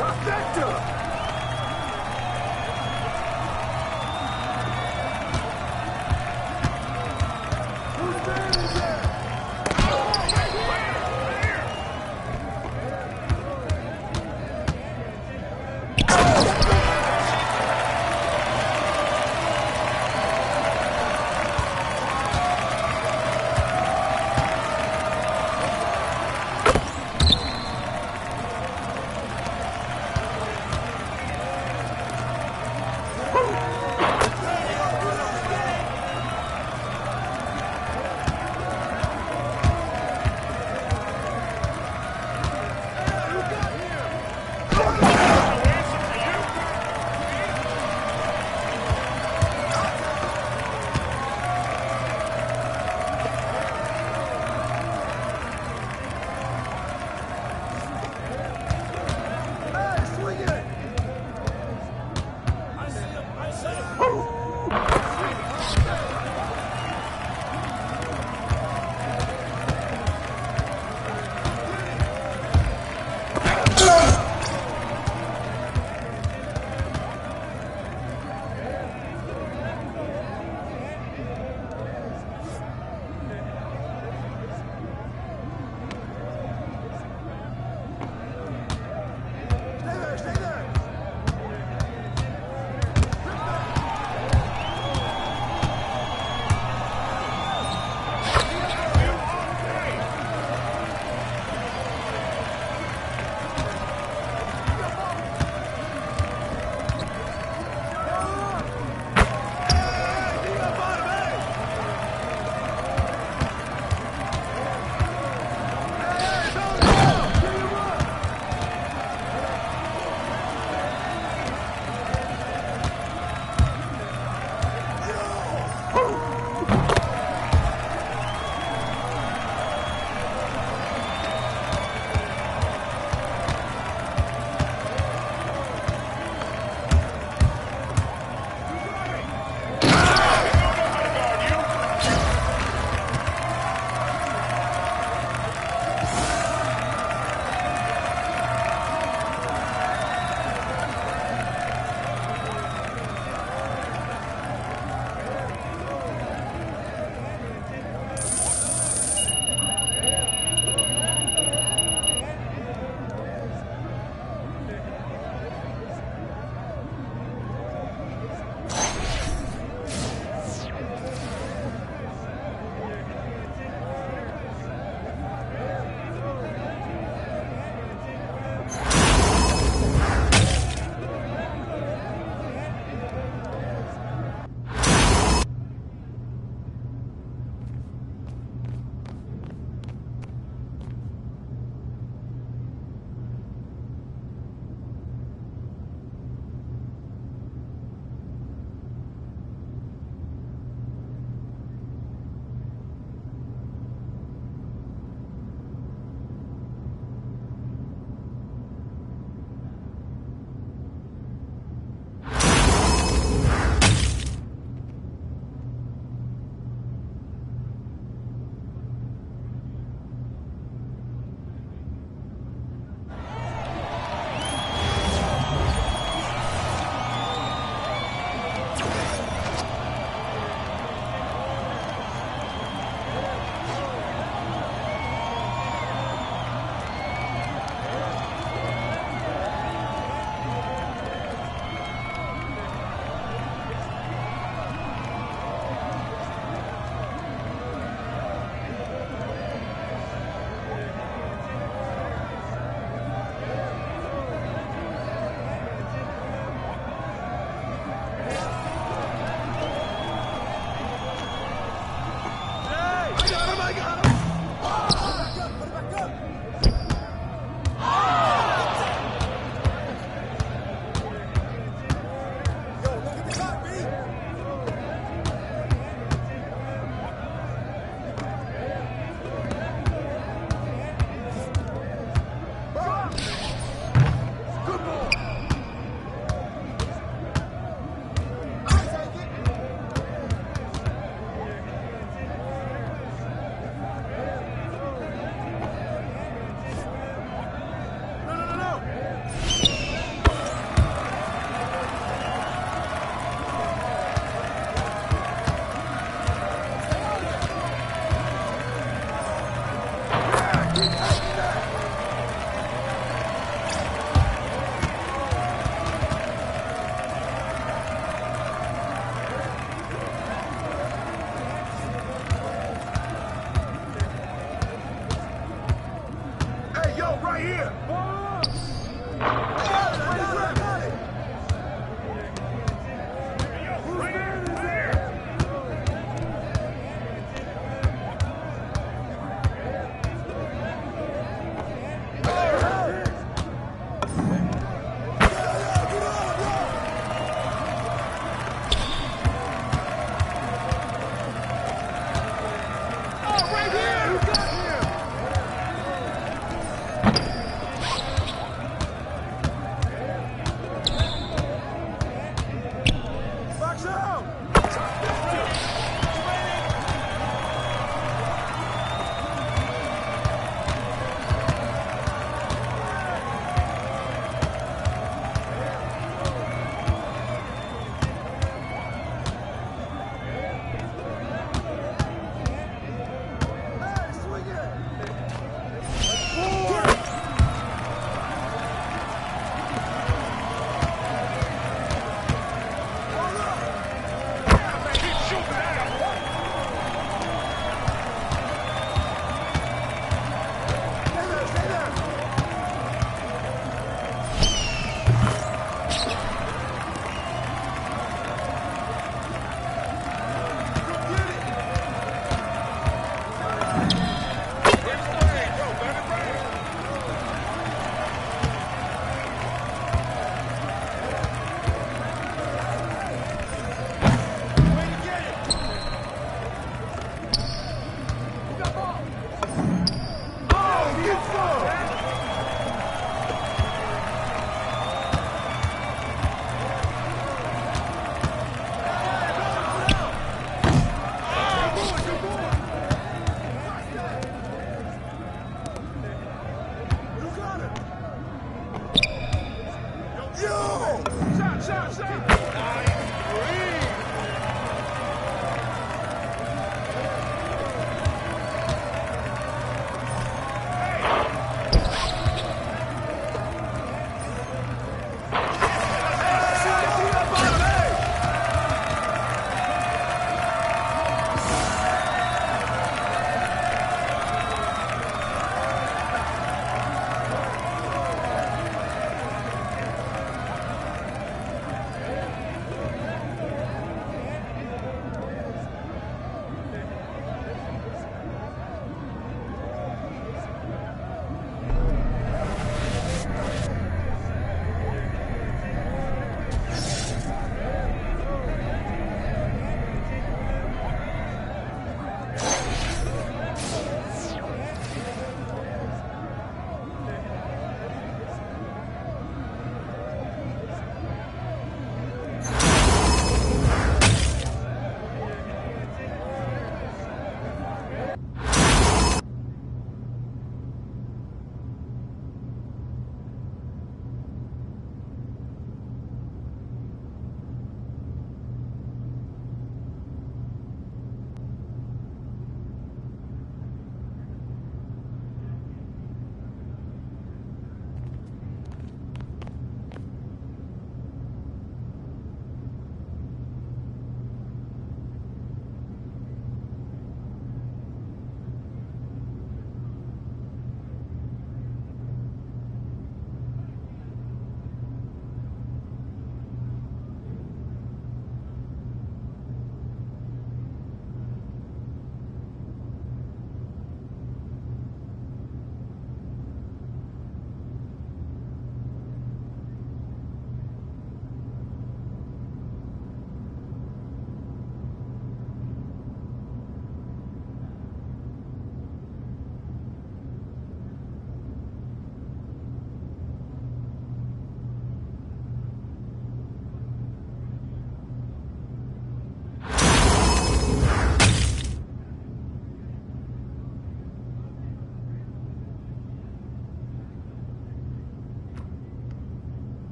Trifecta!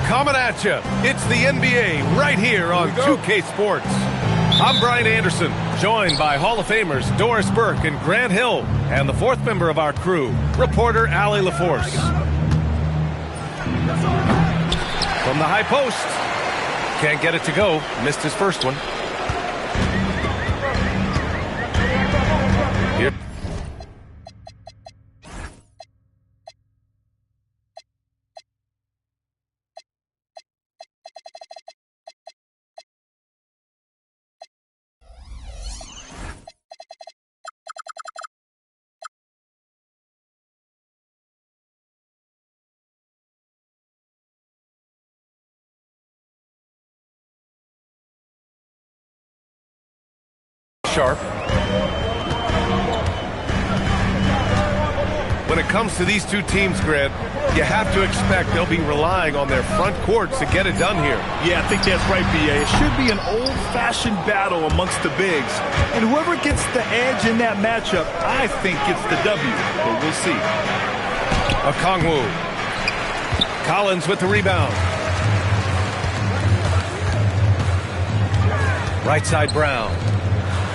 Coming at you, it's the NBA right here on 2K Sports. I'm Brian Anderson, joined by Hall of Famers Doris Burke and Grant Hill, and the fourth member of our crew, reporter Allie LaForce. From the high post, can't get it to go, missed his first one. Here. Sharp. When it comes to these two teams, Grant, you have to expect they'll be relying on their front courts to get it done here. Yeah, I think that's right, B.A. It should be an old-fashioned battle amongst the bigs. And whoever gets the edge in that matchup, I think gets the W. But we'll see. Okongwu. Collins with the rebound. Right side Brown.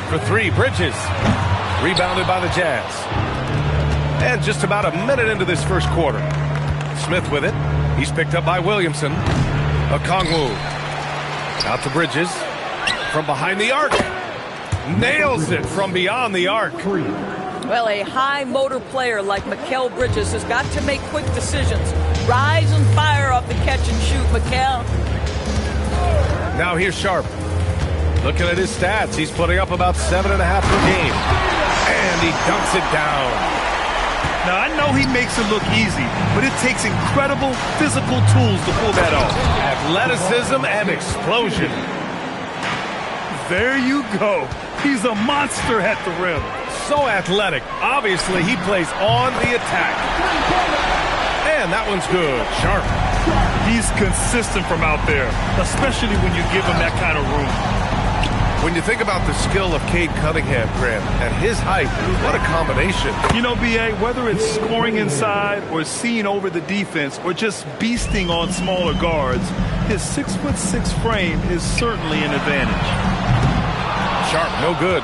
For three, Bridges. Rebounded by the Jazz. And just about a minute into this first quarter. Smith with it. He's picked up by Williamson. Okongwu. Out to Bridges. From behind the arc. Nails it from beyond the arc. Well, a high motor player like Mikal Bridges has got to make quick decisions. Rise and fire off the catch and shoot, Mikal. Now here's Sharp. Looking at his stats, he's putting up about 7.5 per game. And he dunks it down. Now, I know he makes it look easy, but it takes incredible physical tools to pull that off. Athleticism and explosion. There you go. He's a monster at the rim. So athletic. Obviously, he plays on the attack. And that one's good. Sharp. He's consistent from out there, especially when you give him that kind of room. When you think about the skill of Cade Cunningham, Grant, and his height, what a combination. You know, B.A., whether it's scoring inside or seeing over the defense or just beasting on smaller guards, his 6'6" frame is certainly an advantage. Sharp, no good.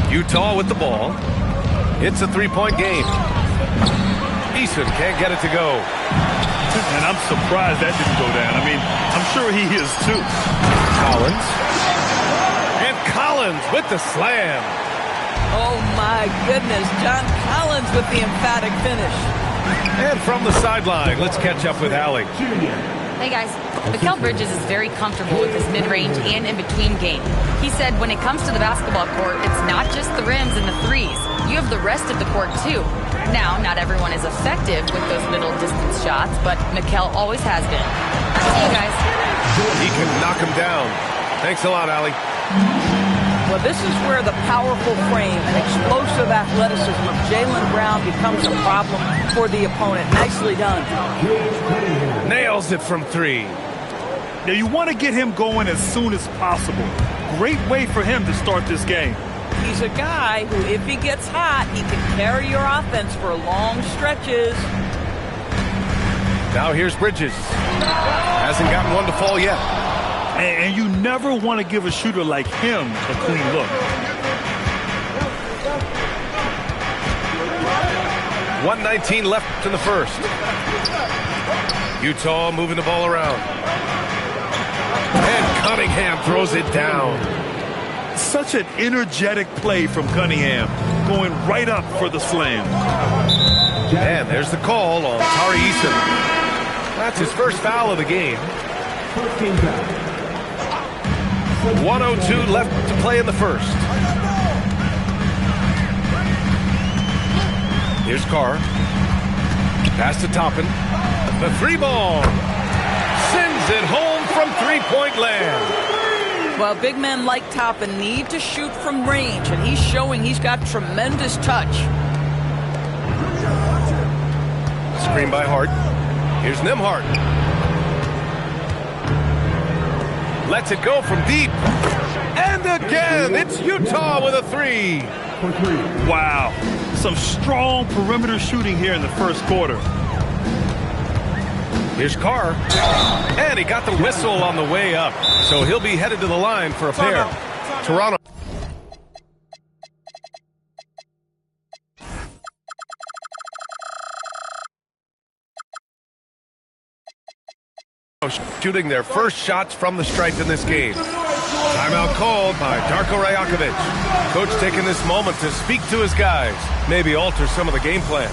Utah with the ball. It's a three-point game. Eason can't get it to go. And I'm surprised that didn't go down. I mean, I'm sure he is too. Collins. And Collins with the slam. Oh, my goodness. John Collins with the emphatic finish. And from the sideline, let's catch up with Allie. Hey, guys. Mikal Bridges is very comfortable with his mid-range and in-between game. He said when it comes to the basketball court, it's not just the rims and the threes. You have the rest of the court, too. Now, not everyone is effective with those middle-distance shots, but Mikal always has been. See you guys. He can knock him down. Thanks a lot, Allie. Well, this is where the powerful frame and explosive athleticism of Jaylen Brown becomes a problem for the opponent. Nicely done. Nails it from three. Now, you want to get him going as soon as possible. Great way for him to start this game. He's a guy who, if he gets hot, he can carry your offense for long stretches. Now here's Bridges. Hasn't gotten one to fall yet. And you never want to give a shooter like him a clean look. 1:19 left in the first. Utah moving the ball around. And Cunningham throws it down. Such an energetic play from Cunningham, going right up for the slam. And there's the call on Tari Eason. That's his first foul of the game. 1:02 left to play in the first. Here's Carr. Pass to Toppin. The three ball. Sends it home from three-point land. Well, big men like Toppin need to shoot from range, and he's showing he's got tremendous touch. Screen by Hart. Here's Nembhard. Lets it go from deep. And again, it's Utah with a three. Wow. Some strong perimeter shooting here in the first quarter. Here's Carr. And he got the whistle on the way up. So he'll be headed to the line for a pair. Toronto. Shooting their first shots from the stripe in this game. Timeout called by Darko Rajakovic. Coach taking this moment to speak to his guys. Maybe alter some of the game plan.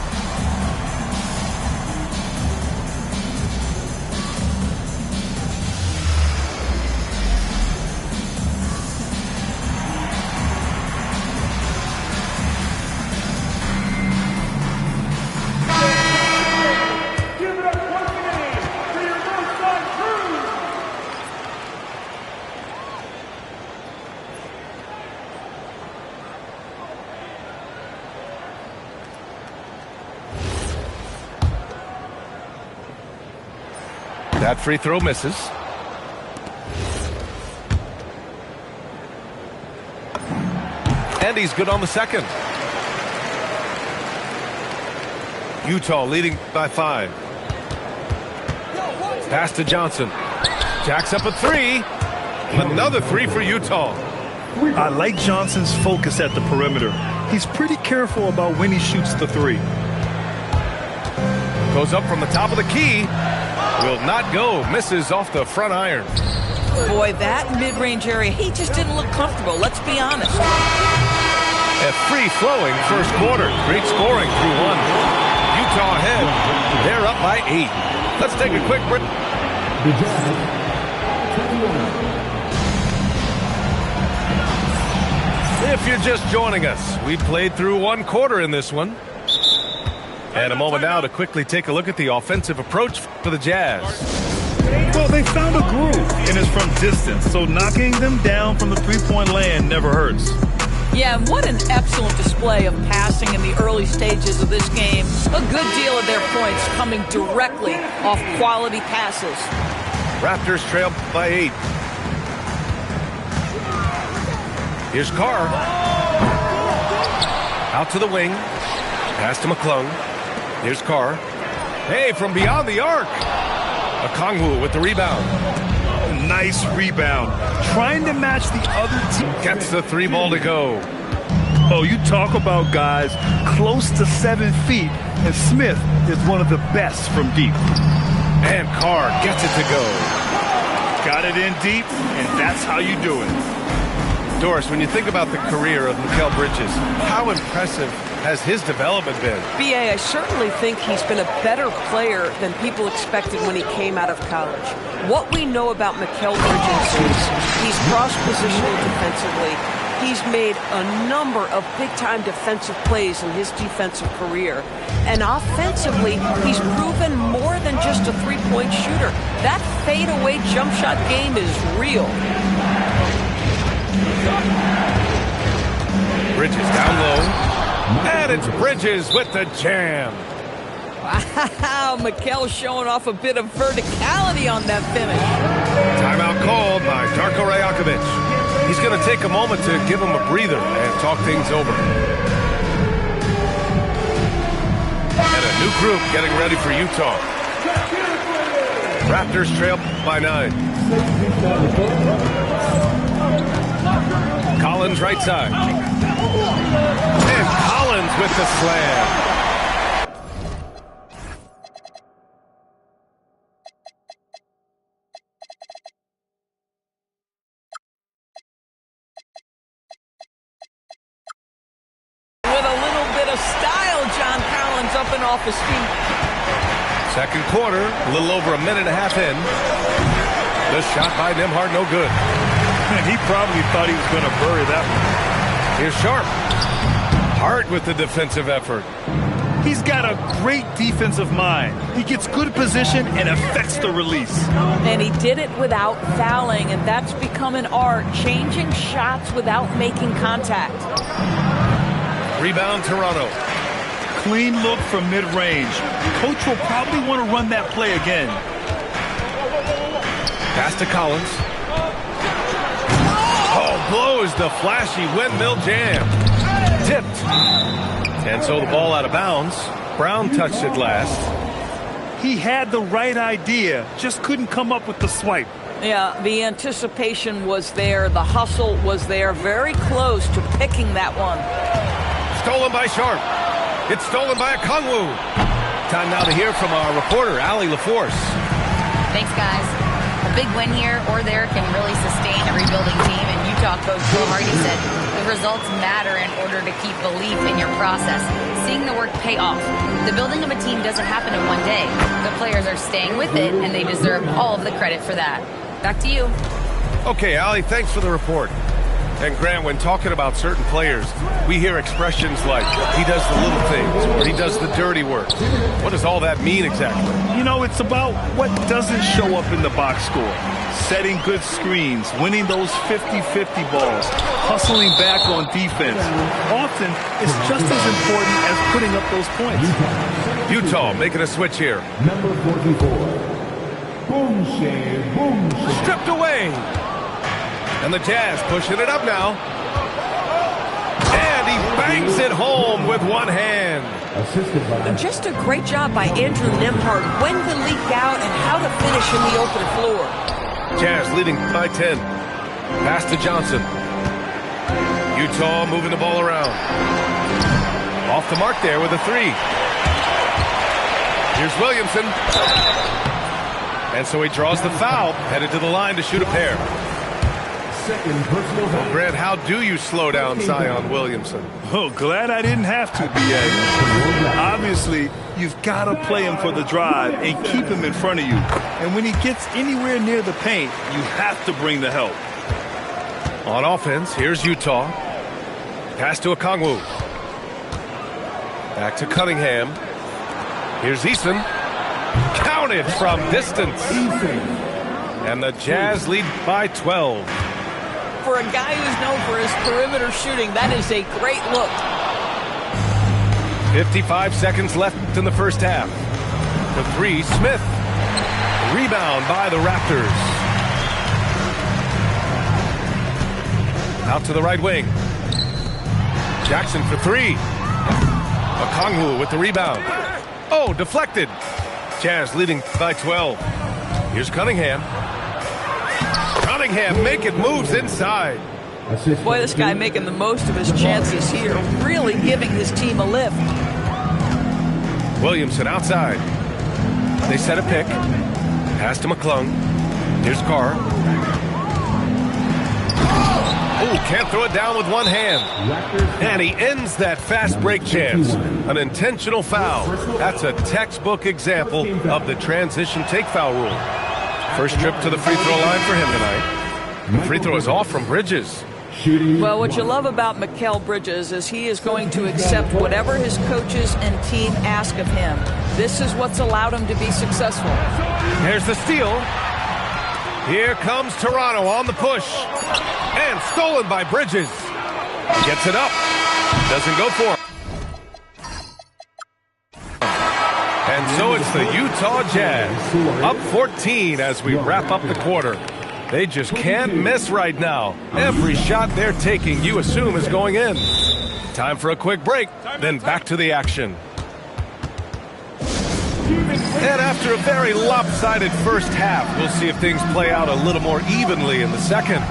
That free throw misses. And he's good on the second. Utah leading by 5. Pass to Johnson. Jacks up a three. Another three for Utah. I like Johnson's focus at the perimeter. He's pretty careful about when he shoots the three. Goes up from the top of the key. Will not go. Misses off the front iron. Boy, that mid-range area, he just didn't look comfortable. Let's be honest. A free-flowing first quarter. Great scoring through one. Utah ahead. They're up by 8. Let's take a quick break. If you're just joining us, we played through one quarter in this one. And a moment now to quickly take a look at the offensive approach for the Jazz. Well, they found a groove, and it's from distance, so knocking them down from the three-point land never hurts. Yeah, and what an excellent display of passing in the early stages of this game. A good deal of their points coming directly off quality passes. Raptors trail by 8. Here's Carr. Out to the wing. Pass to McClung. Here's Carr. Hey, from beyond the arc. Okongwu with the rebound. Nice rebound. Trying to match the other team. Gets the 3 ball to go. Oh, you talk about guys close to 7 feet, and Smith is one of the best from deep. And Carr gets it to go. Got it in deep, and that's how you do it. Doris, when you think about the career of Mikal Bridges, how impressive has his development been? B.A., I certainly think he's been a better player than people expected when he came out of college. What we know about Mikal Bridges is he's cross-positional defensively. He's made a number of big-time defensive plays in his defensive career. And offensively, he's proven more than just a three-point shooter. That fadeaway jump shot game is real. Bridges down low. And it's Bridges with the jam. Wow, Mikal showing off a bit of verticality on that finish. Timeout called by Darko Rajakovic. He's going to take a moment to give him a breather and talk things over. And a new group getting ready for Utah. Raptors trail by 9. Collins right side. And Collins with the slam. With a little bit of style, John Collins up and off his feet. Second quarter, a little over a minute and a half in. The shot by Nembhard, no good. And he probably thought he was going to bury that one. Here's Sharp. Hart with the defensive effort. He's got a great defensive mind. He gets good position and affects the release. And he did it without fouling, and that's become an art, changing shots without making contact. Rebound, Toronto. Clean look from mid-range. Coach will probably want to run that play again. Pass to Collins. Oh, blows the flashy windmill jam. Tipped. And so the ball out of bounds. Brown touched it last. He had the right idea, just couldn't come up with the swipe. Yeah, the anticipation was there. The hustle was there. Very close to picking that one. Stolen by Sharp. It's stolen by Okongwu. Time now to hear from our reporter, Allie LaForce. Thanks, guys. A big win here or there can really sustain a rebuilding team, and Utah coach Will Hardy said the results matter in order to keep belief in your process, seeing the work pay off. The building of a team doesn't happen in one day. The players are staying with it, and they deserve all of the credit for that. Back to you. Okay, Allie, thanks for the report. And Grant, when talking about certain players, we hear expressions like, he does the little things, or he does the dirty work. What does all that mean exactly? You know, it's about what doesn't show up in the box score. Setting good screens, winning those 50-50 balls, hustling back on defense. Often, it's just as important as putting up those points. Utah making a switch here. Number 44. Boomshay. Stripped away. And the Jazz pushing it up now. And he bangs it home with one hand. Just a great job by Andrew Nembhard when to leak out and how to finish in the open floor. Jazz leading by 10. Pass to Johnson. Utah moving the ball around. Off the mark there with a 3. Here's Williamson. And so he draws the foul, headed to the line to shoot a pair. Well, Grant, how do you slow down Zion Williamson? Oh, glad I didn't have to, B.A. Obviously, you've got to play him for the drive and keep him in front of you. And when he gets anywhere near the paint, you have to bring the help. On offense, here's Utah. Pass to Okongwu. Back to Cunningham. Here's Eason. Counted from distance. And the Jazz lead by 12. For a guy who's known for his perimeter shooting, that is a great look. 55 seconds left in the first half. The three, Smith. Rebound by the Raptors. Out to the right wing. Jackson for three. Okongwu with the rebound. Oh, deflected. Jazz leading by 12. Here's Cunningham. Cunningham making moves inside. Boy, this guy making the most of his chances here. Really giving his team a lift. Williamson outside. They set a pick. Pass to McClung. Here's Carr. Oh, can't throw it down with one hand. And he ends that fast break chance. An intentional foul. That's a textbook example of the transition take foul rule. First trip to the free throw line for him tonight. The free throw is off from Bridges. Well, what you love about Mikal Bridges is he is going to accept whatever his coaches and team ask of him. This is what's allowed him to be successful. Here's the steal. Here comes Toronto on the push. And stolen by Bridges. Gets it up. Doesn't go for it. And so it's the Utah Jazz. Up 14 as we wrap up the quarter. They just can't miss right now. Every shot they're taking, you assume, is going in. Time for a quick break, then back to the action. And after a very lopsided first half, we'll see if things play out a little more evenly in the second.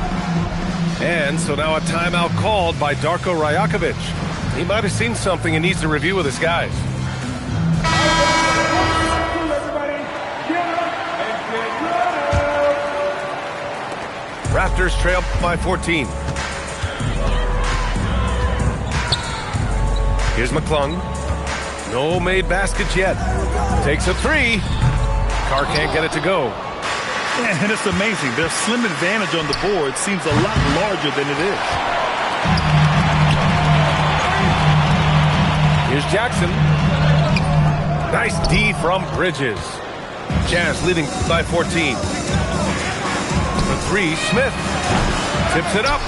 And so now a timeout called by Darko Rajakovic. He might have seen something and needs to review with his guys. Raptors trail by 14. Here's McClung. No made baskets yet. Takes a three. Carr can't get it to go. Yeah, and it's amazing. Their slim advantage on the board seems a lot larger than it is. Here's Jackson. Nice D from Bridges. Jazz leading by 14. For three, Smith tips it up.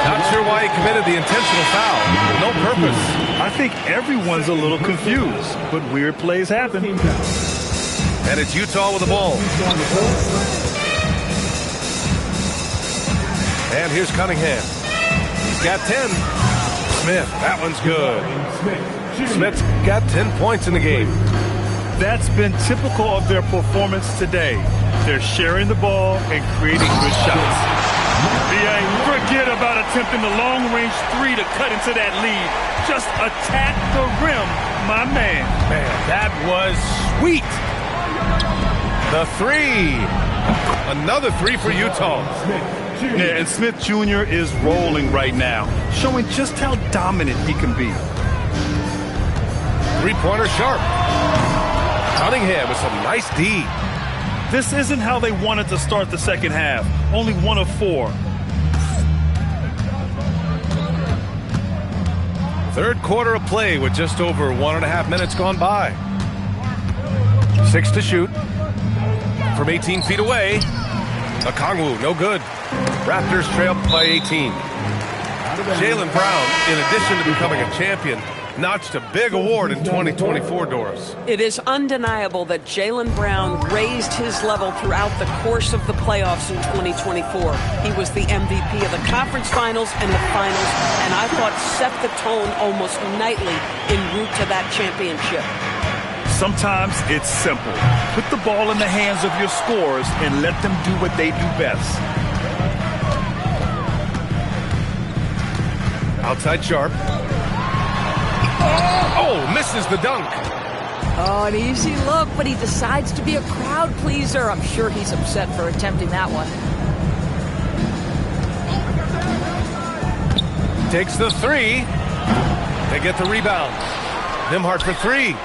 Not sure why he committed the intentional foul. No purpose. I think everyone's a little confused, but weird plays happen. And it's Utah with the ball. And here's Cunningham. He's got 10. Smith, that one's good. Smith's got 10 points in the game. That's been typical of their performance today. They're sharing the ball and creating good shots. Forget about attempting the long-range three to cut into that lead. Just attack the rim, my man. Man, that was sweet. The three. Another three for Utah. Yeah, and Smith Jr. is rolling right now, showing just how dominant he can be. Three-pointer sharp. Cunningham with some nice D. This isn't how they wanted to start the second half. Only 1 of 4. Third quarter of play with just over 1.5 minutes gone by. 6 to shoot. From 18 feet away. Okongwu, no good. Raptors trail by 18. Jaylen Brown, in addition to becoming a champion, notched a big award in 2024, Doris. It is undeniable that Jaylen Brown raised his level throughout the course of the playoffs in 2024. He was the MVP of the conference finals and the finals, and I thought set the tone almost nightly en route to that championship. Sometimes it's simple. Put the ball in the hands of your scorers and let them do what they do best. Outside Sharp. Oh, misses the dunk. Oh, an easy look, but he decides to be a crowd pleaser. I'm sure he's upset for attempting that one. Takes the three. They get the rebound. Nembhard for three.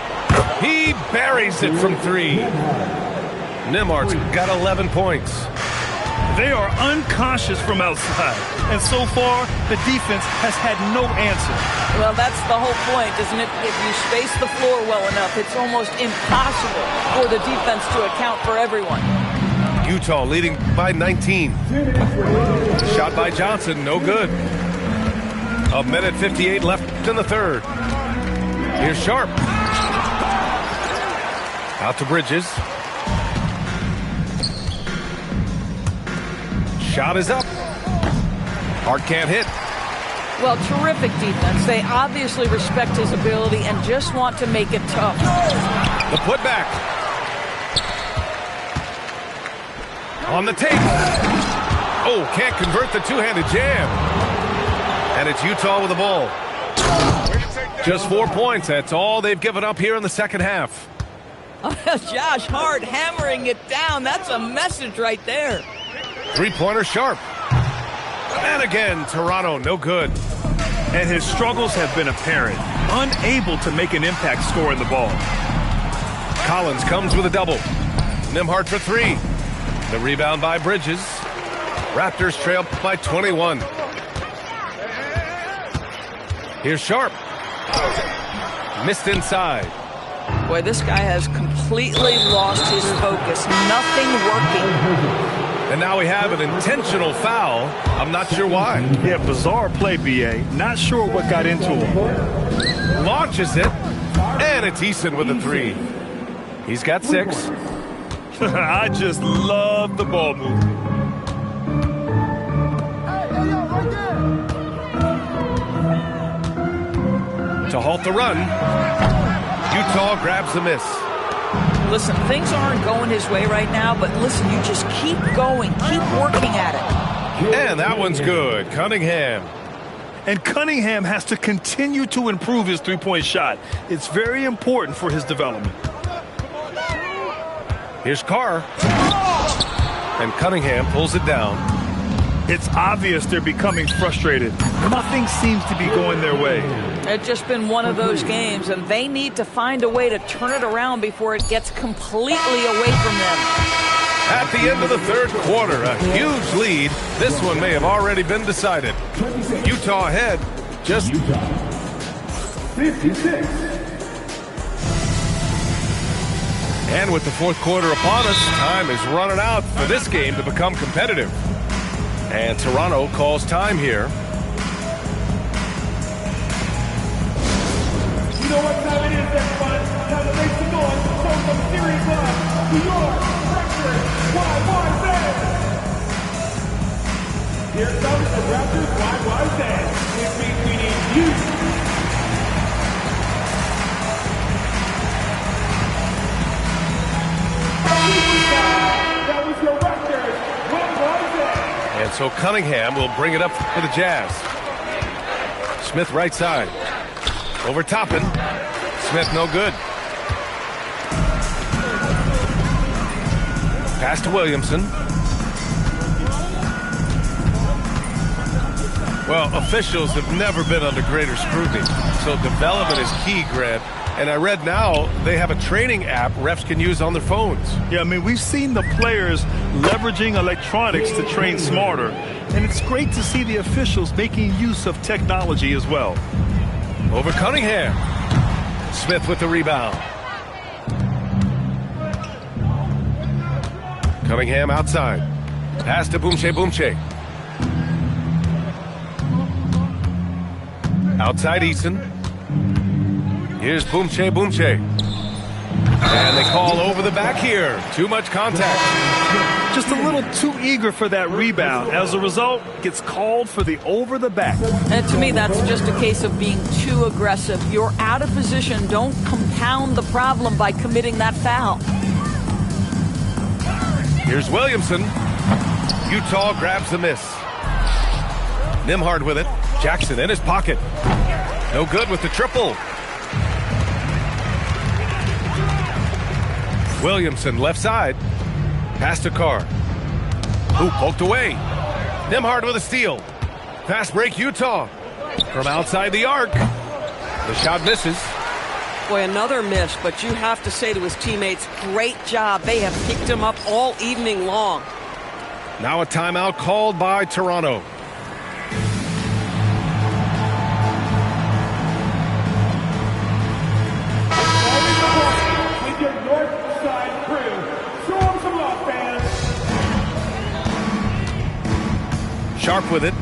He buries it from three. Nembhard's got 11 points. They are unconscious from outside. And so far, the defense has had no answer. Well, that's the whole point, isn't it? If you space the floor well enough, it's almost impossible for the defense to account for everyone. Utah leading by 19. Shot by Johnson, no good. 1:58 left in the third. Here's Sharp. Out to Bridges. Shot is up. Hart can't hit. Well, terrific defense. They obviously respect his ability and just want to make it tough. The putback. On the tape. Oh, can't convert the two-handed jam. And it's Utah with the ball. Just 4 points. That's all they've given up here in the second half. Josh Hart hammering it down. That's a message right there. Three-pointer Sharp. And again, Toronto, no good. And his struggles have been apparent. Unable to make an impact scoring the ball. Collins comes with a double. Nembhard for three. The rebound by Bridges. Raptors trail by 21. Here's Sharp. Missed inside. Boy, this guy has completely lost his focus. Nothing working. And now we have an intentional foul. I'm not sure why. Yeah, bizarre play, B.A. Not sure what got into him. Launches it. And it's Eason with a three. He's got 6. I just love the ball movement. To halt the run. Utah grabs the miss. Listen, things aren't going his way right now, but listen, you just keep going. Keep working at it. And that one's good. Cunningham. And Cunningham has to continue to improve his three-point shot. It's very important for his development. Here's Carr. And Cunningham pulls it down. It's obvious they're becoming frustrated. Nothing seems to be going their way. It's just been one of those games, and they need to find a way to turn it around before it gets completely away from them. At the end of the third quarter, a huge lead. This one may have already been decided. Utah ahead, just 56. And with the fourth quarter upon us, time is running out for this game to become competitive. And Toronto calls time here. You know what time it is, everybody? Time to make some noise and show some serious love to your Raptors YYZ. Here comes the Raptors YYZ. Which means we need you. That was your Raptors YYZ. And so Cunningham will bring it up for the Jazz. Smith right side. Over Toppin. Smith no good. Pass to Williamson. Well, officials have never been under greater scrutiny. So development is key, Grant. And I read now they have a training app refs can use on their phones. Yeah, I mean, we've seen the players leveraging electronics to train smarter. And it's great to see the officials making use of technology as well. Over Cunningham. Smith with the rebound. Cunningham outside. Pass to Boumche. Outside Eason. Here's Boumche. And they call over the back here. Too much contact. Just a little too eager for that rebound. As a result, gets called for the over the back. And to me, that's just a case of being too aggressive. You're out of position. Don't compound the problem by committing that foul. Here's Williamson. Utah grabs the miss. Nembhard with it. Jackson in his pocket. No good with the triple. Williamson left side. Pass to Carr. Who poked away. Nembhard with a steal. Fast break Utah. From outside the arc. The shot misses. Boy, another miss, but you have to say to his teammates, great job. They have picked him up all evening long. Now a timeout called by Toronto. With your north side crew, show them some love, fans. Sharp with it.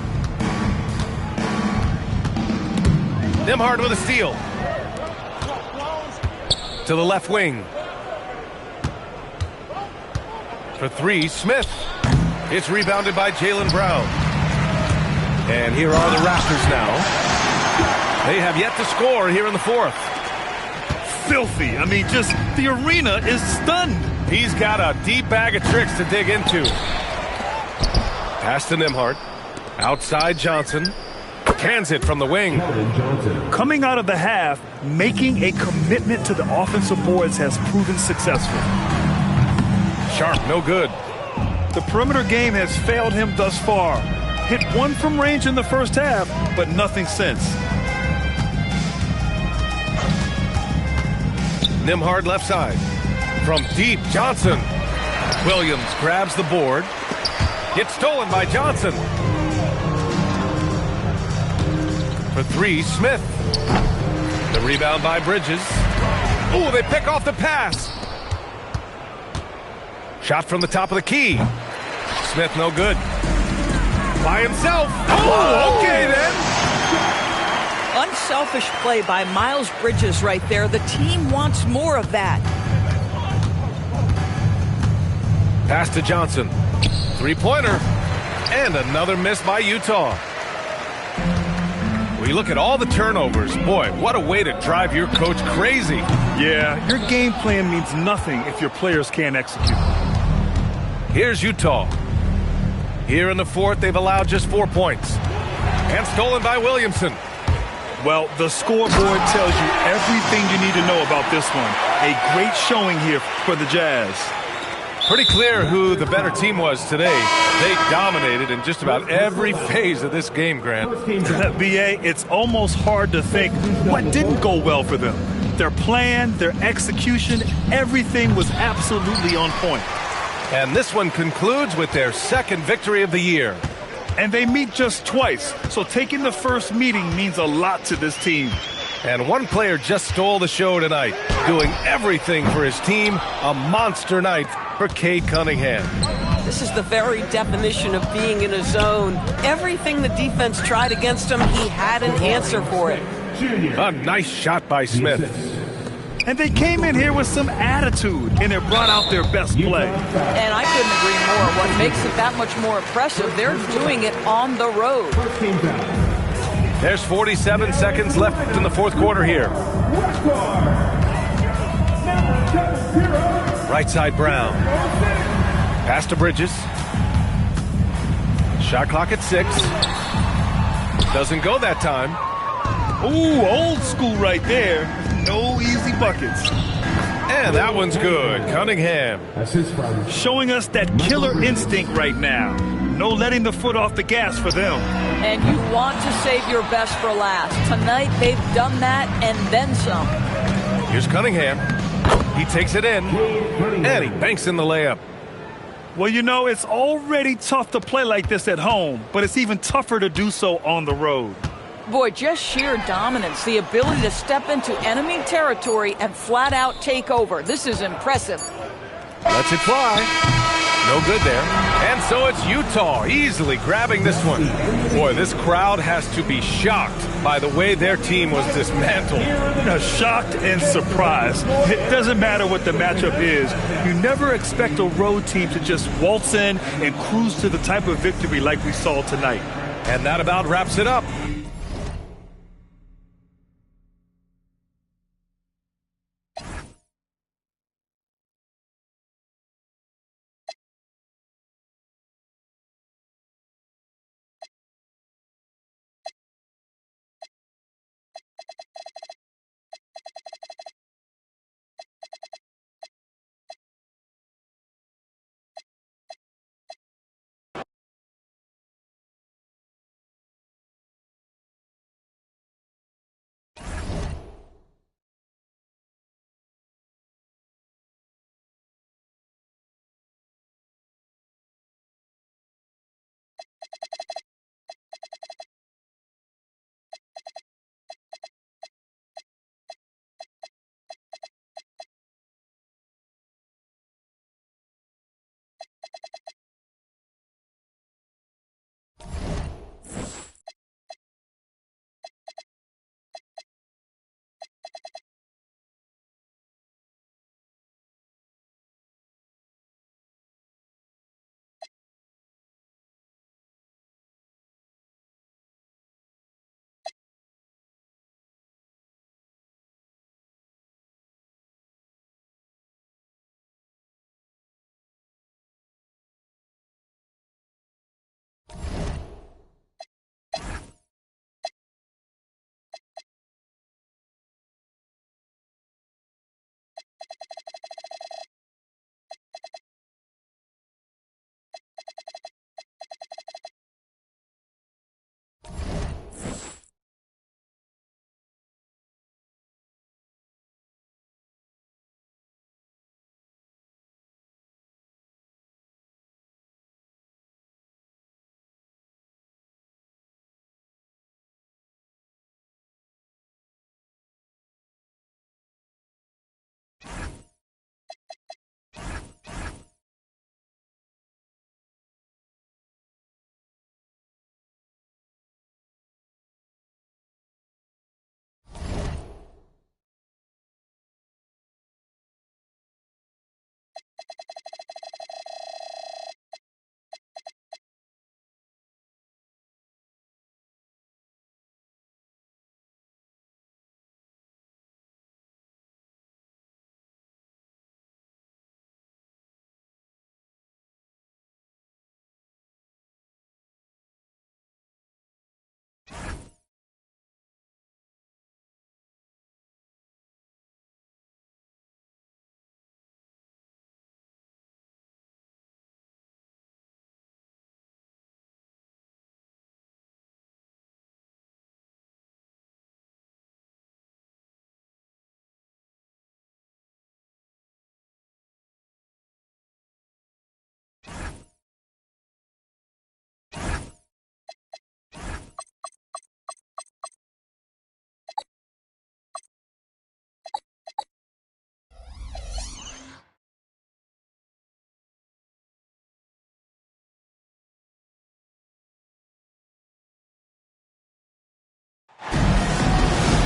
Nimhard with a steal. To the left wing. For three, Smith. It's rebounded by Jaylen Brown. And here are the Raptors now. They have yet to score here in the fourth. Filthy. I mean, just the arena is stunned. He's got a deep bag of tricks to dig into. Pass to Nimhard. Outside Johnson. Cans it from the wing. Coming out of the half, making a commitment to the offensive boards has proven successful. Sharp, no good. The perimeter game has failed him thus far. Hit one from range in the first half, but nothing since. Nimhard left side. From deep, Johnson. Williams grabs the board. It's stolen by Johnson. For three, Smith. The rebound by Bridges. Ooh, they pick off the pass. Shot from the top of the key. Smith no good. By himself. Oh, okay then. Unselfish play by Miles Bridges right there. The team wants more of that. Pass to Johnson. Three-pointer. And another miss by Utah. We look at all the turnovers. Boy, what a way to drive your coach crazy. Yeah, your game plan means nothing if your players can't execute. Here's Utah. Here in the fourth, they've allowed just 4 points. And stolen by Williamson. Well, the scoreboard tells you everything you need to know about this one. A great showing here for the Jazz. Pretty clear who the better team was today. They dominated in just about every phase of this game, Grant. BA, it's almost hard to think what didn't go well for them. Their plan, their execution, everything was absolutely on point. And this one concludes with their second victory of the year. And they meet just twice, so taking the first meeting means a lot to this team. And one player just stole the show tonight, doing everything for his team. A monster night for Cade Cunningham. This is the very definition of being in a zone. Everything the defense tried against him, he had an answer for it. A nice shot by Smith. And they came in here with some attitude, and it brought out their best play. And I couldn't agree more. What makes it that much more impressive, they're doing it on the road. There's 47 seconds left in the fourth quarter here. Right side Brown. Pass to Bridges. Shot clock at 6. Doesn't go that time. Ooh, old school right there. No easy buckets. And that one's good. Cunningham. Showing us that killer instinct right now. No letting the foot off the gas for them. And you want to save your best for last. Tonight, they've done that and then some. Here's Cunningham. He takes it in. And he banks in the layup. Well, you know, it's already tough to play like this at home, but it's even tougher to do so on the road. Boy, just sheer dominance, the ability to step into enemy territory and flat out take over. This is impressive. Lets it fly. No good there. And so it's Utah easily grabbing this one. Boy, this crowd has to be shocked by the way their team was dismantled. Shocked and surprised. It doesn't matter what the matchup is. You never expect a road team to just waltz in and cruise to the type of victory like we saw tonight. And that about wraps it up.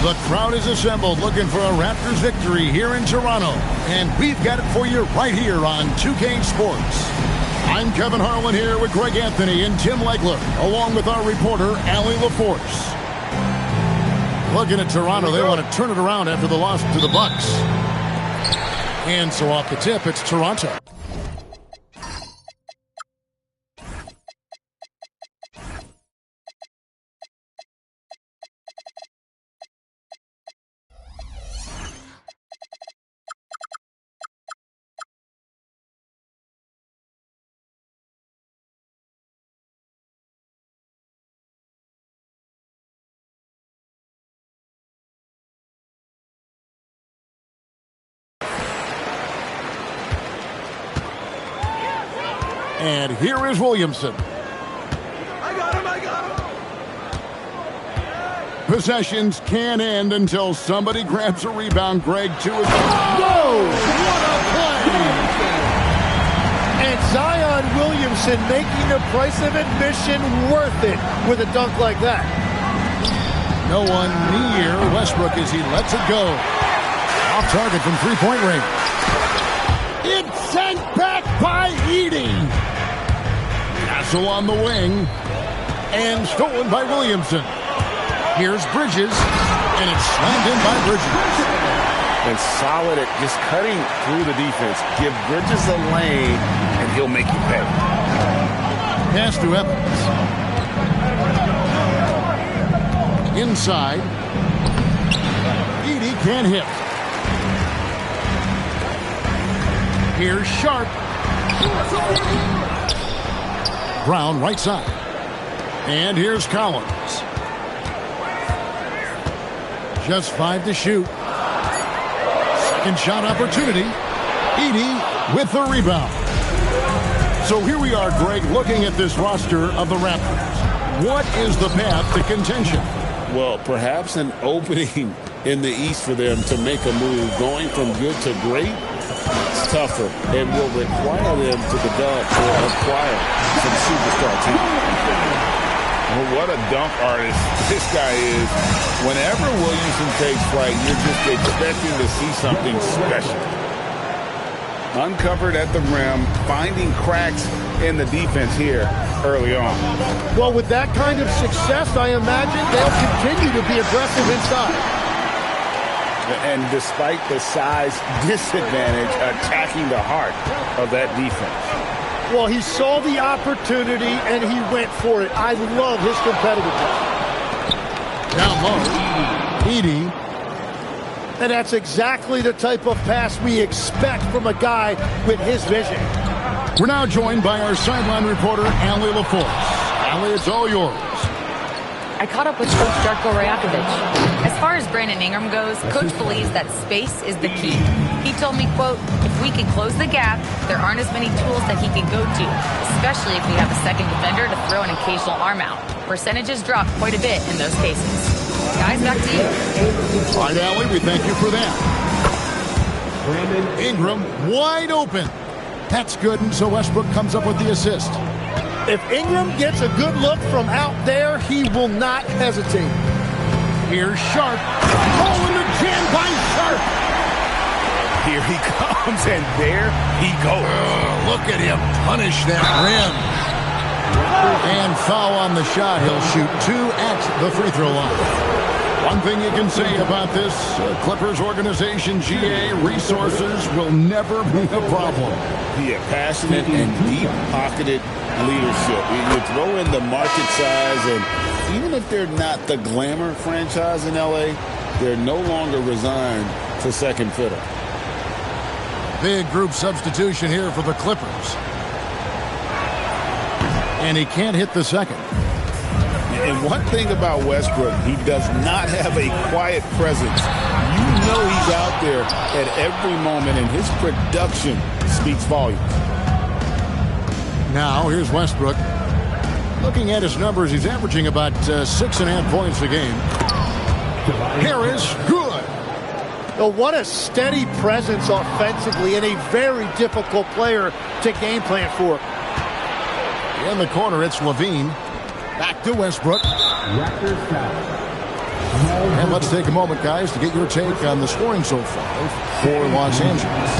The crowd is assembled looking for a Raptors victory here in Toronto. And we've got it for you right here on 2K Sports. I'm Kevin Harlan here with Greg Anthony and Tim Legler, along with our reporter, Allie LaForce. Looking at Toronto, they want to turn it around after the loss to the Bucks. And so off the tip, it's Toronto. And here is Williamson. I got him. Possessions can't end until somebody grabs a rebound. Greg, to his... Whoa! What a play! And Zion Williamson making the price of admission worth it with a dunk like that. No one near Westbrook as he lets it go. Off target from three-point range. It's sent back by Edey. Castle on the wing. And stolen by Williamson. Here's Bridges. And it's slammed in by Bridges. And solid at just cutting through the defense. Give Bridges a lane, and he'll make you pay. Pass to Evans. Inside. Edey can't hit. Here's Sharp. Brown right side. And here's Collins. Just 5 to shoot. Second shot opportunity. Edey with the rebound. So here we are, Greg, looking at this roster of the Raptors. What is the path to contention? Well, perhaps an opening in the East for them to make a move. Going from good to great, it's tougher and will require them to develop or acquire some superstar team. Well, what a dunk artist this guy is. Whenever Williamson takes flight, you're just expecting to see something special. Uncovered at the rim, finding cracks in the defense here early on. Well, with that kind of success, I imagine they'll continue to be aggressive inside. And despite the size disadvantage, attacking the heart of that defense. Well, he saw the opportunity, and he went for it. I love his competitiveness. Down low, Edey. And that's exactly the type of pass we expect from a guy with his vision. We're now joined by our sideline reporter, Allie LaForce. Allie, it's all yours. I caught up with Coach Darko Rajakovic. As far as Brandon Ingram goes, Coach believes that space is the key. He told me, quote, if we can close the gap, there aren't as many tools that he can go to, especially if we have a second defender to throw an occasional arm out. Percentages drop quite a bit in those cases. Guys, back to you. All right, Allie, we thank you for that. Ingram wide open. That's good, and so Westbrook comes up with the assist. If Ingram gets a good look from out there, he will not hesitate. Here's Sharp. Oh, and the jam by Sharp. Here he comes, and there he goes. Look at him punish that rim. And foul on the shot. He'll shoot 2 at the free throw line. One thing you can say about this Clippers organization, GA, resources will never be a problem. Yeah, passionate and deep-pocketed leadership. You throw in the market size, and even if they're not the glamour franchise in L.A., they're no longer resigned to second fiddle. Big group substitution here for the Clippers. And he can't hit the second. And one thing about Westbrook, he does not have a quiet presence. You know he's out there at every moment, and his production speaks volumes. Now, here's Westbrook. Looking at his numbers, he's averaging about 6.5 points a game. Harris, good. Oh, what a steady presence offensively and a very difficult player to game plan for. In the corner, it's Levine. Back to Westbrook. And let's take a moment, guys, to get your take on the scoring so far for Los Angeles.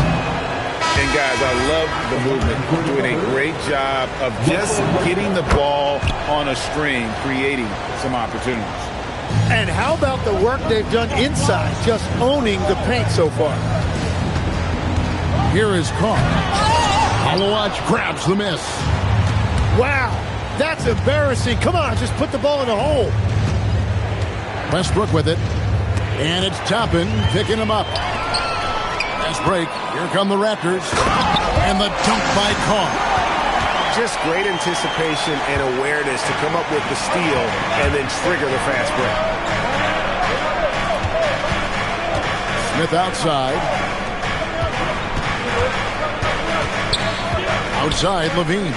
And, guys, I love the movement. We're doing a great job of just getting the ball on a string, creating some opportunities. And how about the work they've done inside, just owning the paint so far? Here is Carr. Holowatch grabs the miss. Wow, that's embarrassing. Come on, just put the ball in the hole. Westbrook with it. And it's Toppin picking him up. Nice break. Here come the Raptors. And the dunk by Carr. Just great anticipation and awareness to come up with the steal and then trigger the fast break. Smith outside. Outside, Levine.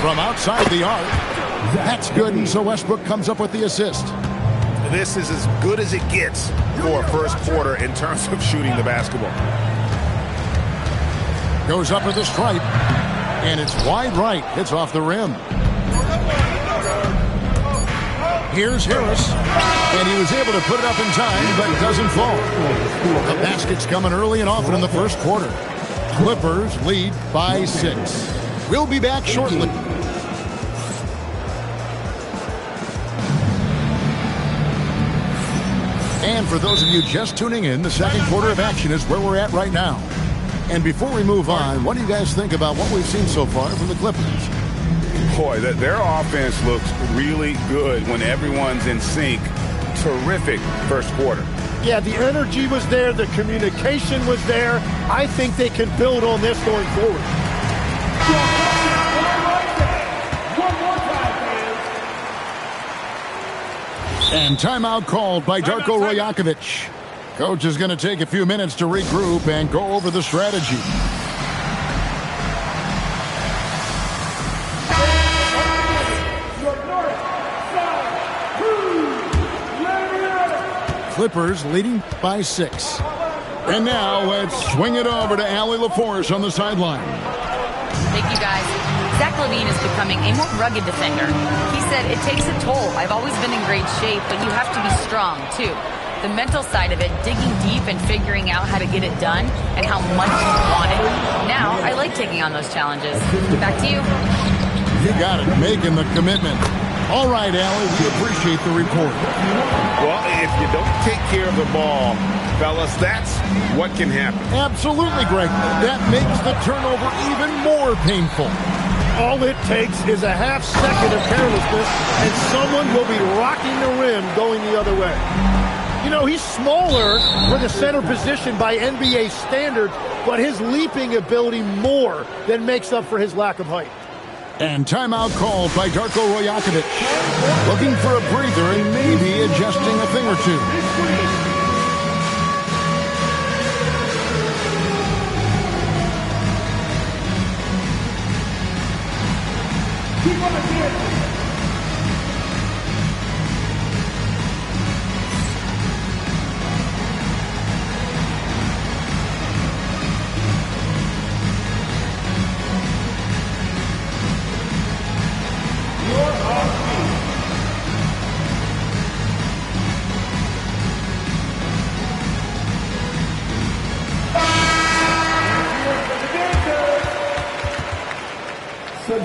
From outside the arc. That's good, and so Westbrook comes up with the assist. This is as good as it gets for a first quarter in terms of shooting the basketball. Goes up with the stripe. And it's wide right. It's off the rim. Here's Harris. And he was able to put it up in time, but it doesn't fall. The basket's coming early and often in the first quarter. Clippers lead by 6. We'll be back shortly. And for those of you just tuning in, the second quarter of action is where we're at right now. And before we move on, what do you guys think about what we've seen so far from the Clippers? Boy, their offense looks really good when everyone's in sync. Terrific first quarter. Yeah, the energy was there. The communication was there. I think they can build on this going forward. And timeout called by Darko Rajakovic. Coach is going to take a few minutes to regroup and go over the strategy. Clippers leading by 6. And now let's swing it over to Allie LaForce on the sideline. Thank you, guys. Zach LaVine is becoming a more rugged defender. He said, it takes a toll. I've always been in great shape, but you have to be strong, too. The mental side of it, digging deep and figuring out how to get it done and how much you want it. Now, I like taking on those challenges. Back to you. You got it, making the commitment. All right, Allie, we appreciate the report. Well, if you don't take care of the ball, fellas, that's what can happen. Absolutely, Greg. That makes the turnover even more painful. All it takes is a half second of carelessness, and someone will be rocking the rim going the other way. You know, he's smaller for the center position by NBA standards, but his leaping ability more than makes up for his lack of height. And timeout called by Darko Rajakovic. Looking for a breather and maybe adjusting a thing or two.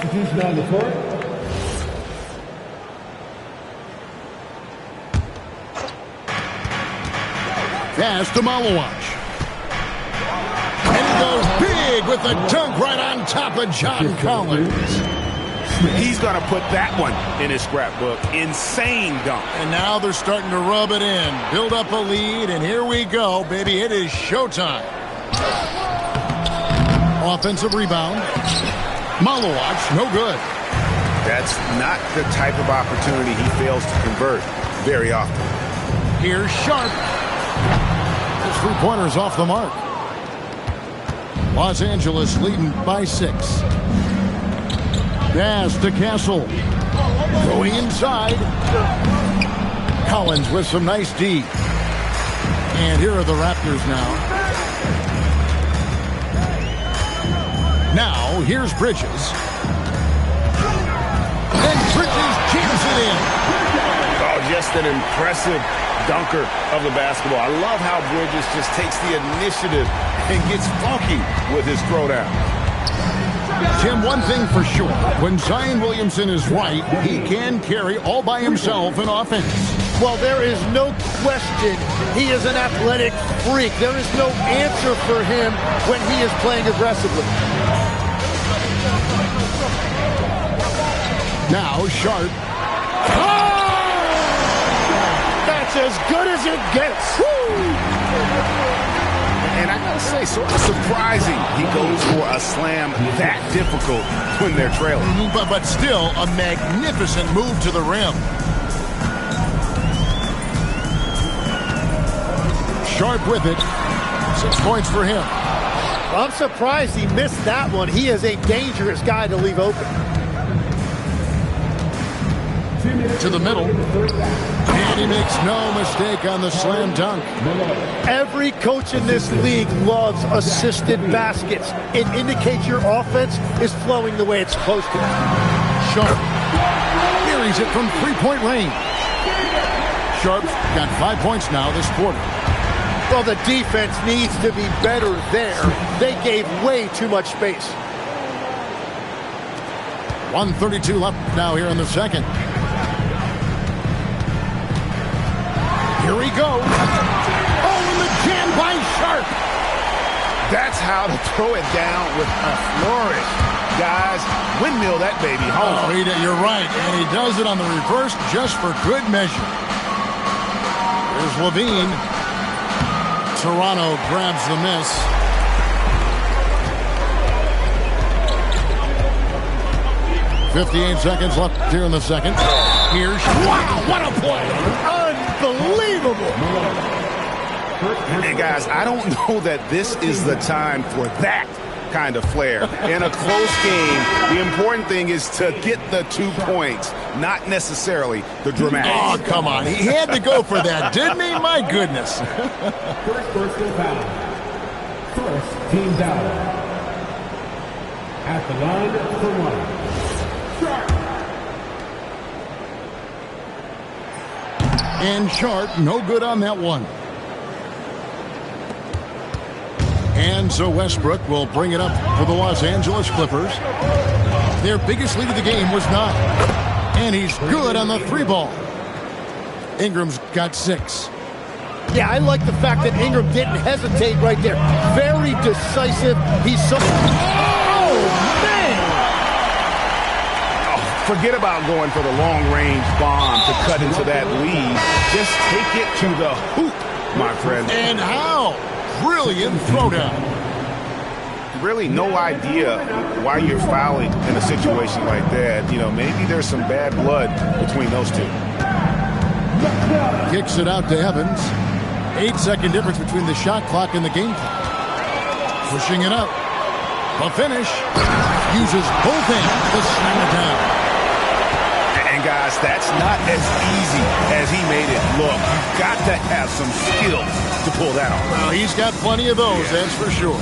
Substitution on the court. Pass to Malawach. And he goes big with the dunk right on top of John Collins. He's going to put that one in his scrapbook. Insane dunk. And now they're starting to rub it in. Build up a lead, and here we go, baby. It is showtime. Offensive rebound. Malawach, no good. That's not the type of opportunity he fails to convert very often. Here's Sharp. His three-pointer's off the mark. Los Angeles leading by 6. Pass to Castle. Going inside. Collins with some nice D. And here are the Raptors now. Now, here's Bridges. And Bridges jams it in. Oh, just an impressive dunker of the basketball. I love how Bridges just takes the initiative and gets funky with his throwdown. Tim, one thing for sure, when Zion Williamson is right, he can carry all by himself in offense. Well, there is no question he is an athletic freak. There is no answer for him when he is playing aggressively. Now, Sharp. Oh! That's as good as it gets. Woo! And I gotta say, sort of surprising he goes for a slam that difficult when they're trailing. But still, a magnificent move to the rim. Sharp with it. 6 points for him. I'm surprised he missed that one. He is a dangerous guy to leave open. To the middle. And he makes no mistake on the slam dunk. Every coach in this league loves assisted baskets. It indicates your offense is flowing the way it's supposed to. Sharp buries it from three-point range. Sharp's got 5 points now this quarter. Well, the defense needs to be better there. They gave way too much space. 1:32 left now here in the second. Here he goes. Oh, and the jam by Sharp. That's how to throw it down with a flourish. Guys, windmill that baby home. Oh, you're right, and he does it on the reverse just for good measure. Here's Levine. Toronto grabs the miss. .58 seconds left here in the second. Here's... Wow, what a play! Unbelievable! And guys, I don't know that this is the time for that kind of flair. In a close game, the important thing is to get the 2 points, not necessarily the dramatic. Oh, come on. He had to go for that, didn't he? My goodness. First personal foul. First team foul. At the line for one. And Sharp, no good on that one. And so Westbrook will bring it up for the Los Angeles Clippers. Their biggest lead of the game was 9. And he's good on the 3 ball. Ingram's got 6. Yeah, I like the fact that Ingram didn't hesitate right there. Very decisive. He's so... Oh, man! Forget about going for the long-range bomb to cut into that lead. Just take it to the hoop, my friend. And how? Brilliant throwdown. Really no idea why you're fouling in a situation like that. You know, maybe there's some bad blood between those two. Kicks it out to Evans. 8-second difference between the shot clock and the game clock. Pushing it up. The finish. Uses both hands to slam it down. And guys, that's not as easy as he made it look. You've got to have some skill to pull that off. Well, he's got plenty of those, that's for sure.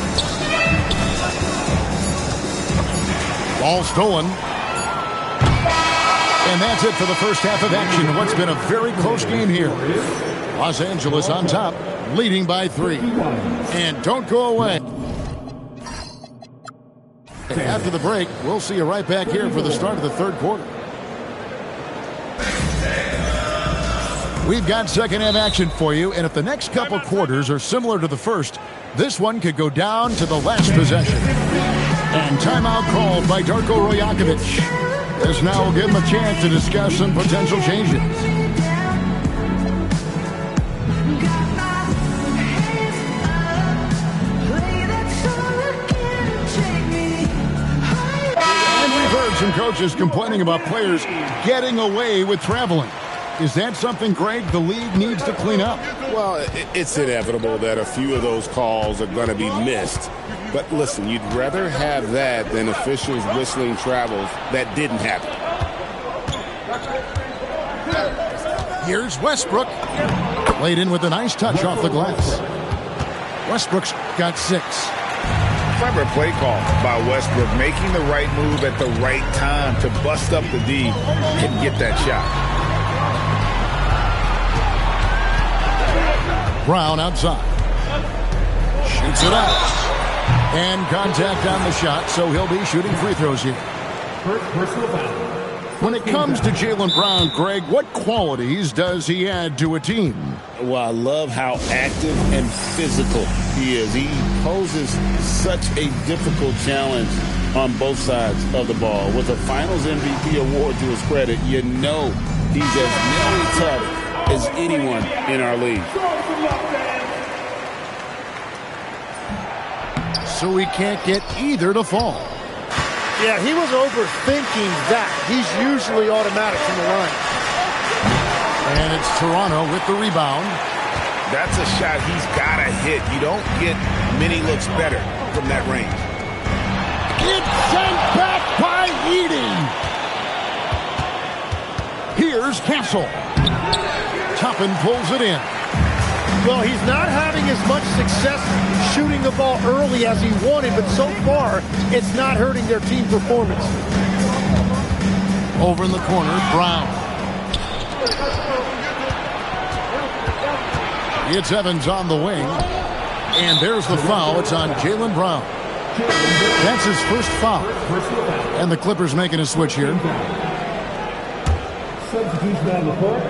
Ball stolen. And that's it for the first half of action. What's been a very close game here. Los Angeles on top, leading by 3. And don't go away. And after the break, we'll see you right back here for the start of the third quarter. We've got second half action for you, and if the next couple quarters are similar to the first, this one could go down to the last possession. And timeout called by Darko Rajakovic. This now will give him a chance to discuss some potential changes. And we've heard some coaches complaining about players getting away with traveling. Is that something, Greg, the league needs to clean up? Well, it's inevitable that a few of those calls are going to be missed. But listen, you'd rather have that than officials whistling travels that didn't happen. Here's Westbrook. Played in with a nice touch off the glass. Westbrook's got 6. Clever play call by Westbrook, making the right move at the right time to bust up the D and get that shot. Brown outside. Shoots it out. And contact on the shot, so he'll be shooting free throws here. When it comes to Jaylen Brown, Greg, what qualities does he add to a team? Well, I love how active and physical he is. He poses such a difficult challenge on both sides of the ball. With a Finals MVP award to his credit, you know he's as mentally tough as anyone in our league. So he can't get either to fall. Yeah, he was overthinking that. He's usually automatic from the line. And it's Toronto with the rebound. That's a shot he's got to hit. You don't get many looks better from that range. It's sent back by Edey. Here's Castle. Toppin pulls it in. Well, he's not having as much success shooting the ball early as he wanted, but so far, it's not hurting their team performance. Over in the corner, Brown. It's Evans on the wing. And there's the foul. It's on Jaylen Brown. That's his first foul. And the Clippers making a switch here. Substitution on the court.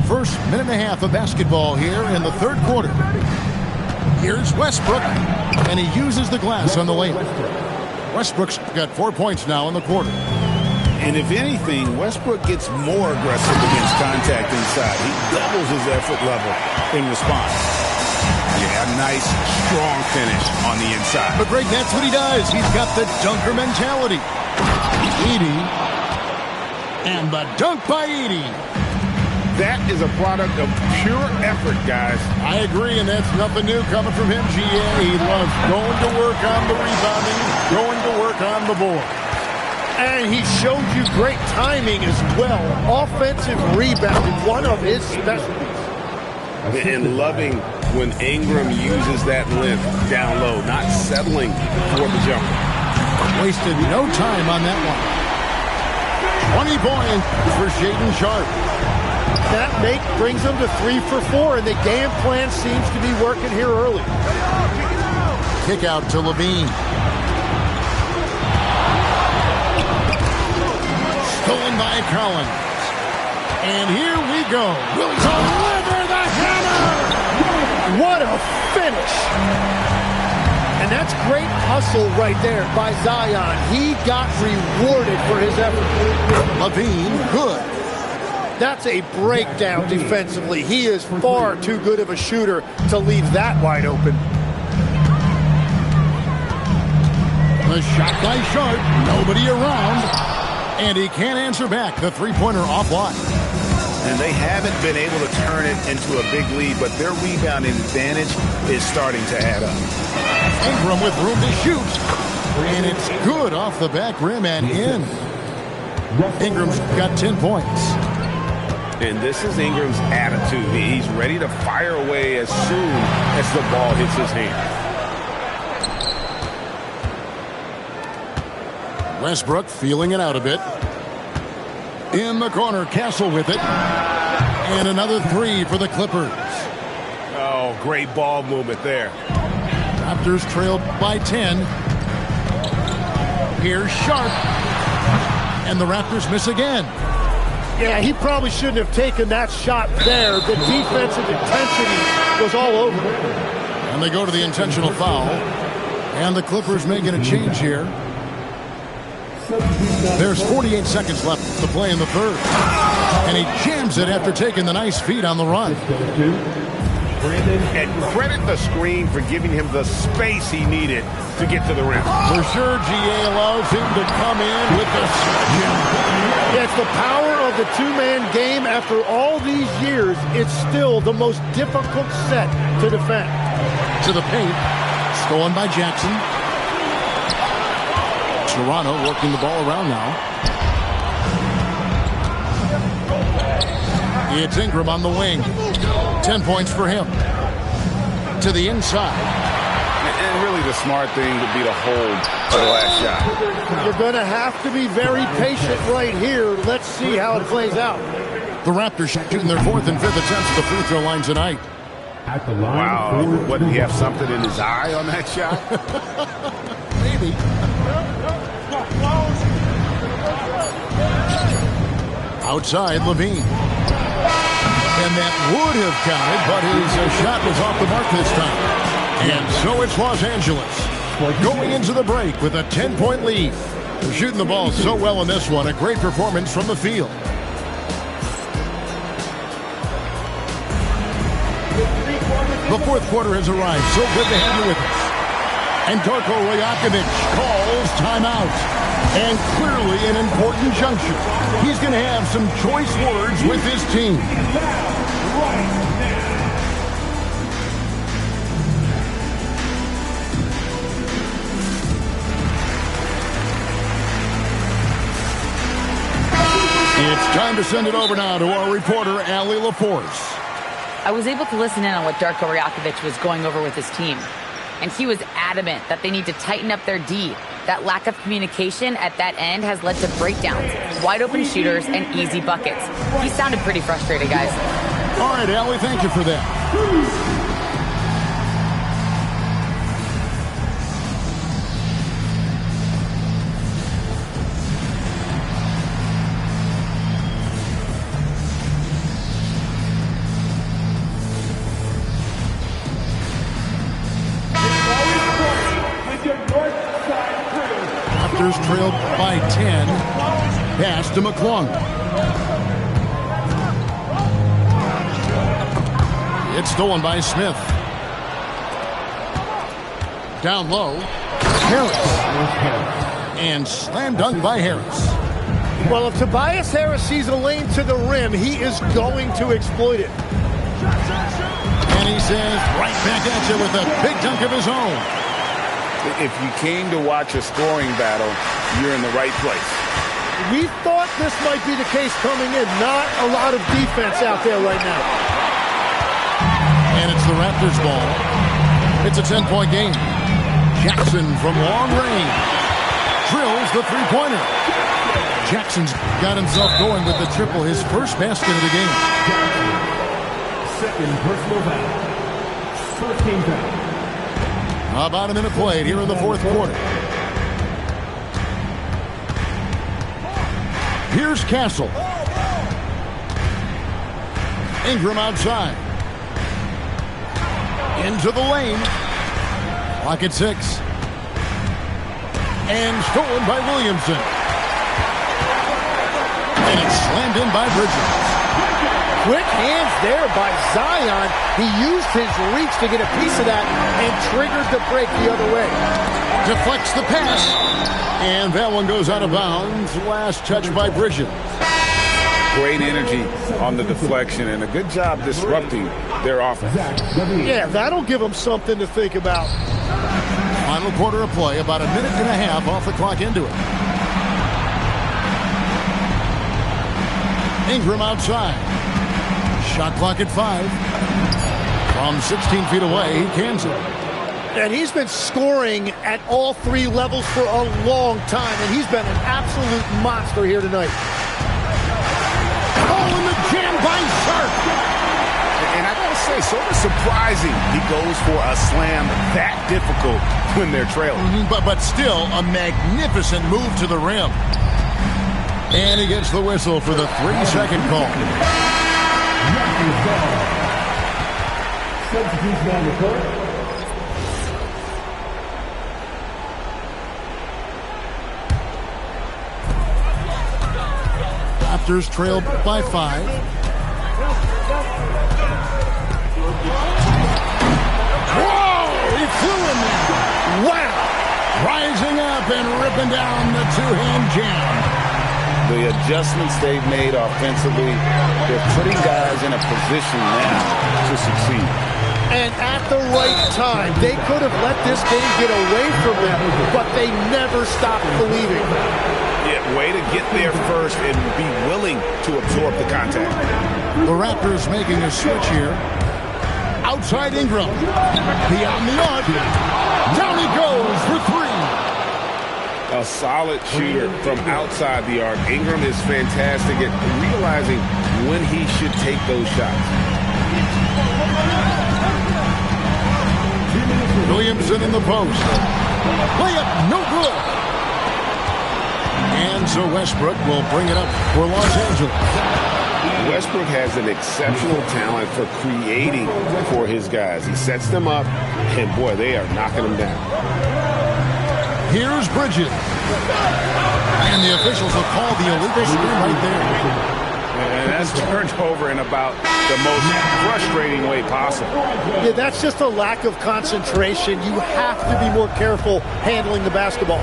First minute and a half of basketball here in the third quarter. Here's Westbrook, and he uses the glass on the layup. Westbrook's got 4 points now in the quarter. And if anything, Westbrook gets more aggressive against contact inside. He doubles his effort level in response. Yeah, nice, strong finish on the inside. But Greg, that's what he does. He's got the dunker mentality. Edey, and the dunk by Edey. That is a product of pure effort, guys. I agree, and that's nothing new coming from him, GA. He loves going to work on the rebounding, going to work on the board. And he showed you great timing as well. Offensive rebounding, one of his specialties. And loving when Ingram uses that length down low, not settling for the jumper. Wasted no time on that one. 20 points for Shaedon Sharpe. That brings them to 3 for 4, and the game plan seems to be working here early. Kick out to Levine. Stolen by Collins. And here we go. Will deliver the hammer! What a finish! And that's great hustle right there by Zion. He got rewarded for his effort. Levine, good. That's a breakdown defensively. He is far too good of a shooter to leave that wide open. The shot by Sharpe. Nobody around. And he can't answer back. The three-pointer offline. And they haven't been able to turn it into a big lead, but their rebounding advantage is starting to add up. Ingram with room to shoot. And it's good off the back rim and in. Ingram's got 10 points. And this is Ingram's attitude. He's ready to fire away as soon as the ball hits his hand. Westbrook feeling it out a bit. In the corner, Castle with it. And another 3 for the Clippers. Oh, great ball movement there. Raptors trail by 10. Here's Sharp. And the Raptors miss again. Yeah, he probably shouldn't have taken that shot there. The defensive intensity was all over. And they go to the intentional foul. And the Clippers making a change here. There's 48 seconds left to play in the third. And he jams it after taking the nice feed on the run. And credit the screen for giving him the space he needed to get to the rim. For sure, GA allows him to come in with the sledgehammer. Yeah, it's the power of the two-man game. After all these years, it's still the most difficult set to defend. To the paint. Stolen by Jackson. Toronto working the ball around now. It's Ingram on the wing. 10 points for him. To the inside. And really the smart thing would be to hold for the last shot. You're going to have to be very patient right here. Let's see how it plays out. The Raptors shooting their fourth and fifth attempts at the free throw line tonight. At the line. Wow, wouldn't he have something in his eye on that shot? Maybe. Outside, Levine. And that would have counted, but his shot was off the mark this time. And so it's Los Angeles going into the break with a 10-point lead. They're shooting the ball so well in this one. A great performance from the field. The fourth quarter has arrived. So good to have you with us. And Darko Rajakovic calls timeout. And clearly an important juncture. He's going to have some choice words with his team. It's time to send it over now to our reporter, Allie LaForce. I was able to listen in on what Darko Rajakovic was going over with his team. And he was adamant that they need to tighten up their D. That lack of communication at that end has led to breakdowns, wide open shooters, and easy buckets. He sounded pretty frustrated, guys. All right, Allie, thank you for that. Raptors trailed by 10. Pass to McClung. It's stolen by Smith. Down low. Harris. And slam dunk by Harris. Well, if Tobias Harris sees a lane to the rim, he is going to exploit it. And he says right back at you with a big dunk of his own. If you came to watch a scoring battle, you're in the right place. We thought this might be the case coming in. Not a lot of defense out there right now. And it's the Raptors ball. It's a 10-point game. Jackson from long range drills the three-pointer. Jackson's got himself going with the triple, his first basket of the game. Second personal foul. First team foul. About a minute played here in the fourth quarter. Here's Castle. Ingram outside. Into the lane. Clock at 6. And stolen by Williamson. And it's slammed in by Bridges. Quick hands there by Zion. He used his reach to get a piece of that and triggered the break the other way. Deflects the pass. And that one goes out of bounds. Last touch by Bridges. Great energy on the deflection and a good job disrupting their offense. Yeah, that'll give them something to think about. Final quarter of play, about a minute and a half off the clock into it. Ingram outside. Shot clock at 5. From 16 feet away, he cans it. And he's been scoring at all three levels for a long time, and he's been an absolute monster here tonight. Oh, and the jam by Sharp. And I gotta say, it's sort of surprising he goes for a slam that difficult when they're trailing. But still, a magnificent move to the rim. And he gets the whistle for the 3-second call. Substitution on the court. Raptors trailed by 5. Whoa! He flew in there. Wow! Rising up and ripping down the two-hand jam. The adjustments they've made offensively, they're putting guys in a position now to succeed. And at the right time, they could have let this game get away from them, but they never stopped believing. Yeah, way to get there first and be willing to absorb the contact. The Raptors making a switch here. Outside Ingram. Beyond the arc. Down he goes for 3. A solid shooter from outside the arc. Ingram is fantastic at realizing when he should take those shots. Williamson in the post. Layup, no good. And so Westbrook will bring it up for Los Angeles. Westbrook has an exceptional talent for creating for his guys. He sets them up, and boy, they are knocking them down. Here's Bridges. And the officials will call the illegal screen right there. And that's turned over in about the most frustrating way possible. Yeah, that's just a lack of concentration. You have to be more careful handling the basketball.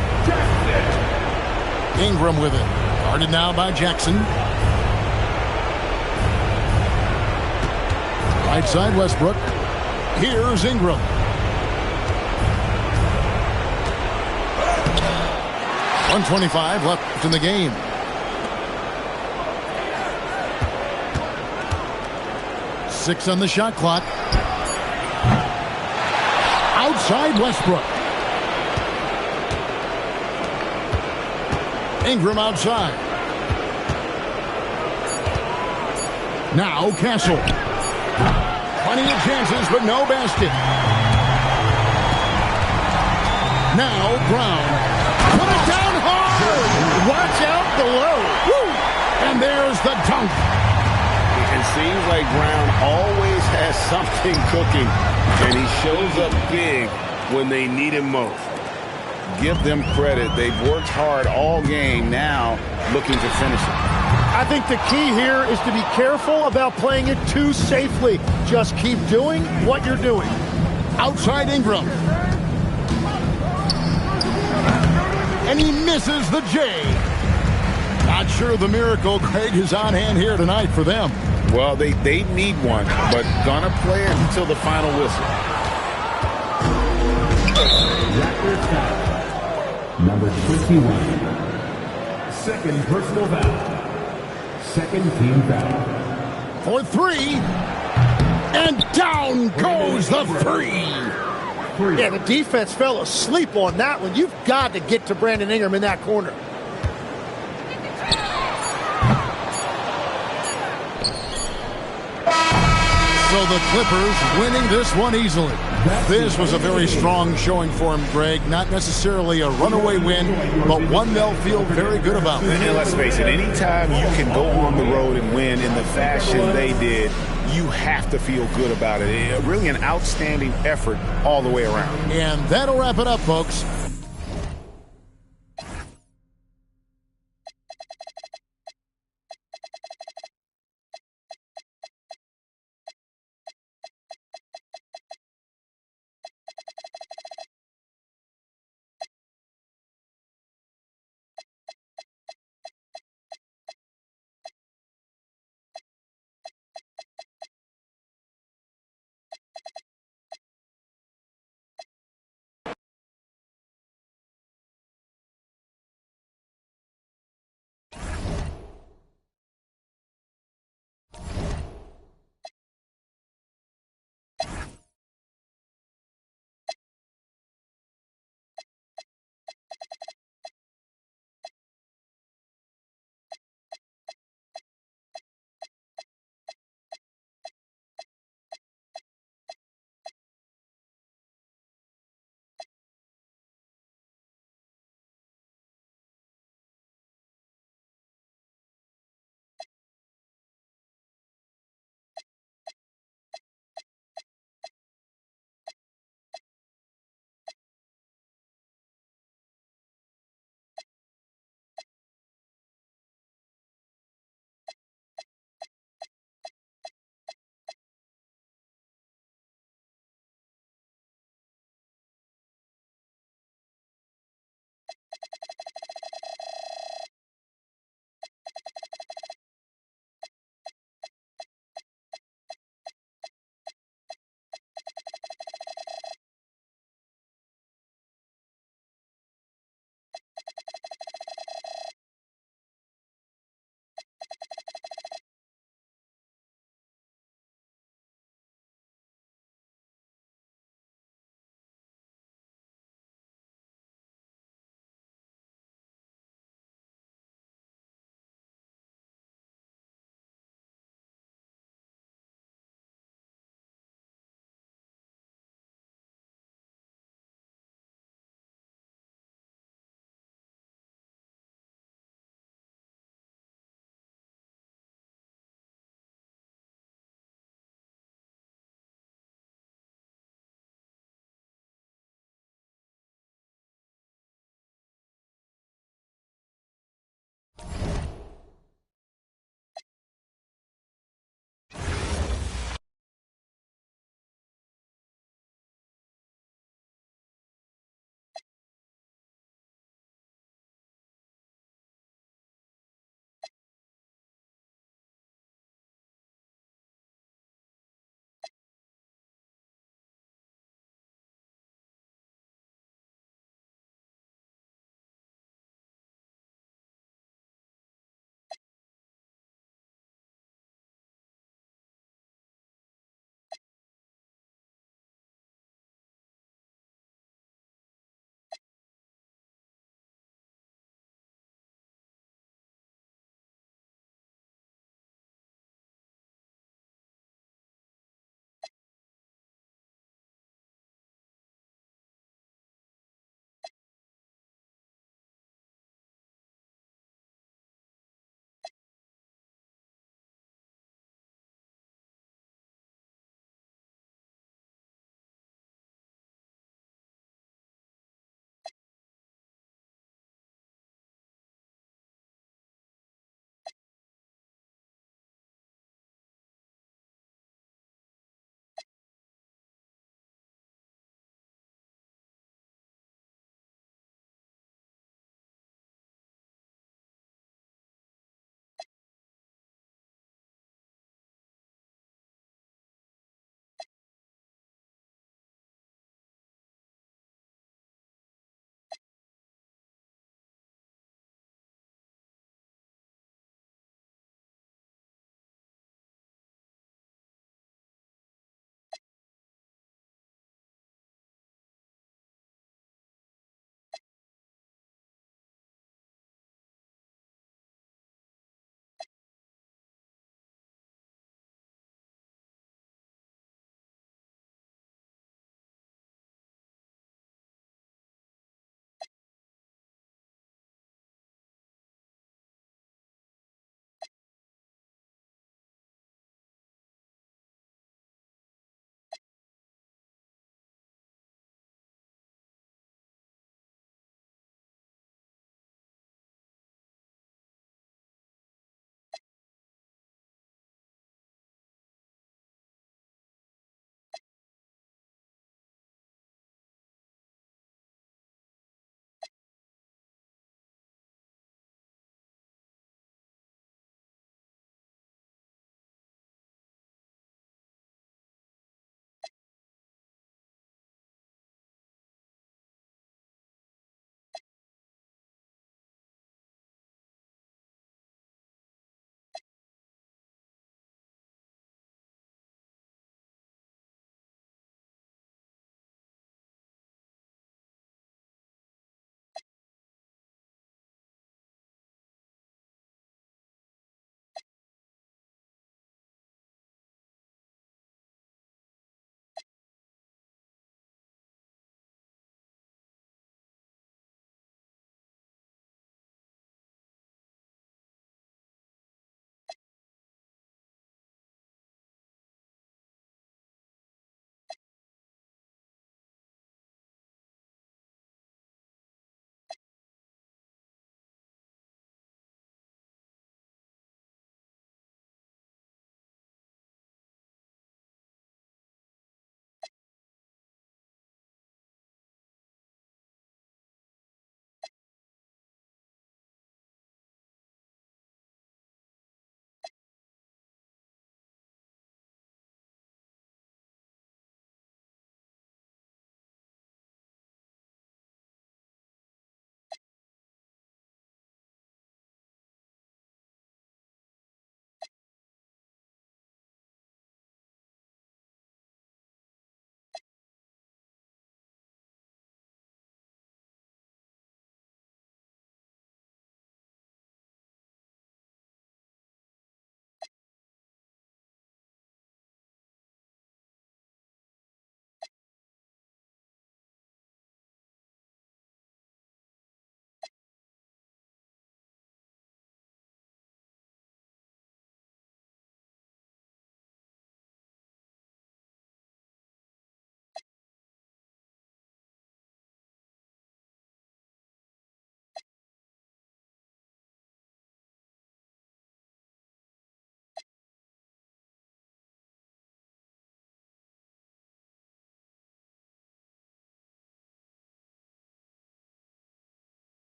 Ingram with it. Guarded now by Jackson. Right side Westbrook. Here's Ingram. .125 left in the game. Six on the shot clock. Outside Westbrook. Ingram outside. Now Castle. Plenty of chances, but no basket. Now Brown. Put it down hard. Watch out below. Woo! And there's the dunk. It seems like Brown always has something cooking, and he shows up big when they need him most. Give them credit. They've worked hard all game, now looking to finish it. I think the key here is to be careful about playing it too safely. Just keep doing what you're doing. Outside Ingram. And he misses the J. Not sure the miracle, Craig, is on hand here tonight for them. Well, they need one, but gonna play it until the final whistle. Number 21. Second personal foul. Second team foul. For 3. And down goes the 3. Yeah, the defense fell asleep on that one. You've got to get to Brandon Ingram in that corner. So the Clippers winning this one easily. This was a very strong showing for him, Greg. Not necessarily a runaway win, but one they'll feel very good about. And let's face it, anytime you can go on the road and win in the fashion they did, you have to feel good about it. Really an outstanding effort all the way around. And that'll wrap it up, folks.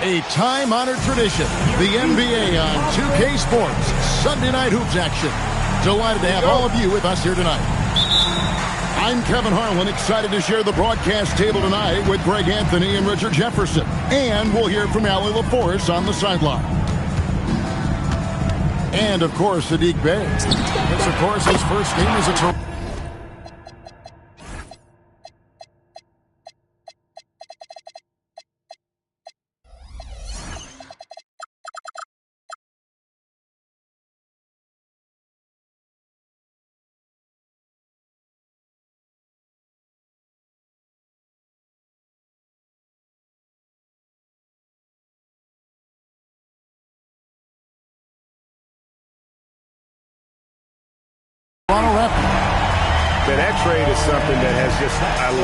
A time-honored tradition, the NBA on 2K Sports, Sunday Night Hoops action. Delighted to have all of you with us here tonight. I'm Kevin Harlan, excited to share the broadcast table tonight with Greg Anthony and Richard Jefferson. And we'll hear from Allie LaForce on the sideline. And, of course, Sadiq Bey. This, of course, his first game as a That trade is something that has just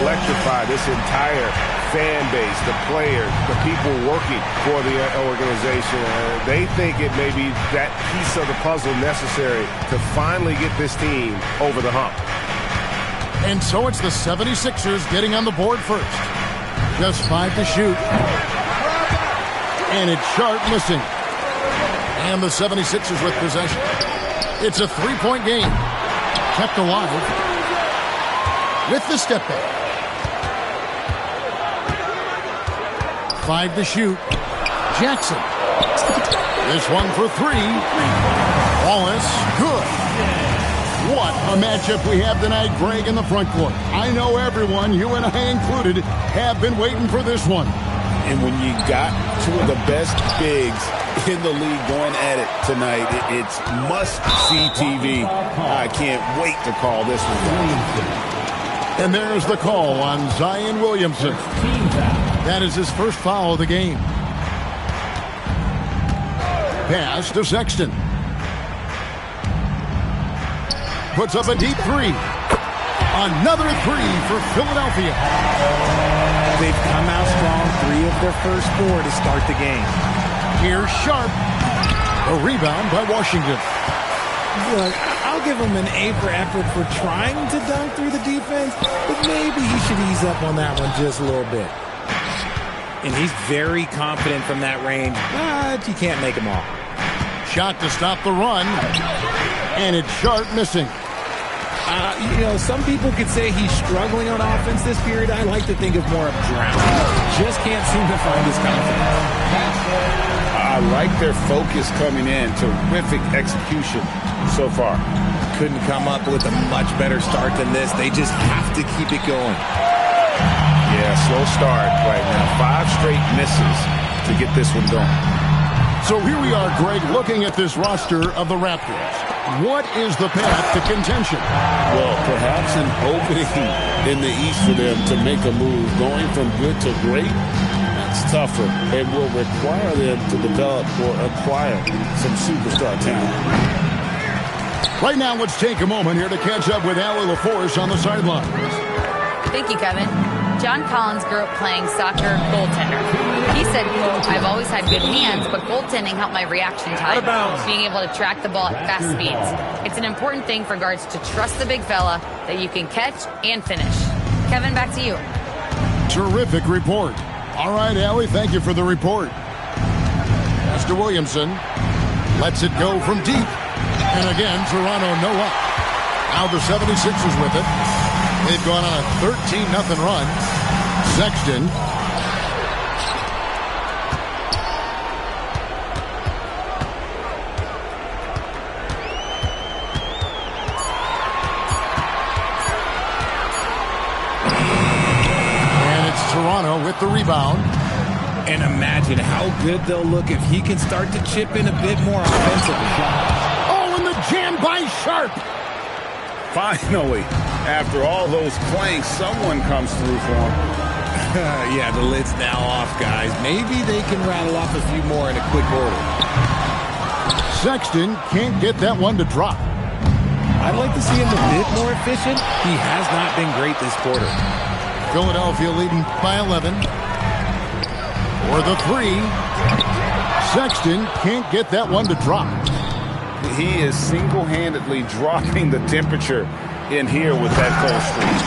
electrified this entire fan base, the players, the people working for the organization. They think it may be that piece of the puzzle necessary to finally get this team over the hump. And so it's the 76ers getting on the board first. Just 5 to shoot. And it's Sharp missing. And the 76ers with possession. It's a three-point game. Kept alive with the step back. 5 to shoot. Jackson. This one for 3. Wallace, good. What a matchup we have tonight, Greg, in the front court. I know everyone, you and I included, have been waiting for this one. And when you got two of the best bigs in the league going at it tonight, it's must-see TV. I can't wait to call this one. And there's the call on Zion Williamson. That is his first foul of the game. Pass to Sexton. Puts up a deep 3. Another 3 for Philadelphia. They've come out strong, 3 of their first 4 to start the game. Here's Sharp. A rebound by Washington. Look, I'll give him an A for effort for trying to dunk through the defense, but maybe he should ease up on that one just a little bit. And he's very confident from that range, but you can't make him all. Shot to stop the run. And it's Sharp missing. Some people could say he's struggling on offense this period. I like to think of more of drowning. Just can't seem to find his confidence. I like their focus coming in. Terrific execution so far. Couldn't come up with a much better start than this. They just have to keep it going. Yeah, slow start right now. 5 straight misses to get this one going. So here we are, Greg, looking at this roster of the Raptors. What is the path to contention? Well, perhaps an opening in the East for them to make a move. Going from good to great, that's tougher and will require them to develop or acquire some superstar talent. Right now, let's take a moment here to catch up with Allie LaForce on the sidelines. Thank you, Kevin. John Collins grew up playing soccer goaltender. He said, quote, I've always had good hands, but goaltending helped my reaction time, being able to track the ball at fast speeds. It's an important thing for guards to trust the big fella that you can catch and finish. Kevin, back to you. Terrific report. All right, Allie, thank you for the report. Mr. Williamson lets it go from deep. And again, Toronto no up. Now the 76ers with it. They've gone on a 13-0 run. Sexton. And it's Toronto with the rebound. And imagine how good they'll look if he can start to chip in a bit more offensively. Oh, and the jam by Sharp. Finally, after all those clanks, someone comes through for him. Yeah, the lid's now off, guys. Maybe they can rattle off a few more in a quick order. Sexton can't get that one to drop. I'd like to see him a bit more efficient. He has not been great this quarter. Philadelphia leading by 11. For the 3. Sexton can't get that one to drop. He is single-handedly dropping the temperature in here with that cold streak.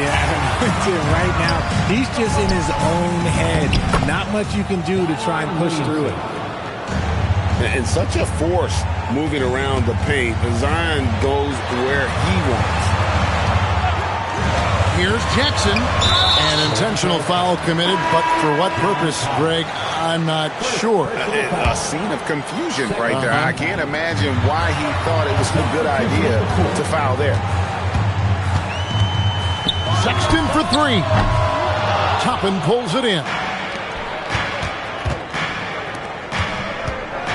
Yeah, right now, he's just in his own head. Not much you can do to try and push through it. And such a force moving around the paint. Zion goes where he wants. Here's Jackson. An intentional foul committed, but for what purpose, Greg? I'm not sure. A scene of confusion right there. I can't imagine why he thought it was a good idea to foul there. Sexton for three. Toppin pulls it in.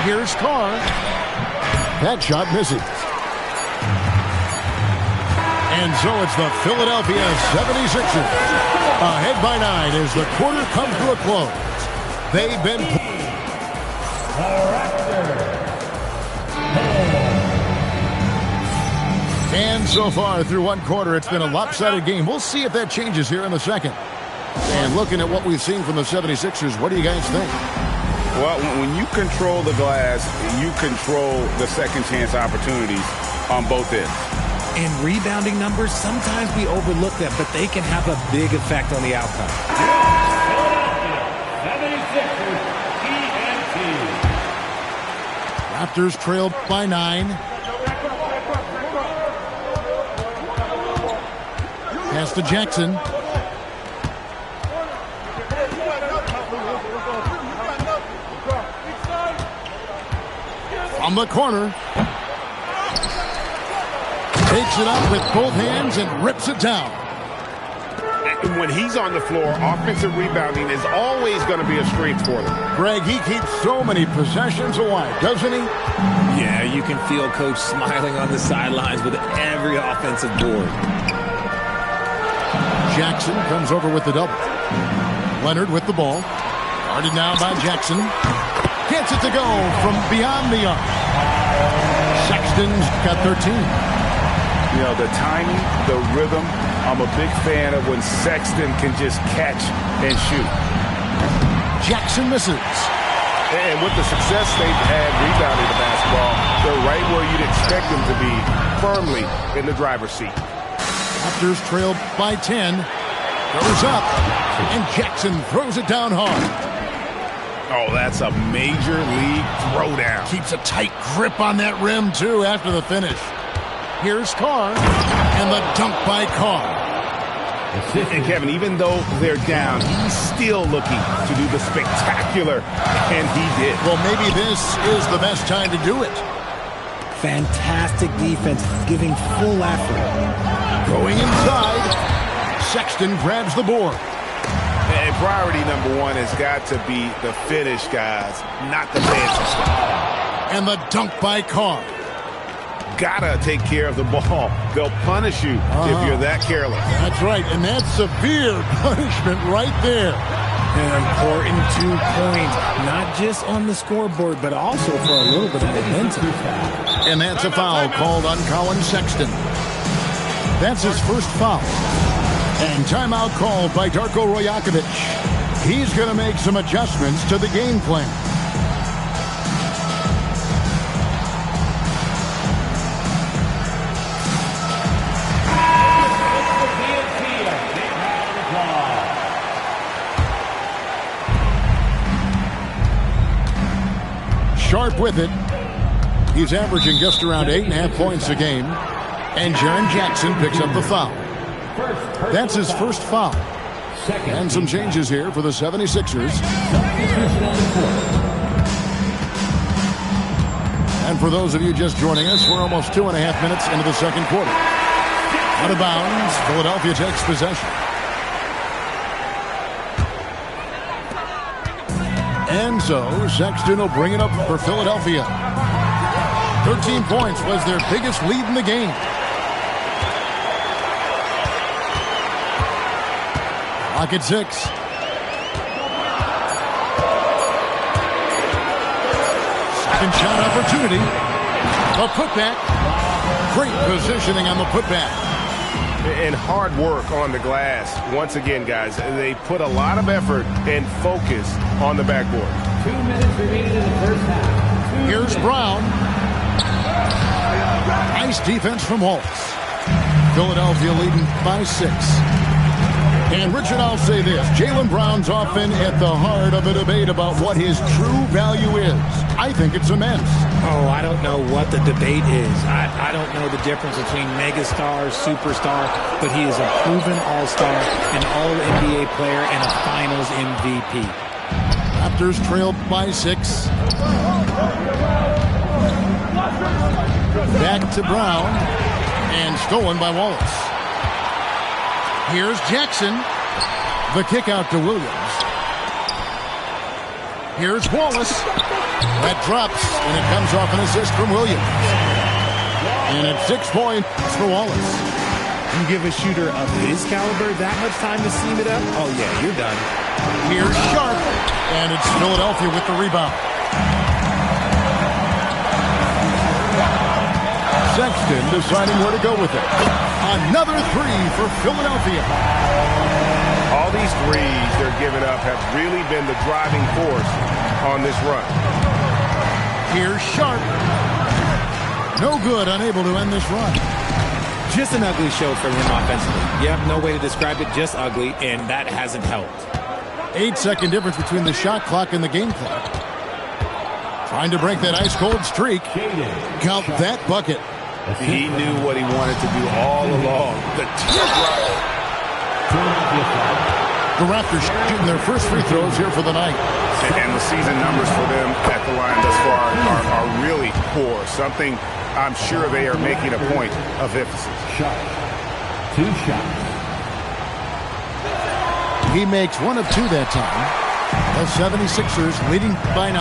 Here's Carr. That shot misses. And so it's the Philadelphia 76ers. Ahead by 9 as the quarter comes to a close. They've been... And so far through one quarter, it's been a lopsided game. We'll see if that changes here in the second. And looking at what we've seen from the 76ers, what do you guys think? Well, when you control the glass, you control the second chance opportunities on both ends. And rebounding numbers, sometimes we overlook them, but they can have a big effect on the outcome. Raptors trailed by 9. Pass to Jackson. From the corner. Takes it up with both hands and rips it down. When he's on the floor, offensive rebounding is always going to be a strength for them. Greg, he keeps so many possessions alive, doesn't he? Yeah, you can feel Coach smiling on the sidelines with every offensive board. Jackson comes over with the double. Leonard with the ball. Guarded now by Jackson. Gets it to go from beyond the arc. Sexton's got 13. You know, the timing, the rhythm, I'm a big fan of when Sexton can just catch and shoot. Jackson misses. And with the success they've had rebounding the basketball, they're right where you'd expect them to be, firmly in the driver's seat. Raptors trail by 10. Goes up. And Jackson throws it down hard. Oh, that's a major league throwdown. Keeps a tight grip on that rim, too, after the finish. Here's Carr, and the dunk by Carr. And Kevin, even though they're down, he's still looking to do the spectacular, and he did. Well, maybe this is the best time to do it. Fantastic defense, giving full effort. Going inside, Sexton grabs the board. And priority number one has got to be the finish, guys, not the fancy stuff. And the dunk by Carr. Gotta take care of the ball. They'll punish you if you're that careless. That's right, and that's severe punishment right there. An important 2 points, not just on the scoreboard, but also for a little bit of momentum. And that's a foul called on Colin Sexton. That's his first foul. And timeout called by Darko Rajakovic. He's going to make some adjustments to the game plan. Sharp with it. He's averaging just around 8.5 points a game. And Jaren Jackson picks up the foul. That's his first foul. And some changes here for the 76ers. And for those of you just joining us, we're almost 2.5 minutes into the second quarter. Out of bounds, Philadelphia takes possession. And so, Sexton will bring it up for Philadelphia. 13 points was their biggest lead in the game. Clock at 6. Second shot opportunity. A putback. Great positioning on the putback. And hard work on the glass. Once again, guys, they put a lot of effort and focus on the backboard. 2 minutes remaining in the first half. Here's Brown. Nice defense from Holtz. Philadelphia leading by 6. And Richard, I'll say this. Jaylen Brown's often at the heart of a debate about what his true value is. I think it's immense. Oh, I don't know what the debate is. I don't know the difference between megastar, superstar, but he is a proven all-star, an all-NBA player, and a finals MVP. Raptors trail by 6. Back to Brown. And stolen by Wallace. Here's Jackson. The kick out to Williams. Here's Wallace. That drops, and it comes off an assist from Williams. And it's 6 points for Wallace. You give a shooter of his caliber that much time to seam it up? Oh, yeah, you're done. Here's Sharp, and it's Philadelphia with the rebound. Sexton deciding where to go with it. Another 3 for Philadelphia. All these threes they're giving up have really been the driving force on this run. Here's Sharp. No good, unable to end this run. Just an ugly show from him offensively. Yep, no way to describe it, just ugly, and that hasn't helped. 8-second difference between the shot clock and the game clock. Trying to break that ice-cold streak. Count that bucket. He knew what he wanted to do all along. The Raptors shooting their first free throws here for the night. And the season numbers for them at the line thus far are really poor. Something I'm sure they are making a point of emphasis. 2 shots. He makes 1 of 2 that time. The 76ers leading by 9.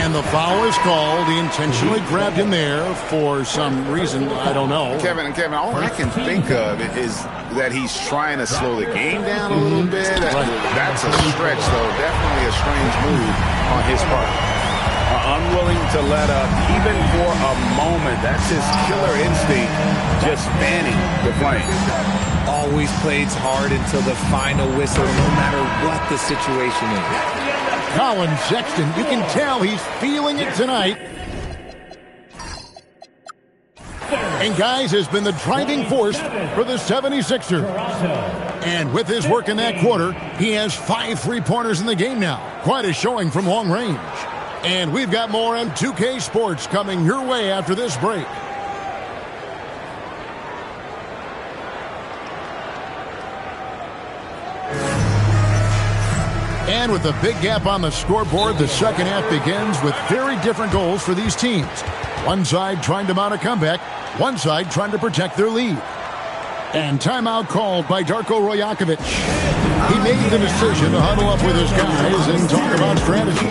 And the foul is called. He intentionally grabbed him there for some reason. I don't know. Kevin, all I can think of is that he's trying to slow the game down a little bit. That's a stretch, though. Definitely a strange move on his part. Unwilling to let up, even for a moment. That's his killer instinct, just fanning the flame. Always plays hard until the final whistle, no matter what the situation is. Colin Sexton, you can tell he's feeling it tonight. And, guys, has been the driving force for the 76ers. And with his work in that quarter, he has 5 3-pointers in the game now. Quite a showing from long range. And we've got more on 2K Sports coming your way after this break. And with a big gap on the scoreboard, the second half begins with very different goals for these teams. One side trying to mount a comeback, one side trying to protect their lead. And timeout called by Darko Rajakovic. He made the decision to huddle up with his guys and talk about strategy.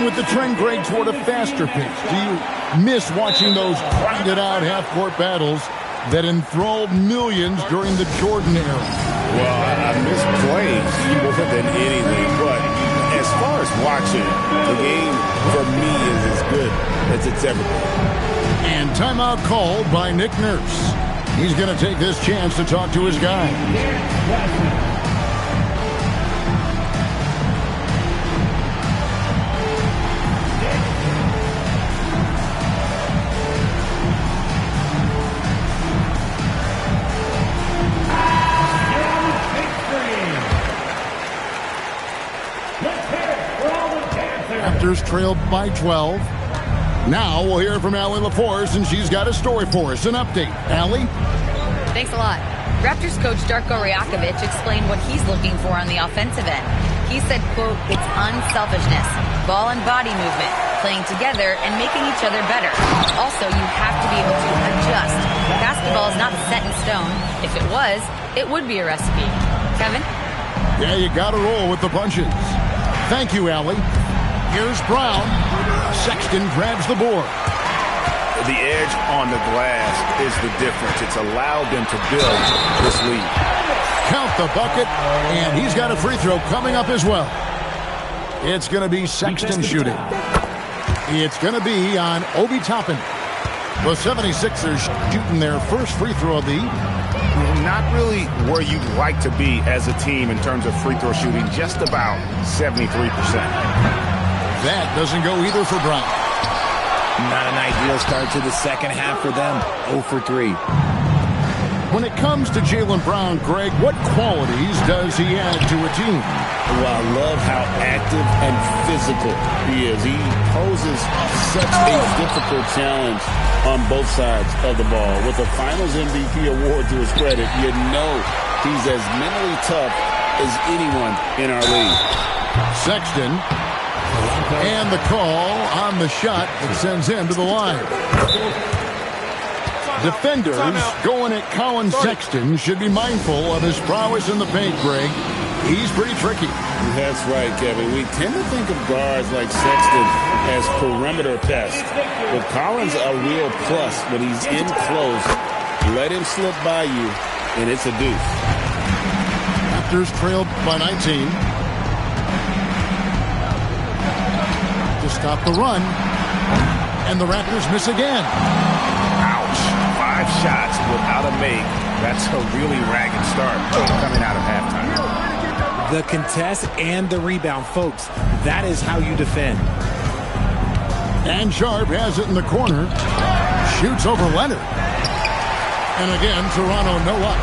With the trend grade toward a faster pace, do you miss watching those grinded-out half-court battles that enthralled millions during the Jordan era? Well, I miss plays more than anything, but as far as watching, the game for me is as good as it's ever been. And timeout called by Nick Nurse. He's going to take this chance to talk to his guy. Raptors trailed by 12. Now we'll hear from Allie LaForce, and she's got a story for us. An update. Allie? Thanks a lot. Raptors coach Darko Rajakovic explained what he's looking for on the offensive end. He said, quote, it's unselfishness, ball and body movement, playing together and making each other better. Also, you have to be able to adjust. Basketball is not set in stone. If it was, it would be a recipe. Kevin? Yeah, you got to roll with the punches. Thank you, Allie. Here's Brown. Sexton grabs the board. The edge on the glass is the difference. It's allowed them to build this lead. Count the bucket, and he's got a free throw coming up as well. It's going to be Sexton shooting. It's going to be on Obi Toppin. The 76ers shooting their first free throw of the evening. Not really where you'd like to be as a team in terms of free throw shooting, just about 73%. That doesn't go either for Brown. Not an ideal start to the second half for them. 0 for 3. When it comes to Jaylen Brown, Greg, what qualities does he add to a team? Well, I love how active and physical he is. He poses such a difficult challenge on both sides of the ball. With the Finals MVP award to his credit, you know he's as mentally tough as anyone in our league. Sexton. And the call on the shot that sends him to the line. Defenders going at Colin Sexton should be mindful of his prowess in the paint, Greg. He's pretty tricky. That's right, Kevin. We tend to think of guards like Sexton as perimeter pests. But Collins a real plus when he's in close. Let him slip by you, and it's a deuce. Raptors trailed by 19. To stop the run. And the Raptors miss again. Ouch. 5 shots without a make. That's a really ragged start coming out of halftime. The contest and the rebound, folks. That is how you defend. And Sharp has it in the corner. Shoots over Leonard. And again, Toronto no up.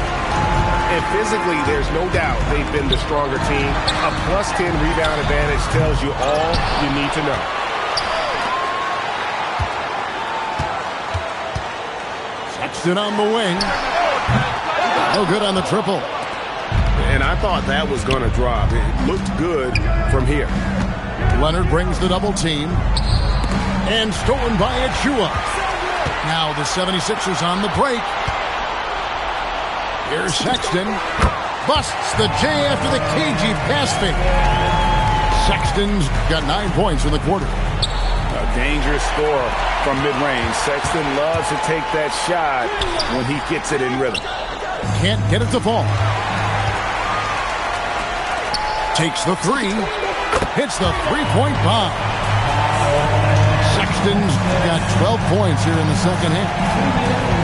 And physically, there's no doubt they've been the stronger team. A plus 10 rebound advantage tells you all you need to know. Sexton on the wing. No good on the triple. And I thought that was going to drop. It looked good from here. Leonard brings the double team. And stolen by Achua. Now the 76ers on the break. Here's Sexton. Busts the J after the cagey pass fake. Sexton's got 9 points in the quarter. A dangerous score from mid-range. Sexton loves to take that shot when he gets it in rhythm. Can't get it to fall. Takes the three. Hits the three-point bomb. Sexton's got 12 points here in the second half.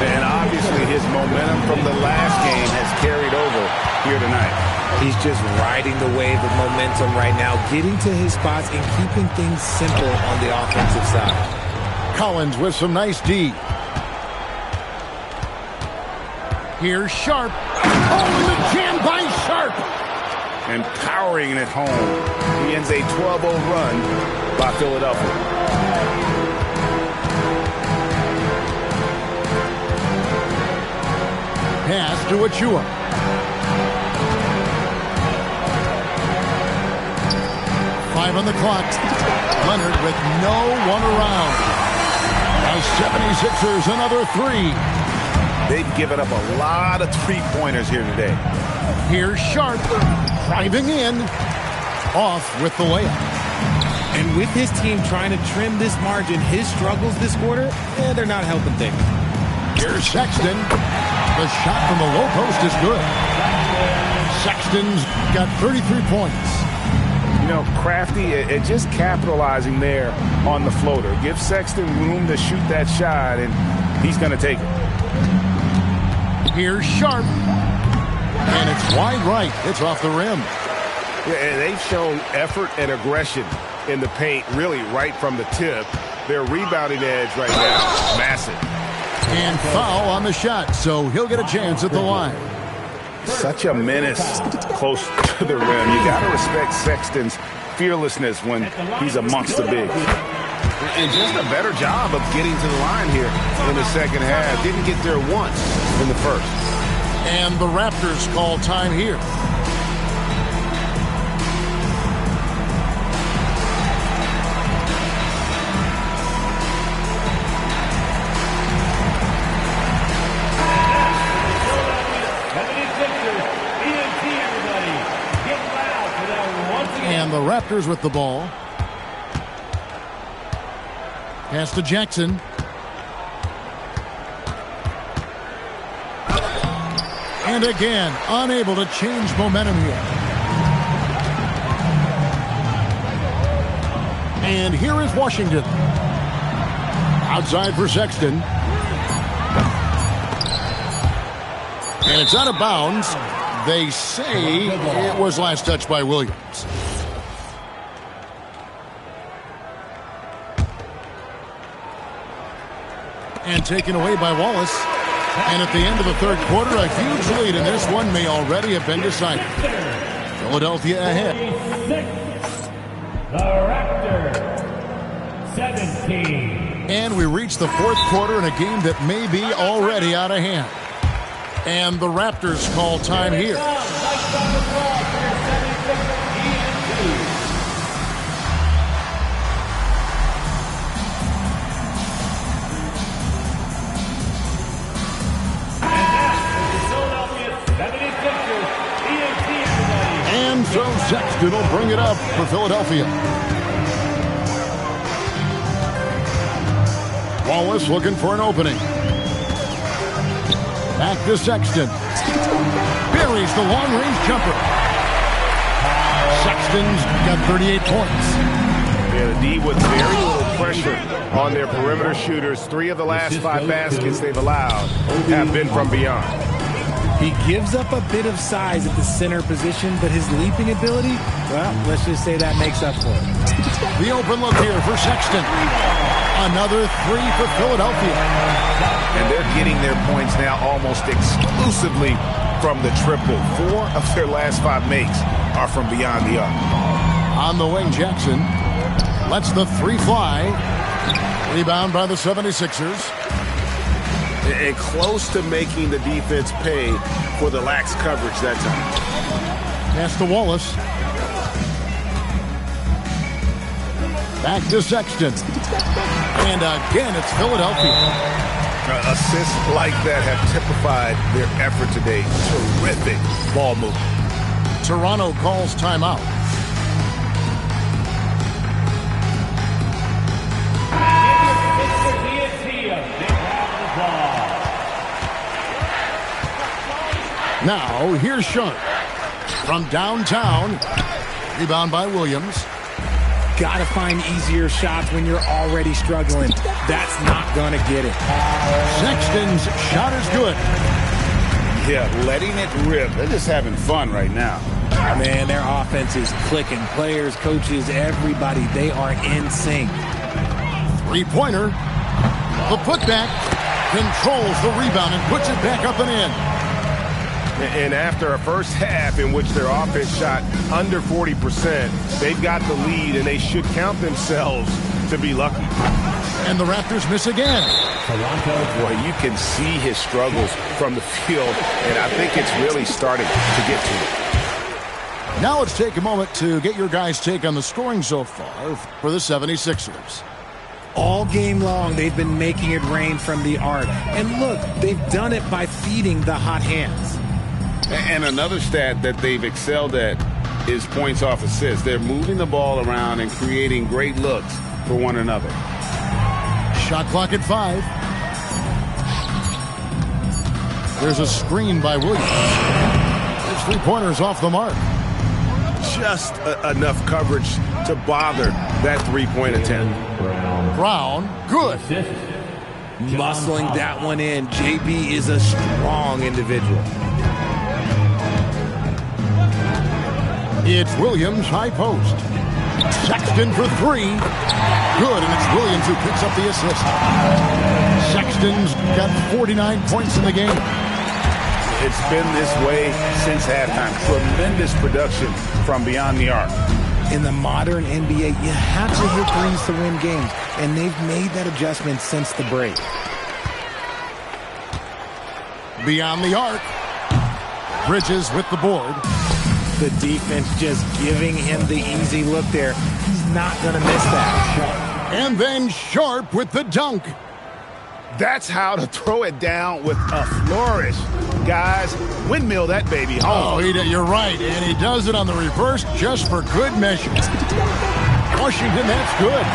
And obviously his momentum from the last game has carried over here tonight. He's just riding the wave of momentum right now, getting to his spots and keeping things simple on the offensive side. Collins with some nice D. Here's Sharp. Oh, the jam by Sharp. And powering it home. He ends a 12-0 run by Philadelphia. Pass to Achua. Five on the clock. Leonard with no one around. The 76ers another three. They've given up a lot of three-pointers here today. Here's Sharp driving in. Off with the layup. And with his team trying to trim this margin, his struggles this quarter, they're not helping things. Here's Sexton. The shot from the low post is good. Sexton's got 33 points. You know, crafty at just capitalizing there on the floater. Give Sexton room to shoot that shot, and he's going to take it. Here's Sharp. And it's wide right. It's off the rim. Yeah, they've shown effort and aggression in the paint, really right from the tip. Their rebounding edge right now, massive. And foul on the shot, so he'll get a chance at the line. Such a menace close to the rim. You got to respect Sexton's fearlessness when he's amongst the bigs. And just a better job of getting to the line here in the second half. Didn't get there once in the first. And the Raptors call time here. And the Raptors with the ball. Pass to Jackson. And again, unable to change momentum here. And here is Washington. Outside for Sexton. And it's out of bounds. They say it was last touched by Williams. And taken away by Wallace. And at the end of the third quarter, a huge lead, and this one may already have been decided. Philadelphia ahead. The Raptors, 17. And we reach the fourth quarter in a game that may be already out of hand. And the Raptors call time here. And so Sexton will bring it up for Philadelphia. Wallace looking for an opening. Back to Sexton. Buries the long-range jumper. Sexton's got 38 points. Yeah, the D with very little pressure on their perimeter shooters. 3 of the last 5 baskets they've allowed have been from beyond. He gives up a bit of size at the center position, but his leaping ability, well, let's just say that makes up for it. The open look here for Sexton. Another 3 for Philadelphia. And they're getting their points now almost exclusively from the triple. 4 of their last 5 makes are from beyond the arc. On the wing, Jackson lets the 3 fly. Rebound by the 76ers. And close to making the defense pay for the lax coverage that time. Pass to Wallace. Back to Sexton. And again, it's Philadelphia. Assists like that have typified their effort today. Terrific ball movement. Toronto calls timeout. Now, here's Sharp. From downtown. Rebound by Williams. Got to find easier shots when you're already struggling. That's not going to get it. Sexton's shot is good. Yeah, letting it rip. They're just having fun right now. Man, their offense is clicking. Players, coaches, everybody, they are in sync. 3-pointer. The putback. Controls the rebound and puts it back up and in. And after a first half in which their offense shot under 40%, they've got the lead, and they should count themselves to be lucky. And the Raptors miss again. Boy, you can see his struggles from the field, and I think it's really starting to get to him. Now let's take a moment to get your guys' take on the scoring so far for the 76ers. All game long, they've been making it rain from the arc. And look, they've done it by feeding the hot hands. And another stat that they've excelled at is points off assists. They're moving the ball around and creating great looks for one another. Shot clock at 5. There's a screen by Williams. His 3-pointer's off the mark. Just enough coverage to bother that 3-point attempt. Brown, good. Muscling that one in. JB is a strong individual. It's Williams, high post. Sexton for 3. Good, and it's Williams who picks up the assist. Sexton's got 49 points in the game. It's been this way since halftime. Tremendous production from beyond the arc. In the modern NBA, you have to hit threes to win games, and they've made that adjustment since the break. Beyond the arc. Bridges with the board. The defense just giving him the easy look there. He's not going to miss that. And then Sharp with the dunk. That's how to throw it down with a flourish. Guys, windmill that baby home. Oh, you're right. And he does it on the reverse just for good measure. Washington, that's good.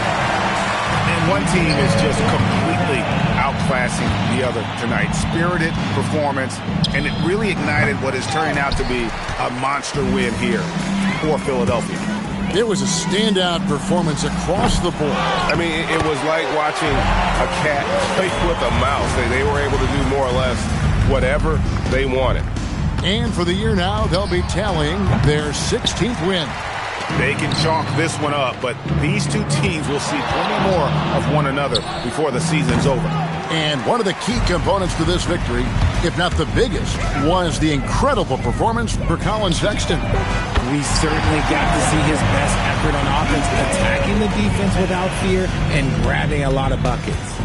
And one team is just completely outclassing the other tonight. Spirited performance, and it really ignited what is turning out to be a monster win here for Philadelphia. It was a standout performance across the board. I mean, it was like watching a cat play with a mouse. They were able to do more or less whatever they wanted. And for the year now, they'll be tallying their 16th win. They can chalk this one up, but these two teams will see plenty more of one another before the season's over. And one of the key components to this victory, if not the biggest, was the incredible performance for Colin Sexton. We certainly got to see his best effort on offense, attacking the defense without fear and grabbing a lot of buckets.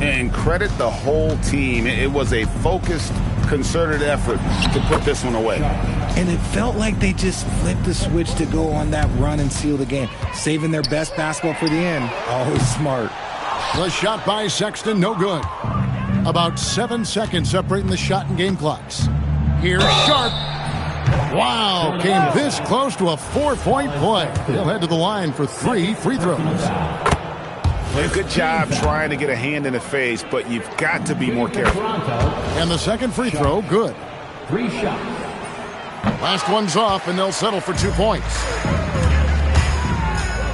And credit the whole team. It was a focused, concerted effort to put this one away. And it felt like they just flipped the switch to go on that run and seal the game, saving their best basketball for the end. Always smart. The shot by Sexton, no good. About 7 seconds separating the shot and game clocks. Here's Sharp. Wow, came this close to a 4-point play. He'll head to the line for 3 free throws. Good job trying to get a hand in the face, but you've got to be more careful. And the second free throw, good. 3 shots. Last one's off, and they'll settle for 2 points.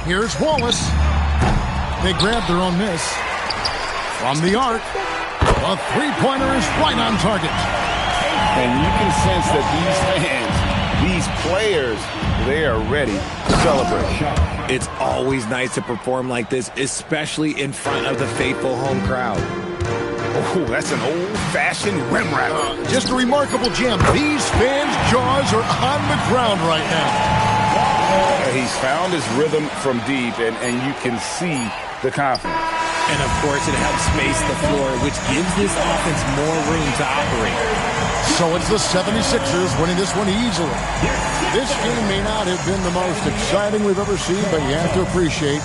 Here's Wallace. They grab their own miss. From the arc, a three-pointer is right on target. And you can sense that these fans, these players, they are ready to celebrate. It's always nice to perform like this, especially in front of the faithful home crowd. Oh, that's an old-fashioned rim wrap. Just a remarkable jam. These fans' jaws are on the ground right now. He's found his rhythm from deep, and you can see the confidence. And, of course, it helps space the floor, which gives this offense more room to operate. So it's the 76ers winning this one easily. This game may not have been the most exciting we've ever seen, but you have to appreciate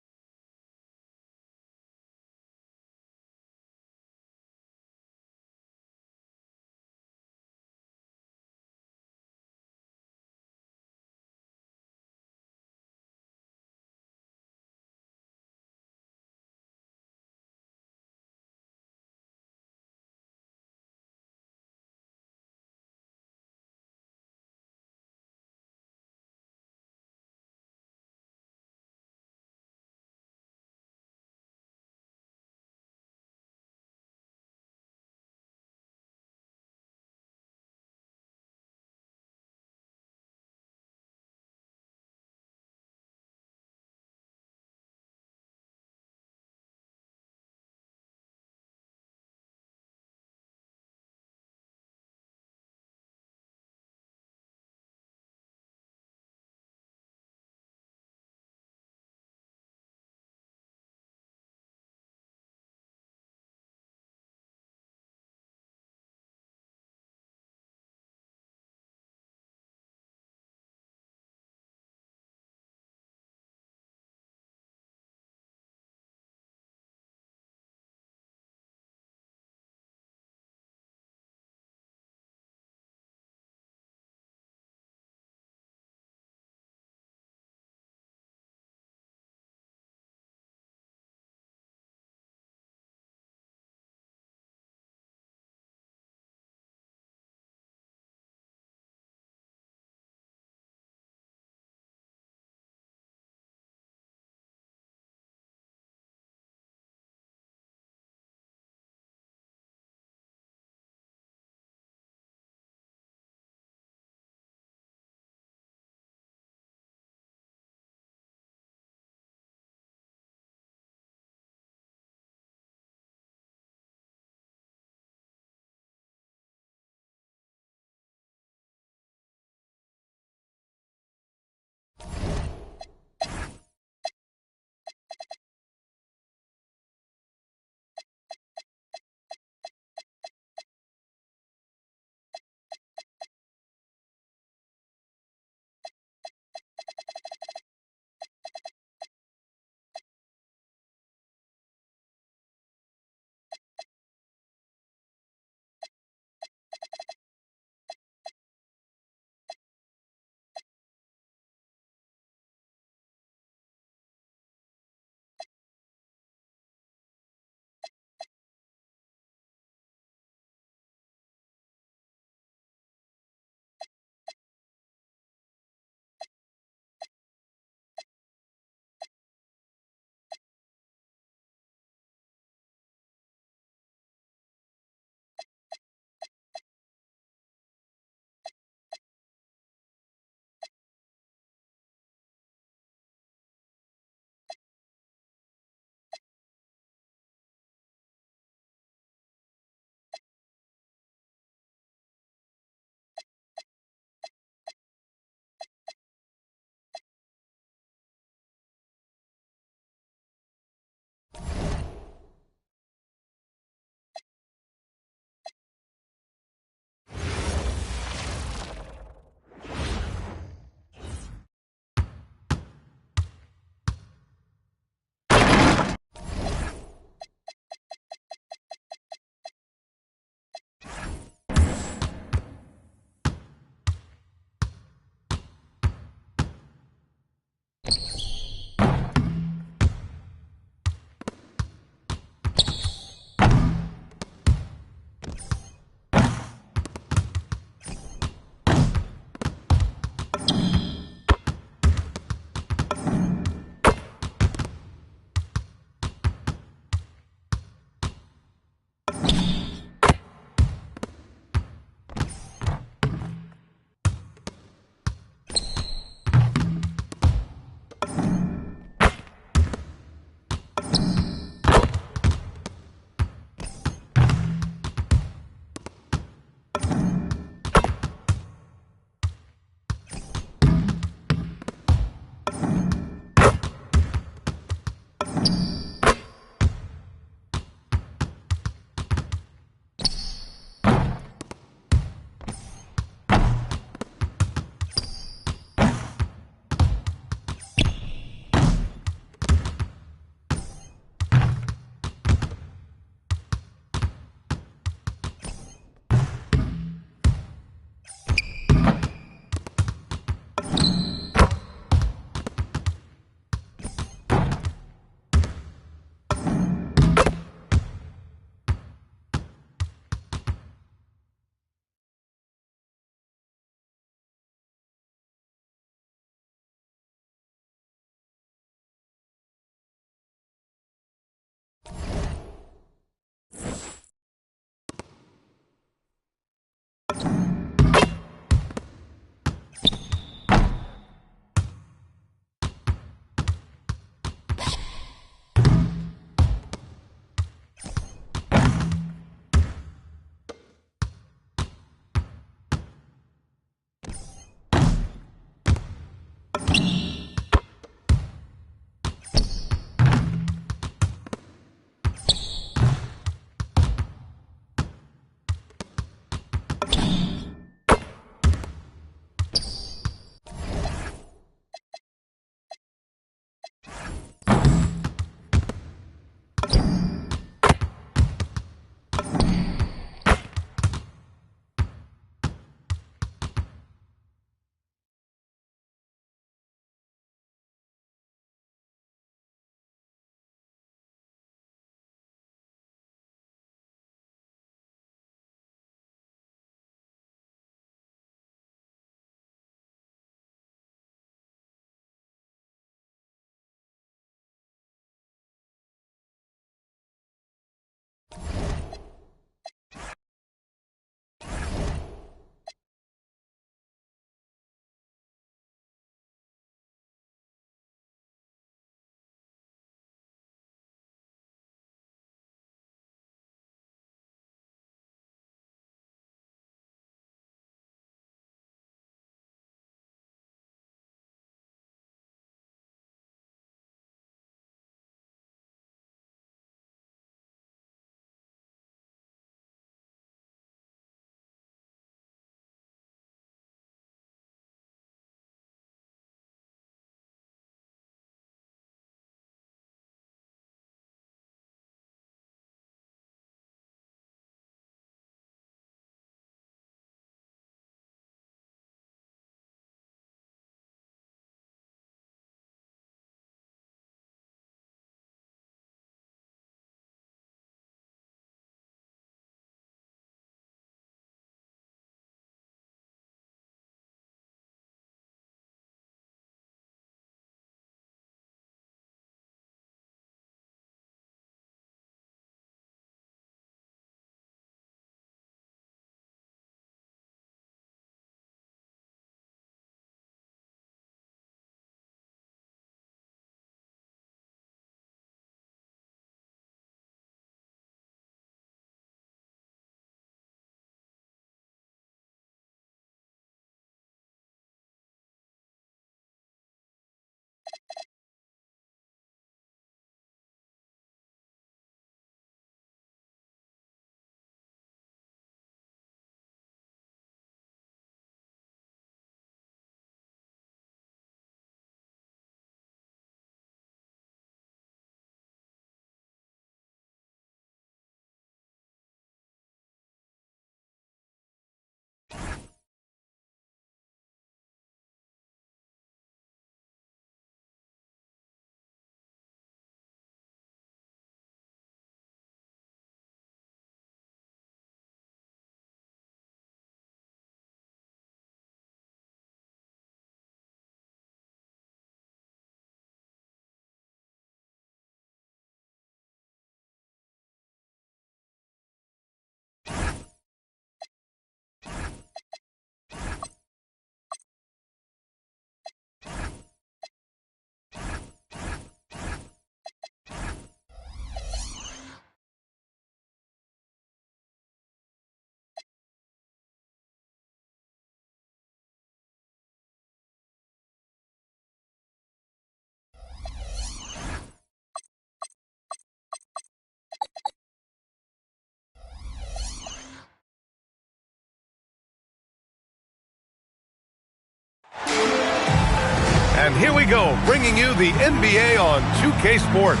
we go, bringing you the NBA on 2K Sports.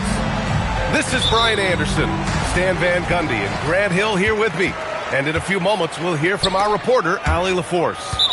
This is Brian Anderson, Stan Van Gundy, and Grant Hill here with me. And in a few moments, we'll hear from our reporter, Allie LaForce.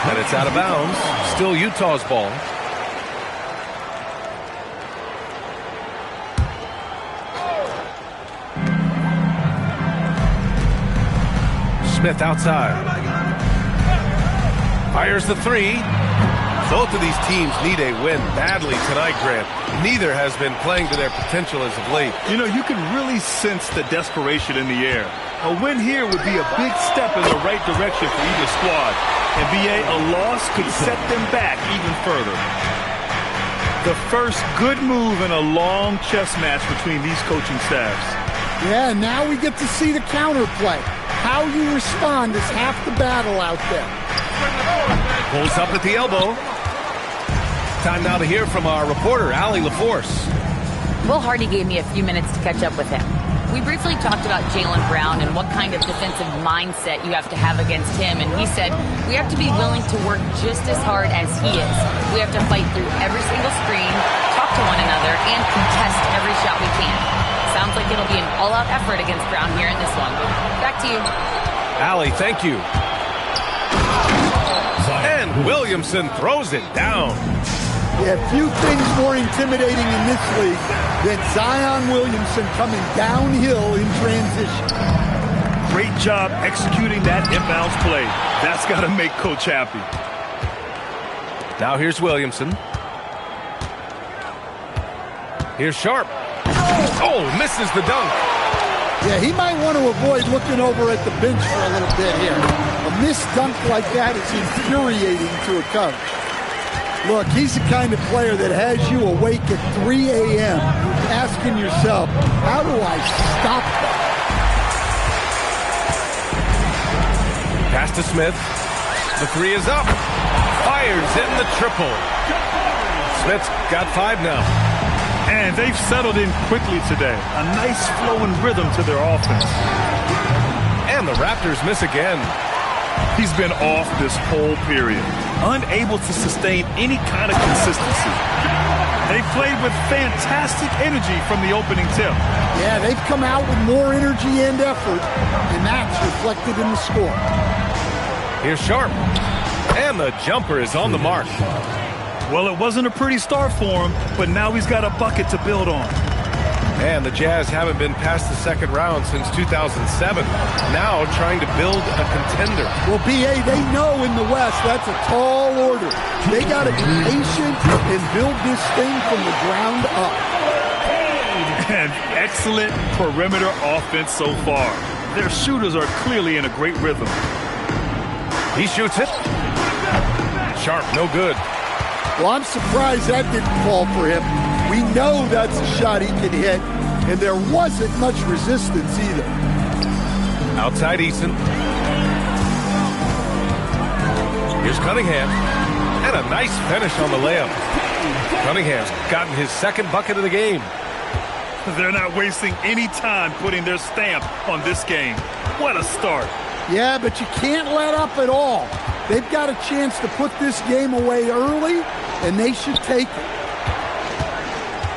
And it's out of bounds. Still Utah's ball. Smith outside. Fires the three. Both of these teams need a win badly tonight, Grant. Neither has been playing to their potential as of late. You know, you can really sense the desperation in the air. A win here would be a big step in the right direction for either squad. NBA, a loss could set them back even further. The first good move in a long chess match between these coaching staffs. Yeah, now we get to see the counterplay. How you respond is half the battle out there. Pulls up at the elbow. Time now to hear from our reporter, Allie LaForce. Will Hardy gave me a few minutes to catch up with him. We briefly talked about Jaylen Brown and what kind of defensive mindset you have to have against him, and he said we have to be willing to work just as hard as he is. We have to fight through every single screen, talk to one another, and contest every shot we can. Sounds like it'll be an all-out effort against Brown here in this one. Back to you. Allie, thank you. And Williamson throws it down. Yeah, few things more intimidating in this league than Zion Williamson coming downhill in transition. Great job executing that inbounds play. That's got to make Coach happy. Now here's Williamson. Here's Sharp. Oh, misses the dunk. Yeah, he might want to avoid looking over at the bench for a little bit here. A missed dunk like that is infuriating to a coach. Look, he's the kind of player that has you awake at 3 a.m. asking yourself, how do I stop that? Pass to Smith. The three is up. Fires in the triple. Smith's got 5 now. And they've settled in quickly today. A nice flowing rhythm to their offense. And the Raptors miss again. He's been off this whole period, unable to sustain any kind of consistency. They played with fantastic energy from the opening tip. Yeah, they've come out with more energy and effort, and that's reflected in the score. Here's Sharp. And the jumper is on the mark. Well, it wasn't a pretty start for him, but now he's got a bucket to build on. And the Jazz haven't been past the second round since 2007. Now trying to build a contender. Well, B.A., they know in the West that's a tall order. They got to be patient and build this thing from the ground up. And excellent perimeter offense so far. Their shooters are clearly in a great rhythm. He shoots it. Sharp, no good. Well, I'm surprised that didn't fall for him. We know that's a shot he can hit, and there wasn't much resistance either. Outside Eason. Here's Cunningham. And a nice finish on the layup. Cunningham's gotten his second bucket of the game. They're not wasting any time putting their stamp on this game. What a start. Yeah, but you can't let up at all. They've got a chance to put this game away early, and they should take it.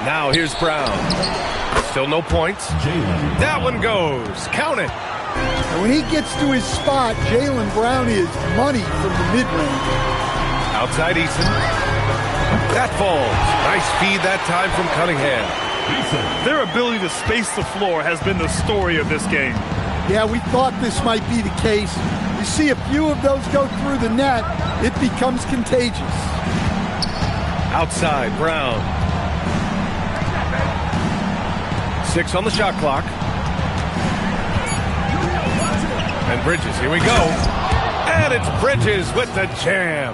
Now here's Brown. Still no points. That one goes. Count it. And when he gets to his spot, Jaylen Brown is money from the mid-range. Outside Eason. That falls. Nice feed that time from Cunningham. Their ability to space the floor has been the story of this game. Yeah, we thought this might be the case. You see a few of those go through the net, it becomes contagious. Outside, Brown. 6 on the shot clock. And Bridges, here we go. And it's Bridges with the jam.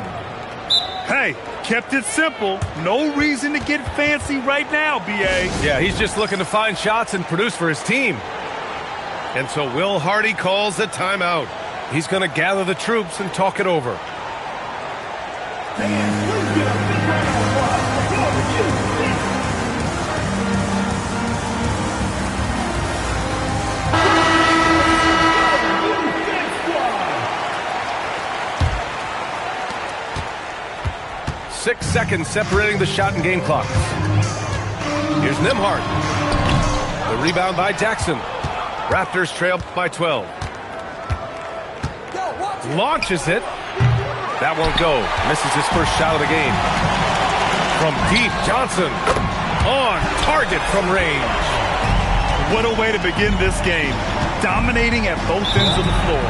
Hey, kept it simple. No reason to get fancy right now, B.A. Yeah, he's just looking to find shots and produce for his team. And so Will Hardy calls the timeout. He's going to gather the troops and talk it over. Six seconds separating the shot and game clock. Here's Nembhard. The rebound by Jackson. Raptors trail by 12. Launches it. That won't go. Misses his first shot of the game. From deep, Johnson. On target from range. What a way to begin this game. Dominating at both ends of the floor.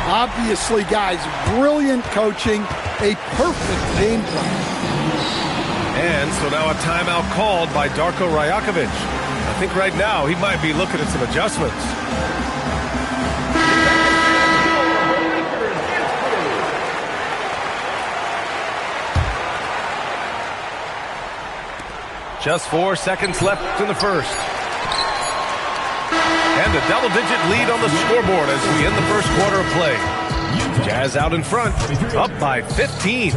Obviously, guys, brilliant coaching. A perfect game plan. And so now a timeout called by Darko Rajakovic. I think right now he might be looking at some adjustments. Just 4 seconds left in the first. And a double-digit lead on the scoreboard as we end the first quarter of play. Jazz out in front, up by 15.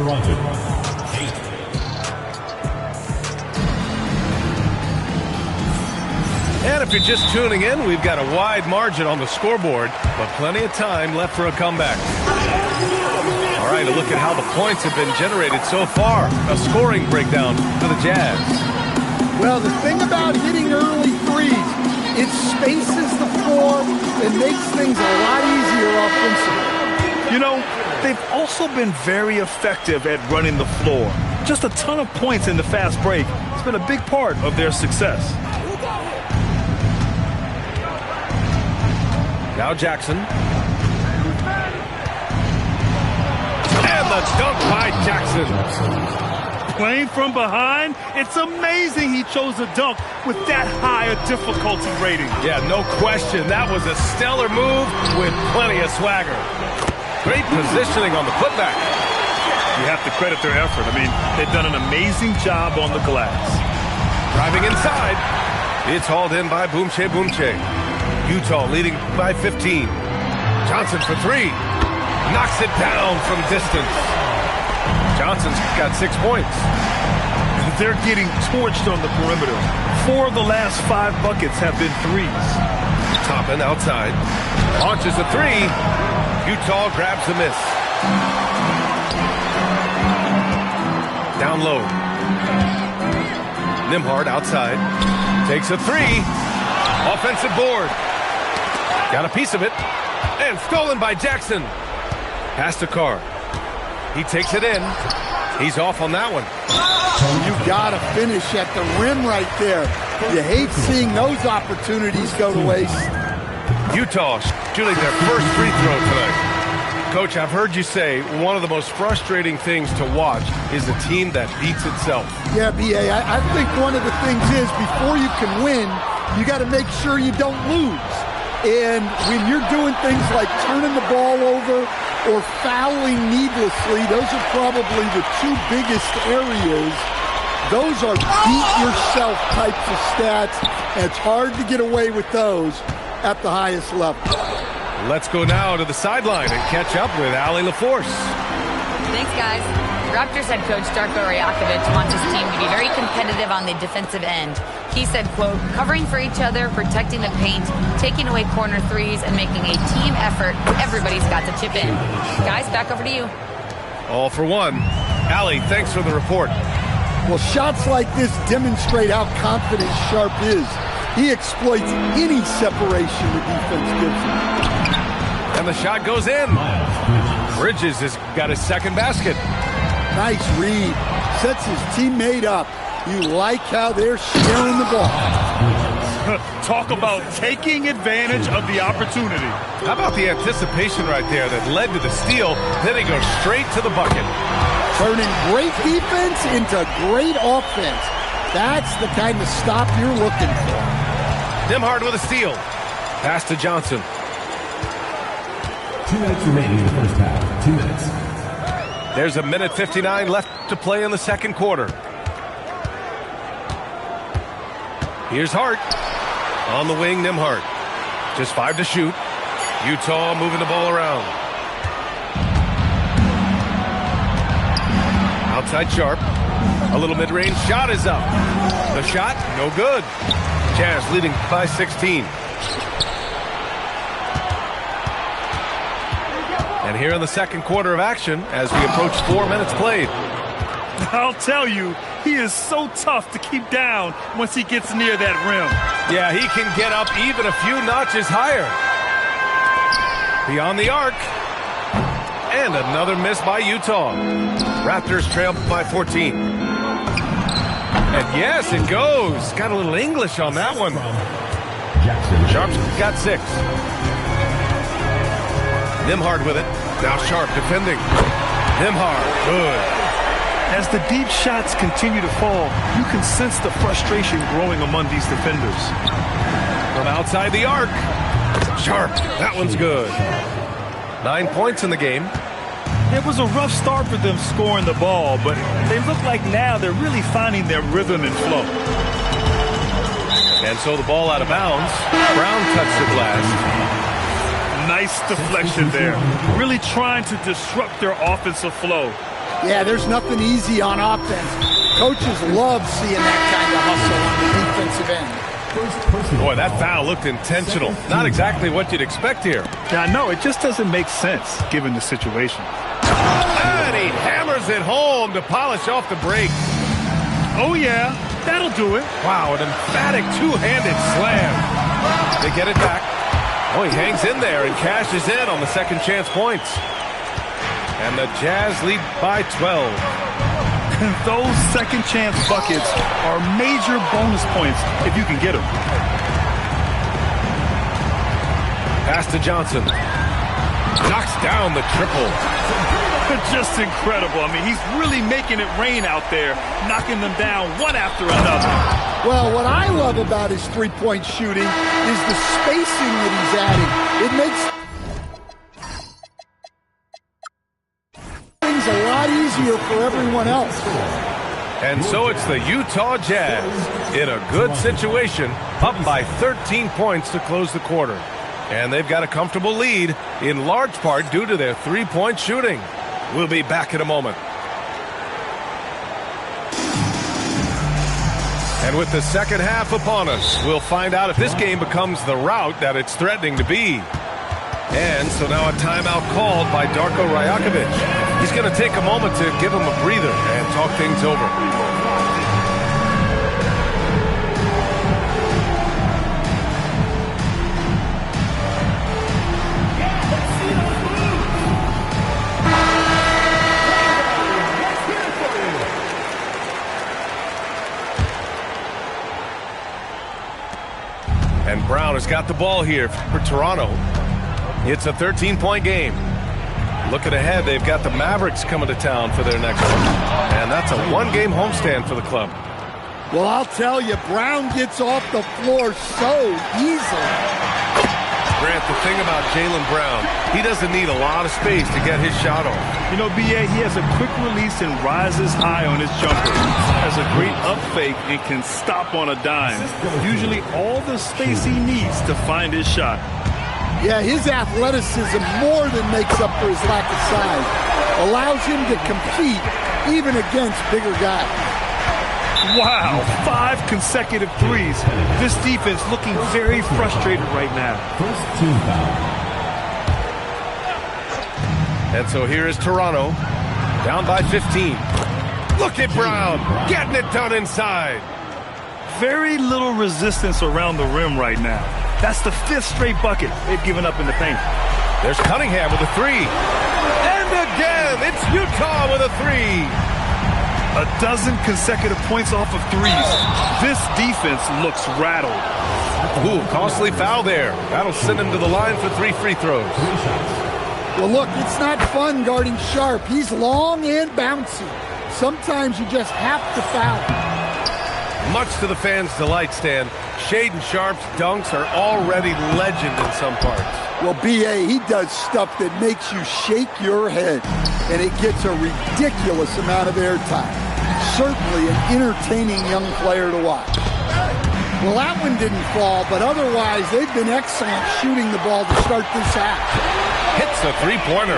And if you're just tuning in, we've got a wide margin on the scoreboard, but plenty of time left for a comeback. All right, a look at how the points have been generated so far. A scoring breakdown for the Jazz. Well, the thing about hitting early threes, it spaces the floor and makes things a lot easier offensively. You know, they've also been very effective at running the floor. Just a ton of points in the fast break. It's been a big part of their success. Now Jackson. And the dunk by Jackson. Playing from behind, it's amazing he chose a dunk with that high a difficulty rating. Yeah, no question. That was a stellar move with plenty of swagger. Great positioning on the putback. You have to credit their effort. I mean, they've done an amazing job on the glass. Driving inside. It's hauled in by Boomche. Utah leading by 15. Johnson for three. Knocks it down from distance. Johnson's got 6 points. They're getting torched on the perimeter. 4 of the last 5 buckets have been threes. Toppin outside. Launches a three. Utah grabs the miss. Down low. Nembhard outside. Takes a three. Offensive board. Got a piece of it. And stolen by Jackson. Pass to Carr. He takes it in. He's off on that one. You got to finish at the rim right there. You hate seeing those opportunities go to waste. Utah shooting their first free throw tonight. Coach, I've heard you say one of the most frustrating things to watch is a team that beats itself. Yeah, B.A., I think one of the things is before you can win, you got to make sure you don't lose. And when you're doing things like turning the ball over or fouling needlessly, those are probably the 2 biggest areas. Those are beat-yourself types of stats, and it's hard to get away with those at the highest level. Let's go now to the sideline and catch up with Allie LaForce. Thanks, guys. Raptors head coach Darko Rajakovic wants his team to be very competitive on the defensive end. He said, quote, covering for each other, protecting the paint, taking away corner threes, and making a team effort. Everybody's got to chip in. Guys, back over to you. All for one. Allie, thanks for the report. Well, shots like this demonstrate how confident Sharp is. He exploits any separation the defense gives him. And the shot goes in. Bridges has got his second basket. Nice read. Sets his teammate up. You like how they're sharing the ball. Talk about taking advantage of the opportunity. How about the anticipation right there that led to the steal? Then he goes straight to the bucket. Turning great defense into great offense. That's the kind of stop you're looking for. Nembhard with a steal. Pass to Johnson. 2 minutes remaining in the first half. 2 minutes. There's a minute 59 left to play in the second quarter. Here's Hart. On the wing, Nembhard. Just 5 to shoot. Utah moving the ball around. Outside Sharp. A little mid-range shot is up. The shot, no good. Jazz leading by 16. And here in the second quarter of action as we approach 4 minutes played. I'll tell you, he is so tough to keep down once he gets near that rim. Yeah, he can get up even a few notches higher. Beyond the arc. And another miss by Utah. Raptors trail by 14. And yes, it goes. Got a little English on that one. Sharp's got 6. Nembhard with it. Now Sharp defending. Nembhard, good. As the deep shots continue to fall, you can sense the frustration growing among these defenders. From outside the arc. Sharp, that one's good. 9 points in the game. It was a rough start for them scoring the ball, but they look like now they're really finding their rhythm and flow. And so the ball out of bounds. Brown cuts the glass. Nice deflection there. Really trying to disrupt their offensive flow. Yeah, there's nothing easy on offense. Coaches love seeing that kind of hustle on the defensive end. Boy, that foul looked intentional. Not exactly what you'd expect here. Yeah, I know. It just doesn't make sense given the situation. And he hammers it home to polish off the break. Oh, yeah. That'll do it. Wow, an emphatic two-handed slam. They get it back. Oh, he hangs in there and cashes in on the second chance points. And the Jazz lead by 12. Those second chance buckets are major bonus points if you can get them. Pass to Johnson. Knocks down the triple. Just incredible. I mean, he's really making it rain out there, knocking them down one after another. Well, what I love about his three-point shooting is the spacing that he's adding. It makes things a lot easier for everyone else. And so it's the Utah Jazz in a good situation, up by 13 points to close the quarter. And they've got a comfortable lead, in large part due to their three-point shooting. We'll be back in a moment. And with the second half upon us, we'll find out if this game becomes the rout that it's threatening to be. And so now a timeout called by Darko Rajakovic. He's going to take a moment to give him a breather and talk things over. And Brown has got the ball here for Toronto. It's a 13-point game. Looking ahead, they've got the Mavericks coming to town for their next one. And that's a one-game homestand for the club. Well, I'll tell you, Brown gets off the floor so easily. Grant, the thing about Jaylen Brown, he doesn't need a lot of space to get his shot off. You know, B.A., he has a quick release and rises high on his jumper. Has a great up fake and can stop on a dime. Usually all the space he needs to find his shot. Yeah, his athleticism more than makes up for his lack of size. Allows him to compete even against bigger guys. Wow, 5 consecutive threes. This defense looking very frustrated right now. First team foul. And so here is Toronto, down by 15. Look at Brown, getting it done inside. Very little resistance around the rim right now. That's the 5th straight bucket they've given up in the paint. There's Cunningham with a 3. And again, it's Utah with a 3. A dozen consecutive points off of threes. This defense looks rattled. Ooh, costly foul there. That'll send him to the line for 3 free throws. Well, look, it's not fun guarding Sharp. He's long and bouncy. Sometimes you just have to foul him. Much to the fans' delight, Stan, Shaedon Sharpe's dunks are already legend in some parts. Well, B.A., he does stuff that makes you shake your head, and it gets a ridiculous amount of airtime. Certainly an entertaining young player to watch. Well, that one didn't fall, but otherwise they've been excellent shooting the ball to start this half. Hits a three-pointer.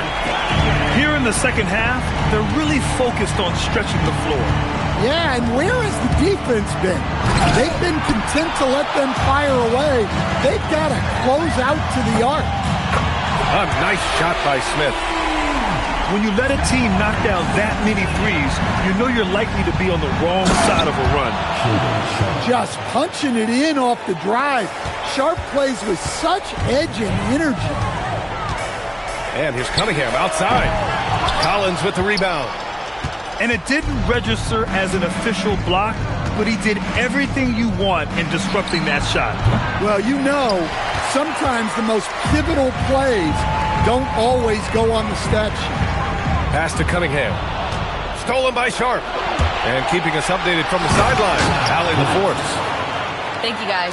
Here in the second half, they're really focused on stretching the floor. Yeah, and where has the defense been? They've been content to let them fire away. They've got to close out to the arc. A nice shot by Smith. When you let a team knock down that many threes, you know you're likely to be on the wrong side of a run. Just punching it in off the drive. Sharpe plays with such edge and energy. And here's Cunningham outside. Collins with the rebound. And it didn't register as an official block, but he did everything you want in disrupting that shot. Well, you know, sometimes the most pivotal plays don't always go on the stat sheet. Pass to Cunningham. Stolen by Sharpe. And keeping us updated from the sideline, Allie LaForce. Thank you, guys.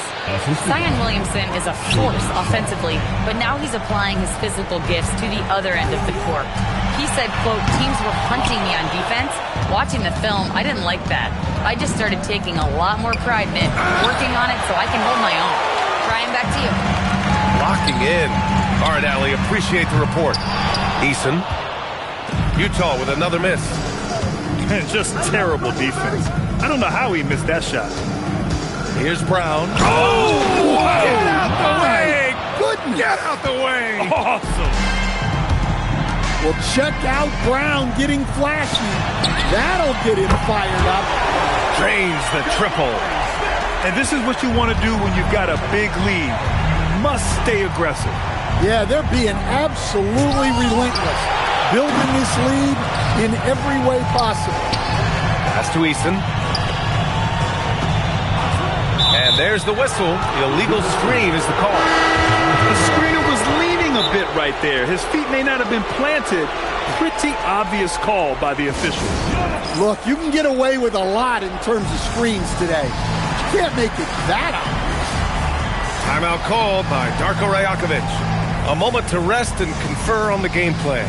Zion Williamson is a force offensively, but now he's applying his physical gifts to the other end of the court. He said, quote, teams were hunting me on defense. Watching the film, I didn't like that. I just started taking a lot more pride in it, working on it so I can hold my own. Brian, back to you. Locking in. All right, Allie, appreciate the report. Eason. Utah with another miss. Just terrible defense. I don't know how he missed that shot. Here's Brown. Oh! Wow. Get out the way! Goodness! Get out the way! Awesome! Well, check out Brown getting flashy. That'll get him fired up. Drains the triple. And this is what you want to do when you've got a big lead. You must stay aggressive. Yeah, they're being absolutely relentless. Building this lead in every way possible. Pass to Easton. And there's the whistle. Illegal screen is the call. The screener was leaning a bit right there. His feet may not have been planted. Pretty obvious call by the official. Look, you can get away with a lot in terms of screens today. You can't make it that obvious. Timeout called by Darko Rajakovic. A moment to rest and confer on the game plan.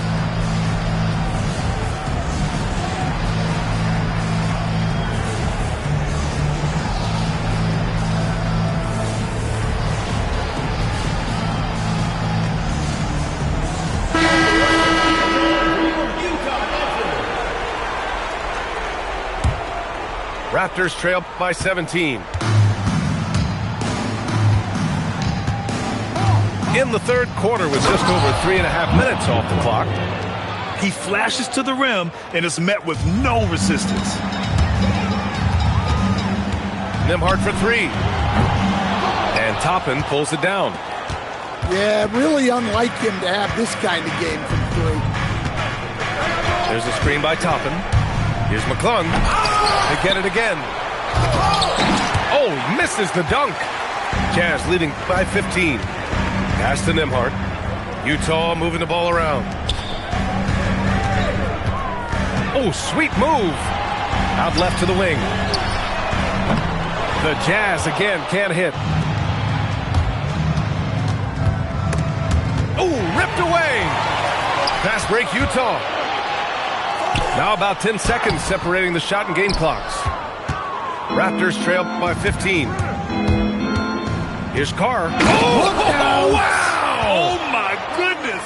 Raptors trail by 17. In the third quarter with just over 3.5 minutes off the clock. He flashes to the rim and is met with no resistance. Nembhard for three. And Toppin pulls it down. Yeah, really unlike him to have this kind of game from three. There's a screen by Toppin. Here's McClung. They get it again. Oh, misses the dunk. Jazz leading by 15. Pass to Nembhard. Utah moving the ball around. Oh, sweet move. Out left to the wing. The Jazz again can't hit. Oh, ripped away. Fast break Utah. Now about 10 seconds separating the shot and game clocks. Raptors trail by 15. Here's Carr. Oh, wow! Oh, my goodness!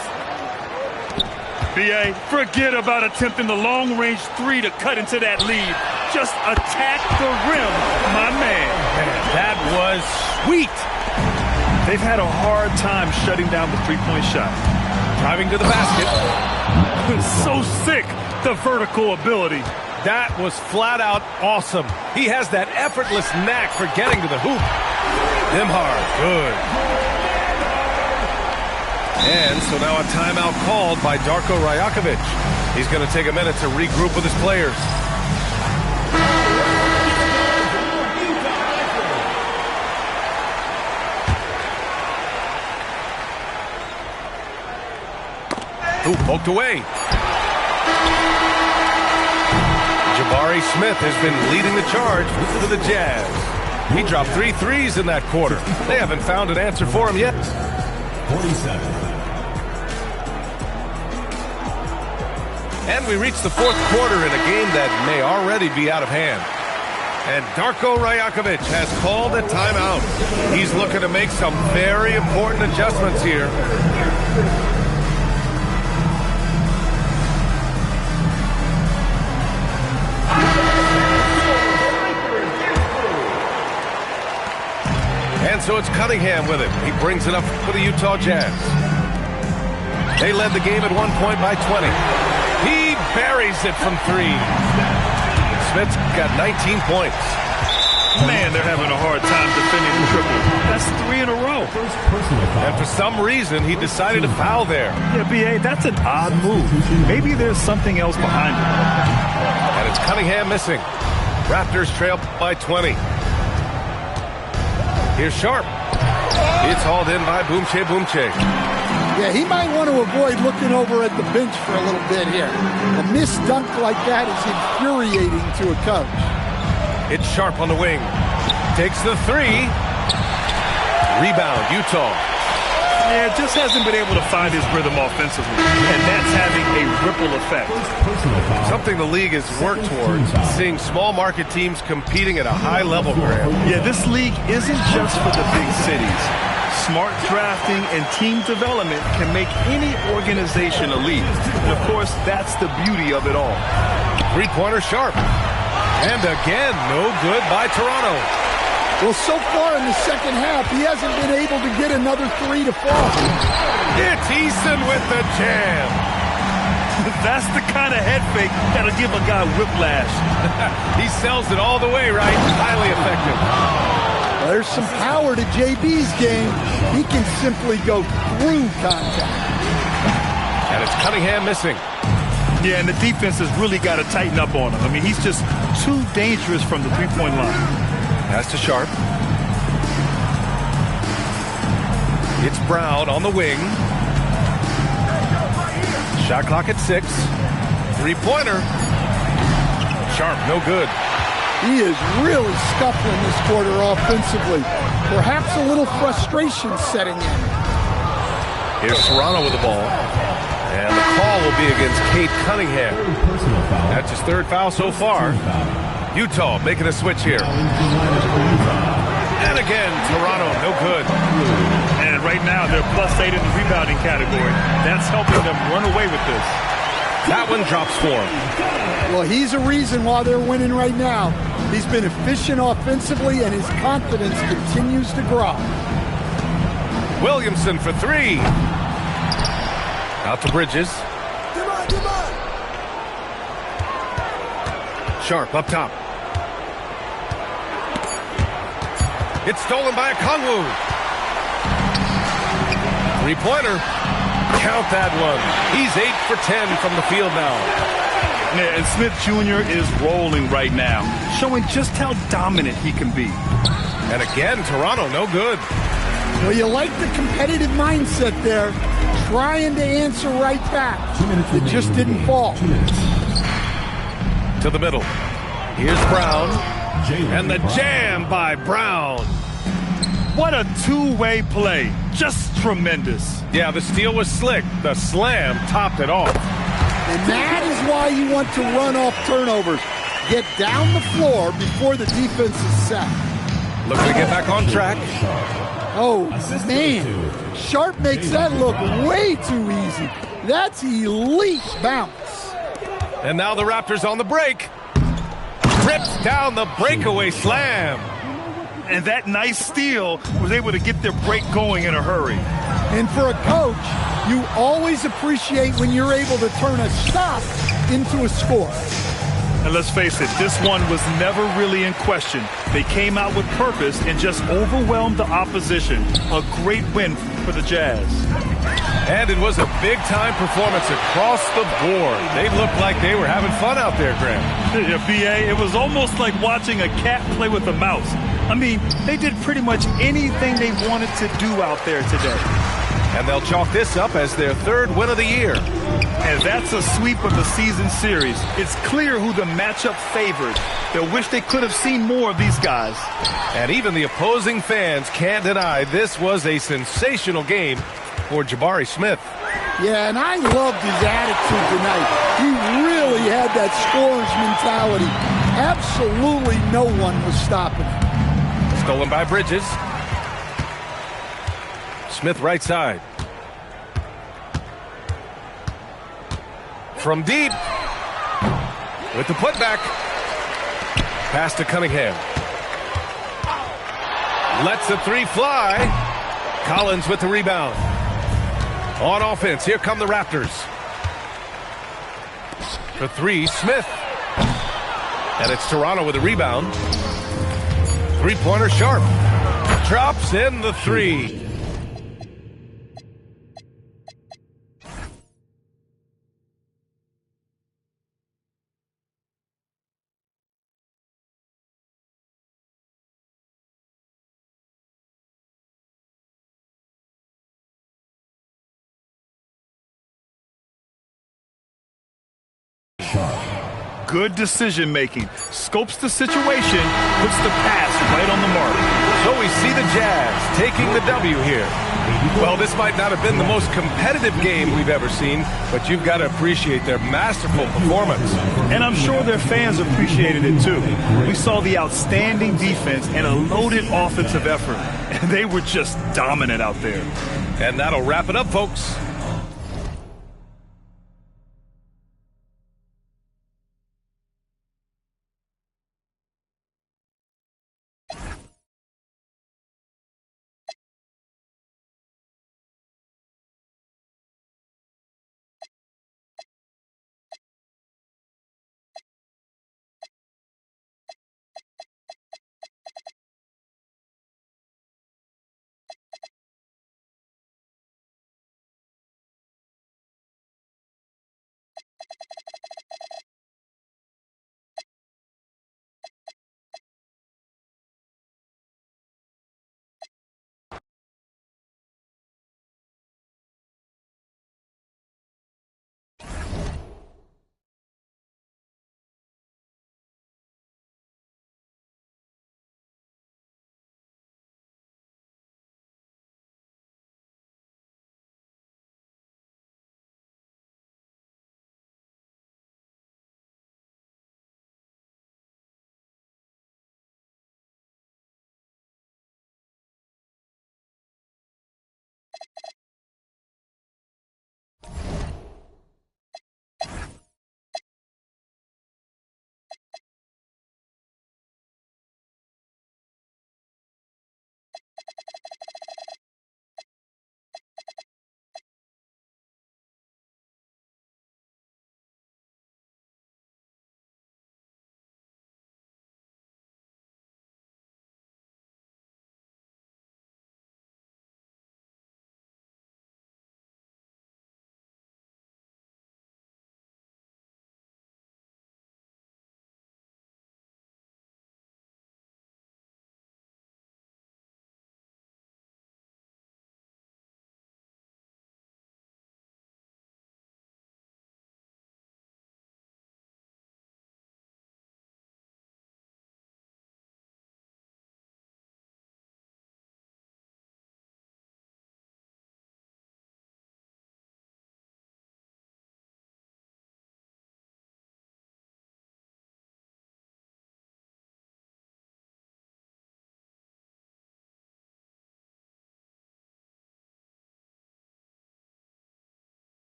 B.A., forget about attempting the long-range three to cut into that lead. Just attack the rim, my man. That was sweet. They've had a hard time shutting down the three-point shot. Driving to the basket. So sick, the vertical ability. That was flat out awesome. He has that effortless knack for getting to the hoop. Nembhard, good. And so now a timeout called by Darko Rajakovic. He's going to take a minute to regroup with his players. Ooh, poked away. Jabari J.R.A. Smith has been leading the charge for the Jazz. He dropped 3 threes in that quarter. They haven't found an answer for him yet. 47. And we reach the fourth quarter in a game that may already be out of hand. And Darko Rajakovic has called a timeout. He's looking to make some very important adjustments here. And so it's Cunningham with it. He brings it up for the Utah Jazz. They led the game at one point by 20. He buries it from 3. Smith's got 19 points. Man, they're having a hard time defending the triple. That's 3 in a row. And for some reason, he decided to foul there. Yeah, B.A., that's an odd move. Maybe there's something else behind it. And it's Cunningham missing. Raptors trail by 20. Here's Sharp. It's hauled in by Boomche. Yeah, he might want to avoid looking over at the bench for a little bit here. A missed dunk like that is infuriating to a coach. It's Sharp on the wing. Takes the 3. Rebound, Utah. Yeah, just hasn't been able to find his rhythm offensively, and that's having a ripple effect. Something the league has worked towards, seeing small market teams competing at a high level, Graham. Yeah, this league isn't just for the big cities. Smart drafting and team development can make any organization elite. And, of course, that's the beauty of it all. Three-pointer Sharp. And again, no good by Toronto. Well, so far in the second half, he hasn't been able to get another 3 to fall. It's Easton with the jam. That's the kind of head fake that'll give a guy whiplash. He sells it all the way, right? Highly effective. Well, there's some power to JB's game. He can simply go through contact. And it's Cunningham missing. Yeah, and the defense has really got to tighten up on him. I mean, he's just too dangerous from the three-point line. Pass to Sharp. It's Brown on the wing. Shot clock at 6. Three-pointer. Sharp, no good. He is really scuffling this quarter offensively. Perhaps a little frustration setting in. Here's Toronto with the ball. And the call will be against Cade Cunningham. That's his 3rd foul so far. Utah making a switch here. And again, Toronto, no good. And right now, they're +8 in the rebounding category. That's helping them run away with this. That one drops for him. Well, he's a reason why they're winning right now. He's been efficient offensively, and his confidence continues to grow. Williamson for 3. Out to Bridges. Sharp up top. It's stolen by Okongwu. Three-pointer. Count that one. He's 8 for 10 from the field now. Yeah, and Smith Jr. is rolling right now, showing just how dominant he can be. And again, Toronto, no good. Well, you like the competitive mindset there, trying to answer right back. It just didn't fall. To the middle. Here's Brown. And the jam by Brown. What a two-way play. Just tremendous. Yeah, the steal was slick. The slam topped it off. And that is why you want to run off turnovers. Get down the floor before the defense is set. Looking to get back on track. Oh, man. Sharp makes that look way too easy. That's elite bounce. And now the Raptors on the break. Rips down the breakaway slam. And that nice steal was able to get their break going in a hurry. And for a coach, you always appreciate when you're able to turn a stop into a score. And let's face it, this one was never really in question. They came out with purpose and just overwhelmed the opposition. A great win for the Jazz. And it was a big-time performance across the board. They looked like they were having fun out there, Graham. Yeah, B.A., it was almost like watching a cat play with a mouse. I mean, they did pretty much anything they wanted to do out there today. And they'll chalk this up as their third win of the year. And that's a sweep of the season series. It's clear who the matchup favored. They'll wish they could have seen more of these guys. And even the opposing fans can't deny this was a sensational game for Jabari Smith. Yeah, and I loved his attitude tonight. He really had that scorer's mentality. Absolutely no one was stopping him. Stolen by Bridges. Smith right side. From deep. With the putback. Pass to Cunningham. Lets the three fly. Collins with the rebound. On offense, here come the Raptors. For three, Smith. And it's Toronto with a rebound. Three-pointer Sharp. Drops in the three. Good decision making. Scopes the situation, puts the pass right on the mark. So we see the Jazz taking the W here. Well, this might not have been the most competitive game we've ever seen, but you've got to appreciate their masterful performance. And I'm sure their fans appreciated it too. We saw the outstanding defense and a loaded offensive effort. And they were just dominant out there. And that'll wrap it up, folks.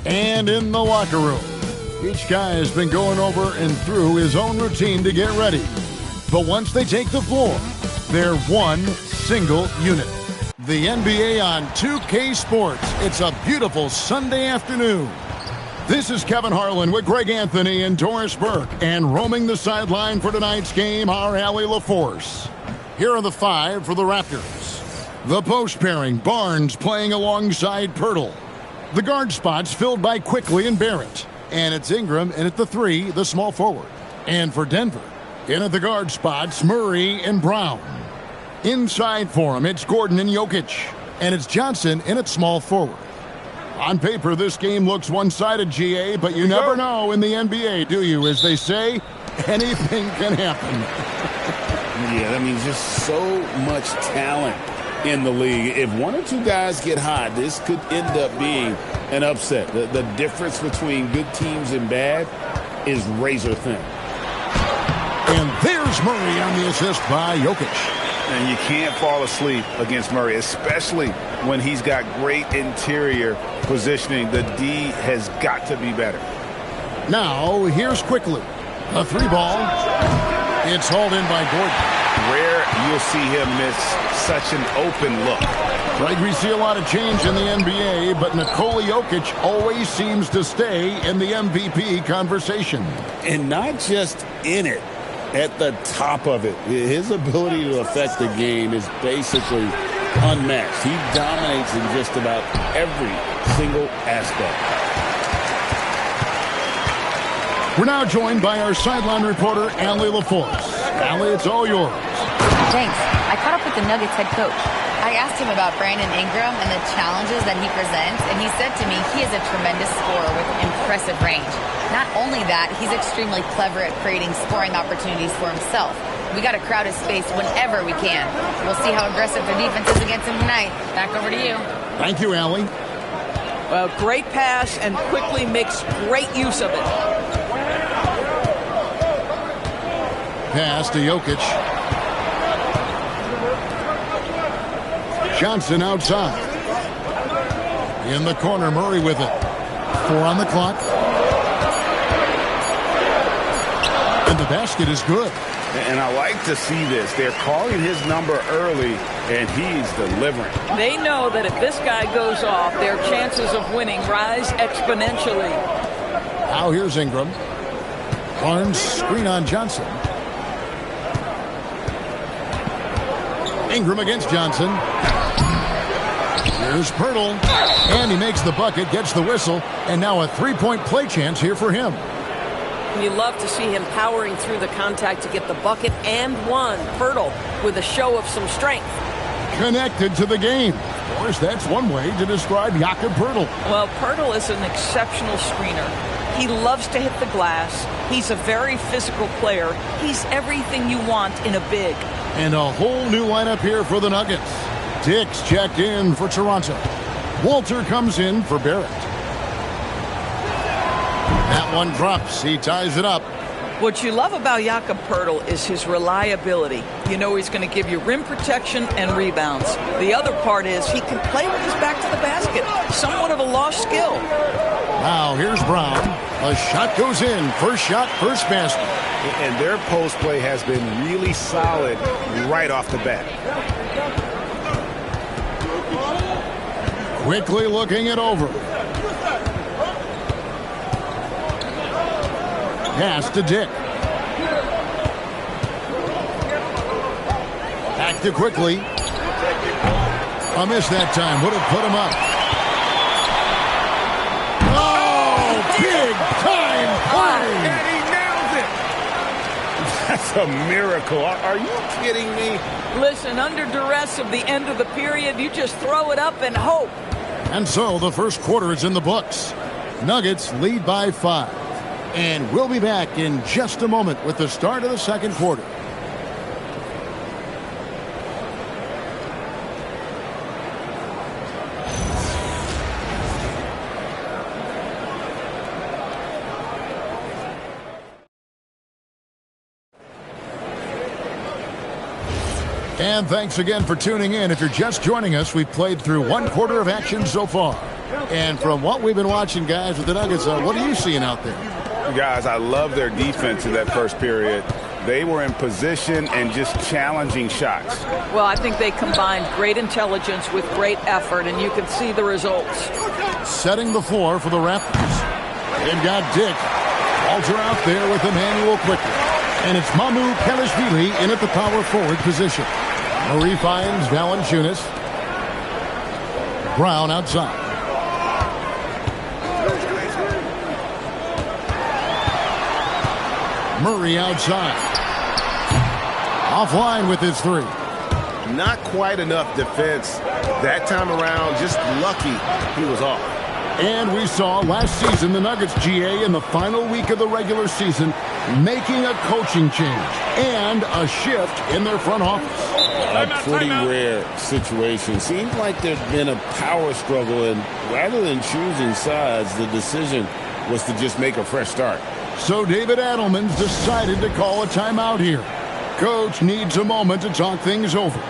And in the locker room, each guy has been going over and through his own routine to get ready. But once they take the floor, they're one single unit. The NBA on 2K Sports. It's a beautiful Sunday afternoon. This is Kevin Harlan with Greg Anthony and Doris Burke. And roaming the sideline for tonight's game are Allie LaForce. Here are the five for the Raptors. The post pairing, Barnes playing alongside Pirtle. The guard spots filled by Quickly and Barrett. And it's Ingram in at the three, the small forward. And for Denver, in at the guard spots, Murray and Brown. Inside for him, it's Gordon and Jokic. And it's Johnson in at small forward. On paper, this game looks one-sided, GA, but you never know in the NBA, do you? As they say, anything can happen. Yeah, I mean, just so much talent in the league. If one or two guys get hot, this could end up being an upset. The difference between good teams and bad is razor thin. And there's Murray on the assist by Jokic. And you can't fall asleep against Murray, especially when he's got great interior positioning. The D has got to be better. Now, here's Quickly. A three ball. It's hauled in by Gordon. Rare you'll see him miss such an open look. Right, we see a lot of change in the NBA, but Nikola Jokic always seems to stay in the MVP conversation. And not just in it, at the top of it. His ability to affect the game is basically unmatched. He dominates in just about every single aspect. We're now joined by our sideline reporter, Allie LaForce. Allie, it's all yours. Thanks. I caught up with the Nuggets head coach. I asked him about Brandon Ingram and the challenges that he presents, and he said to me he is a tremendous scorer with impressive range. Not only that, he's extremely clever at creating scoring opportunities for himself. We got to crowd his space whenever we can. We'll see how aggressive the defense is against him tonight. Back over to you. Thank you, Allie. Well, great pass and Quickly makes great use of it. Pass to Jokic. Johnson outside. In the corner, Murray with it. 4 on the clock. And the basket is good. And I like to see this. They're calling his number early, and he's delivering. They know that if this guy goes off, their chances of winning rise exponentially. Now here's Ingram. Barnes screen on Johnson. Ingram against Johnson. Here's Pirtle. And he makes the bucket, gets the whistle, and now a three-point play chance here for him. You love to see him powering through the contact to get the bucket and one. Pirtle with a show of some strength. Connected to the game. Of course, that's one way to describe Jakob Pirtle. Well, Pirtle is an exceptional screener. He loves to hit the glass. He's a very physical player. He's everything you want in a big. And a whole new lineup here for the Nuggets. Dix checked in for Toronto. Walter comes in for Barrett. That one drops. He ties it up. What you love about Jakob Pirtle is his reliability. You know he's going to give you rim protection and rebounds. The other part is he can play with his back to the basket. Somewhat of a lost skill. Now here's Brown. A shot goes in. First shot, first basket. And their post play has been really solid right off the bat. Quickly looking it over. Pass to Dick. Back to Quickly. A miss that time. Would have put him up. Oh, big time play. And he nails it. That's a miracle. Are you kidding me? Listen, under duress of the end of the period, you just throw it up and hope. And so the first quarter is in the books. Nuggets lead by 5. And we'll be back in just a moment with the start of the second quarter. And thanks again for tuning in. If you're just joining us, we've played through one quarter of action so far. And from what we've been watching, guys, with the Nuggets, what are you seeing out there? Guys, I love their defense in that first period. They were in position and just challenging shots. Well, I think they combined great intelligence with great effort, and you can see the results. Setting the floor for the Raptors. They've got Dick. Walter out there with Emmanuel quickly. And it's Mamu Kelishvili in at the power forward position. Murray finds Valanciunas. Brown outside. Murray outside. Offline with his three. Not quite enough defense that time around. Just lucky he was off. And we saw last season the Nuggets, GA, in the final week of the regular season, making a coaching change and a shift in their front office. A pretty rare situation. Seems like there's been a power struggle, and rather than choosing sides, the decision was to just make a fresh start. So David Adelman's decided to call a timeout here. Coach needs a moment to talk things over.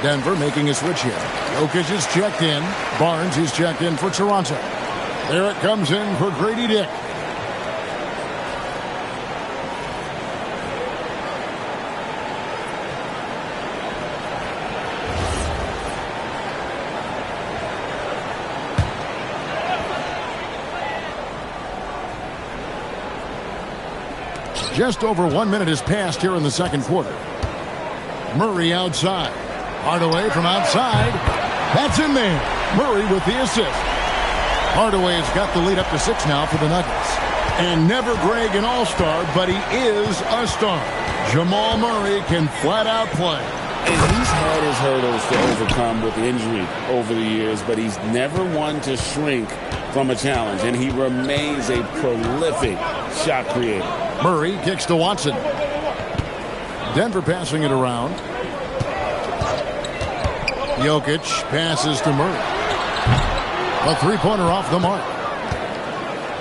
Denver making a switch here. Jokic is checked in. Barnes is checked in for Toronto. There it comes in for Grady Dick. Just over 1 minute has passed here in the second quarter. Murray outside. Hardaway from outside. That's in there. Murray with the assist. Hardaway's got the lead up to 6 now for the Nuggets. And never Greg an all-star, but he is a star. Jamal Murray can flat out play. And he's had his hurdles to overcome with injury over the years, but he's never one to shrink from a challenge, and he remains a prolific shot creator. Murray kicks to Watson. Denver passing it around. Jokic passes to Murray. A three-pointer off the mark.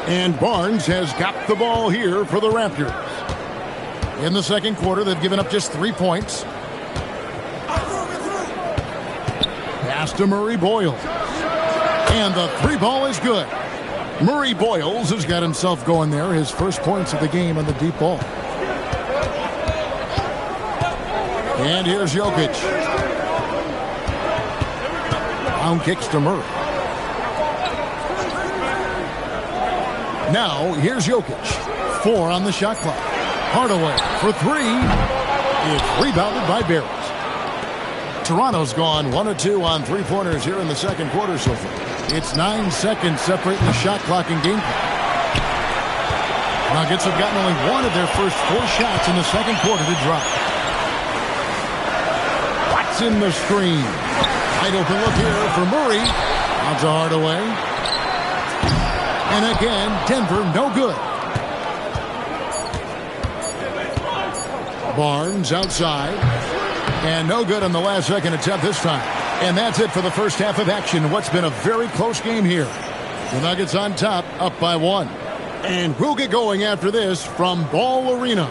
And Barnes has got the ball here for the Raptors. In the second quarter, they've given up just 3 points. Pass to Murray Boyles. And the three ball is good. Murray Boyles has got himself going there. His first points of the game on the deep ball. And here's Jokic. Down kicks to Murray. Now, here's Jokic. 4 on the shot clock. Hardaway for 3. It's rebounded by Barrett. Toronto's gone 1 of 2 on three-pointers here in the second quarter so far. It's 9 seconds separating the shot clock and game clock. Nuggets have gotten only 1 of their first 4 shots in the second quarter to drop. Watson the screen. Wide open look here for Murray. Out to Hardaway. And again, Denver no good. Barnes outside. And no good on the last second attempt this time. And that's it for the first half of action. What's been a very close game here. The Nuggets on top, up by 1. And we'll get going after this from Ball Arena.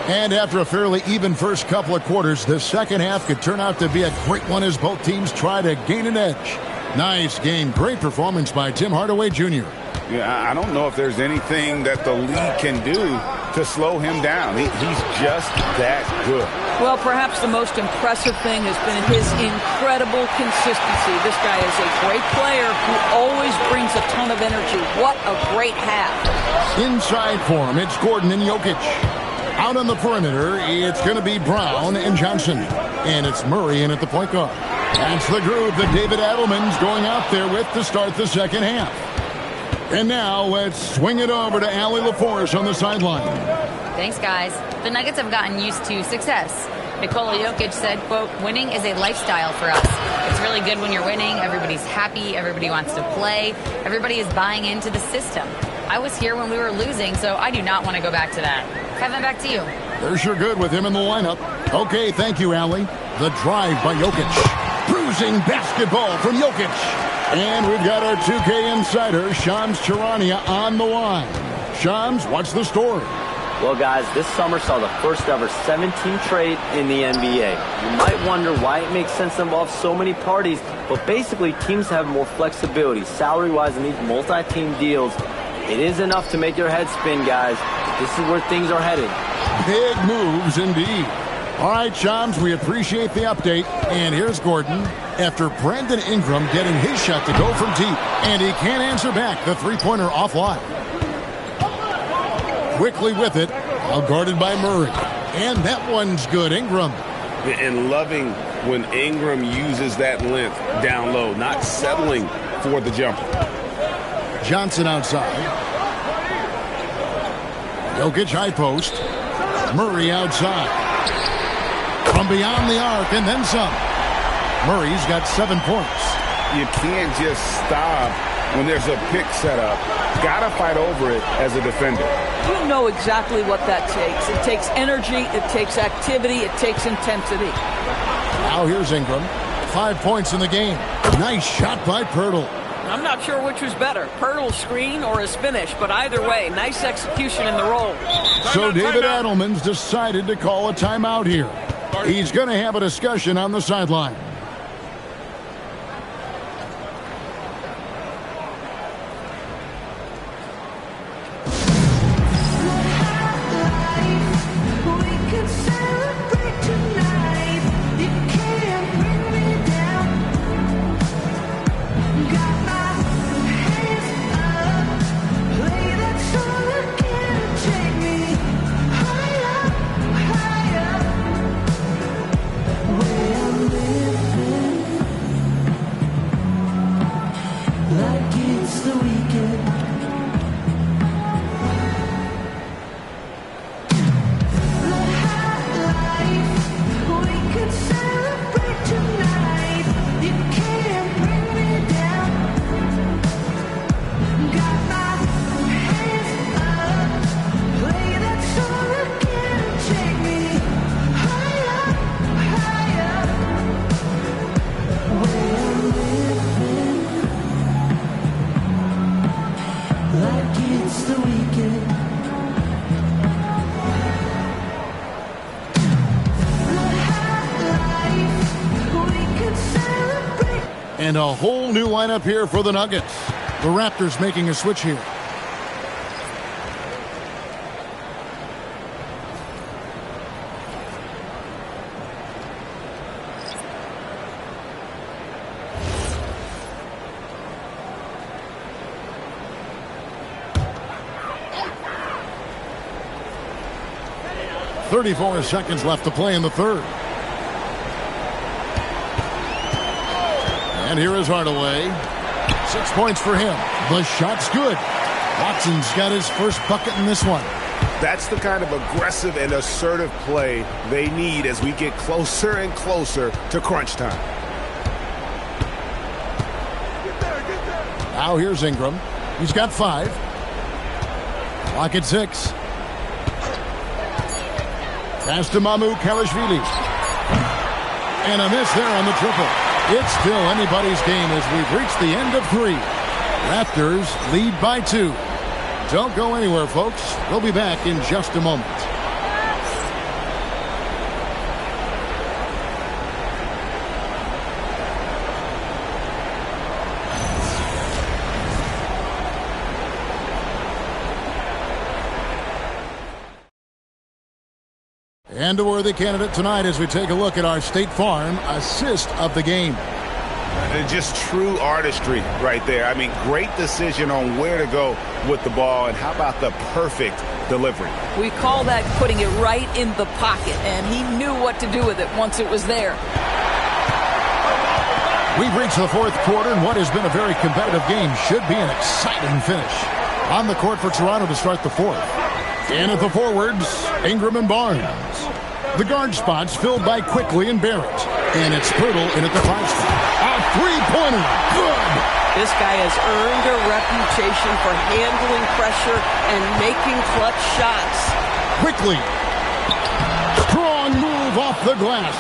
And after a fairly even first couple of quarters, the second half could turn out to be a great one as both teams try to gain an edge. Nice game. Great performance by Tim Hardaway Jr. Yeah, I don't know if there's anything that the league can do to slow him down. He's just that good. Well, perhaps the most impressive thing has been his incredible consistency. This guy is a great player who always brings a ton of energy. What a great half. Inside for him, it's Gordon and Jokic. Out on the perimeter, it's going to be Brown and Johnson. And it's Murray in at the point guard. That's the groove that David Adelman's going out there with to start the second half. And now let's swing it over to Allie LaForce on the sideline. Thanks, guys. The Nuggets have gotten used to success. Nikola Jokic said, quote, winning is a lifestyle for us. It's really good when you're winning. Everybody's happy. Everybody wants to play. Everybody is buying into the system. I was here when we were losing, so I do not want to go back to that. Kevin, back to you. They're sure good with him in the lineup. Okay, thank you, Allie. The drive by Jokic. Bruising basketball from Jokic. And we've got our 2K insider, Shams Charania, on the line. Shams, what's the story? Well, guys, this summer saw the first ever 17 trade in the NBA. You might wonder why it makes sense to involve so many parties, but basically teams have more flexibility salary-wise in these multi-team deals. It is enough to make your head spin, guys. This is where things are headed. Big moves indeed. All right, Shams, we appreciate the update. And here's Gordon after Brandon Ingram getting his shot to go from deep. And he can't answer back the three-pointer offline. Quickly with it, all guarded by Murray. And that one's good, Ingram. And loving when Ingram uses that length down low, not settling for the jumper. Johnson outside. Jokic high post. Murray outside. From beyond the arc and then some. Murray's got 7 points. You can't just stop when there's a pick set up. Gotta fight over it as a defender. You know exactly what that takes. It takes energy, it takes activity, it takes intensity. Now here's Ingram. 5 points in the game. Nice shot by Pirtle. I'm not sure which was better, Pirtle's screen or his finish, but either way, nice execution in the roll. So David Adelman's decided to call a timeout here. He's going to have a discussion on the sideline. And a whole new lineup here for the Nuggets. The Raptors making a switch here. .34 seconds left to play in the third. And here is Hardaway. 6 points for him. The shot's good. Watson's got his first bucket in this one. That's the kind of aggressive and assertive play they need as we get closer and closer to crunch time. Now here's Ingram. He's got 5. Clock at 6. Pass to Mamu Kalashvili. And a miss there on the triple. It's still anybody's game as we've reached the end of 3. Raptors lead by 2. Don't go anywhere, folks. We'll be back in just a moment. And a worthy candidate tonight as we take a look at our State Farm assist of the game. Just true artistry right there. I mean, great decision on where to go with the ball, and how about the perfect delivery? We call that putting it right in the pocket, and he knew what to do with it once it was there. We've reached the fourth quarter, and what has been a very competitive game should be an exciting finish. On the court for Toronto to start the fourth. In at the forwards, Ingram and Barnes. The guard spots filled by Quickly and Barrett. And it's Poodle in at the 5 spot. A three-pointer. Good. This guy has earned a reputation for handling pressure and making clutch shots. Quickly. Strong move off the glass.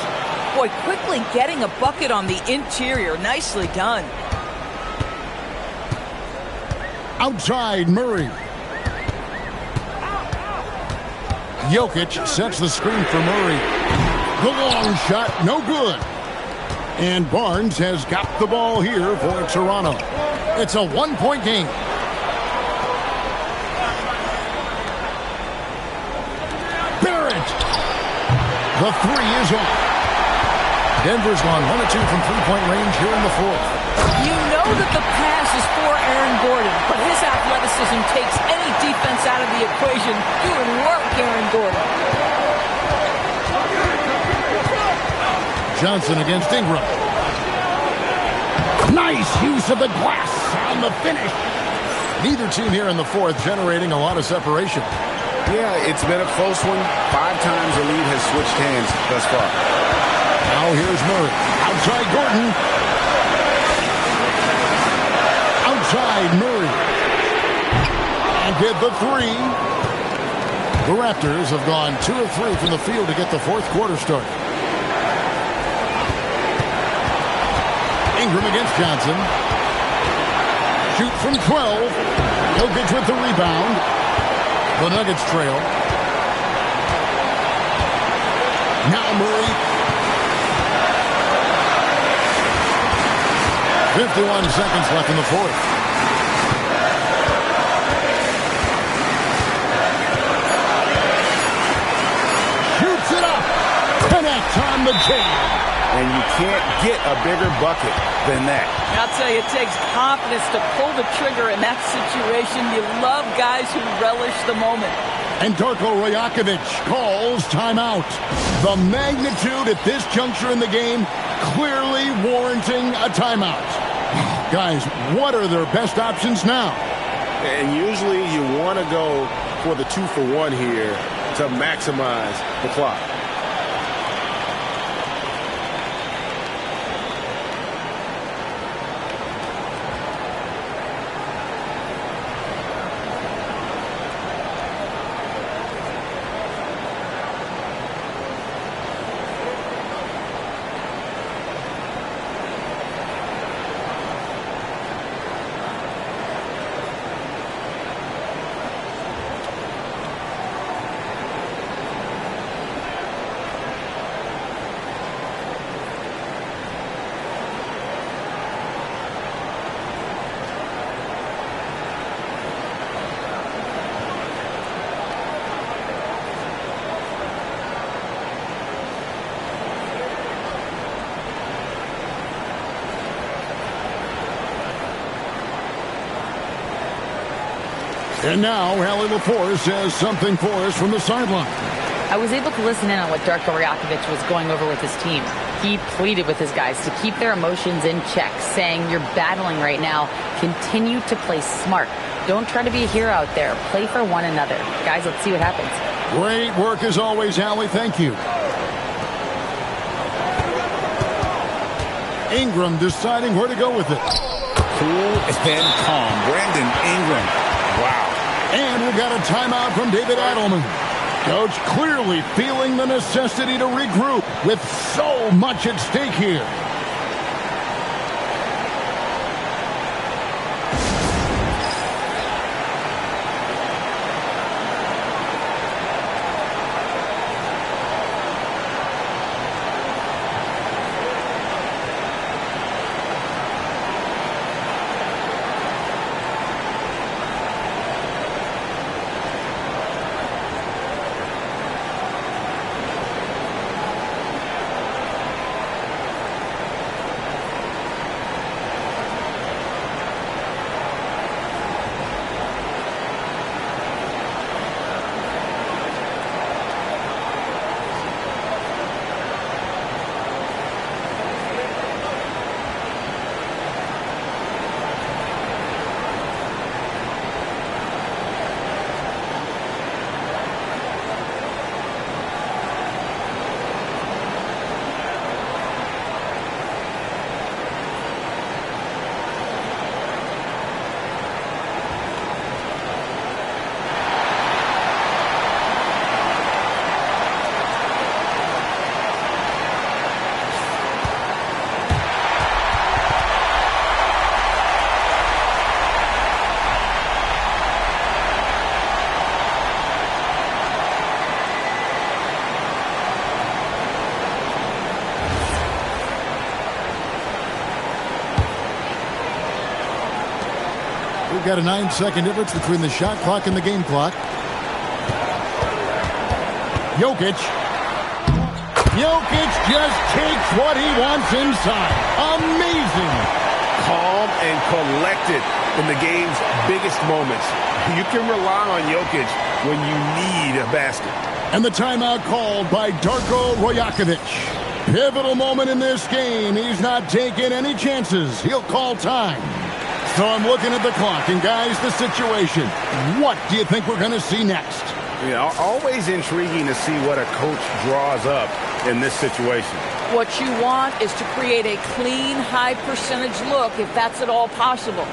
Boy, Quickly getting a bucket on the interior. Nicely done. Outside, Murray. Jokic sets the screen for Murray. The long shot, no good. And Barnes has got the ball here for Toronto. It's a one-point game. Barrett. The three is off. Denver's gone 1 of 2 from three-point range here in the fourth. You know that the pass is for Aaron Gordon, but his athleticism takes any defense out of the equation. Good work, Aaron Gordon. Johnson against Ingram. Nice use of the glass on the finish. Neither team here in the fourth generating a lot of separation. Yeah, it's been a close one. 5 times the lead has switched hands thus far. Now here's Murray. Outside Gordon. Outside Murray. And hit the three. The Raptors have gone 2 of 3 from the field to get the fourth quarter started. Ingram against Johnson. Shoot from 12. Jokic with the rebound. The Nuggets trail. Now Murray. 51 seconds left in the fourth. Shoots it up. Connect on the jam. And you can't get a bigger bucket than that. I'll tell you, it takes confidence to pull the trigger in that situation. You love guys who relish the moment. And Darko Rajakovic calls timeout. The magnitude at this juncture in the game clearly warranting a timeout. Guys, what are their best options now? And usually you want to go for the 2-for-1 here to maximize the clock. And now, Allie LaForce says something for us from the sideline. I was able to listen in on what Darko Rajakovic was going over with his team. He pleaded with his guys to keep their emotions in check, saying, "You're battling right now. Continue to play smart. Don't try to be a hero out there. Play for one another." Guys, let's see what happens. Great work as always, Allie. Thank you. Ingram deciding where to go with it. Cool and calm. Brandon Ingram. Wow. And we got a timeout from David Adelman. Coach clearly feeling the necessity to regroup with so much at stake here. We've got a 9-second difference between the shot clock and the game clock. Jokic just takes what he wants inside. Amazing. Calm and collected in the game's biggest moments. You can rely on Jokic when you need a basket. And the timeout called by Darko Rajakovic. Pivotal moment in this game. He's not taking any chances. He'll call time. So I'm looking at the clock, and guys, the situation. What do you think we're going to see next? Yeah, always intriguing to see what a coach draws up in this situation. What you want is to create a clean, high percentage look, if that's at all possible.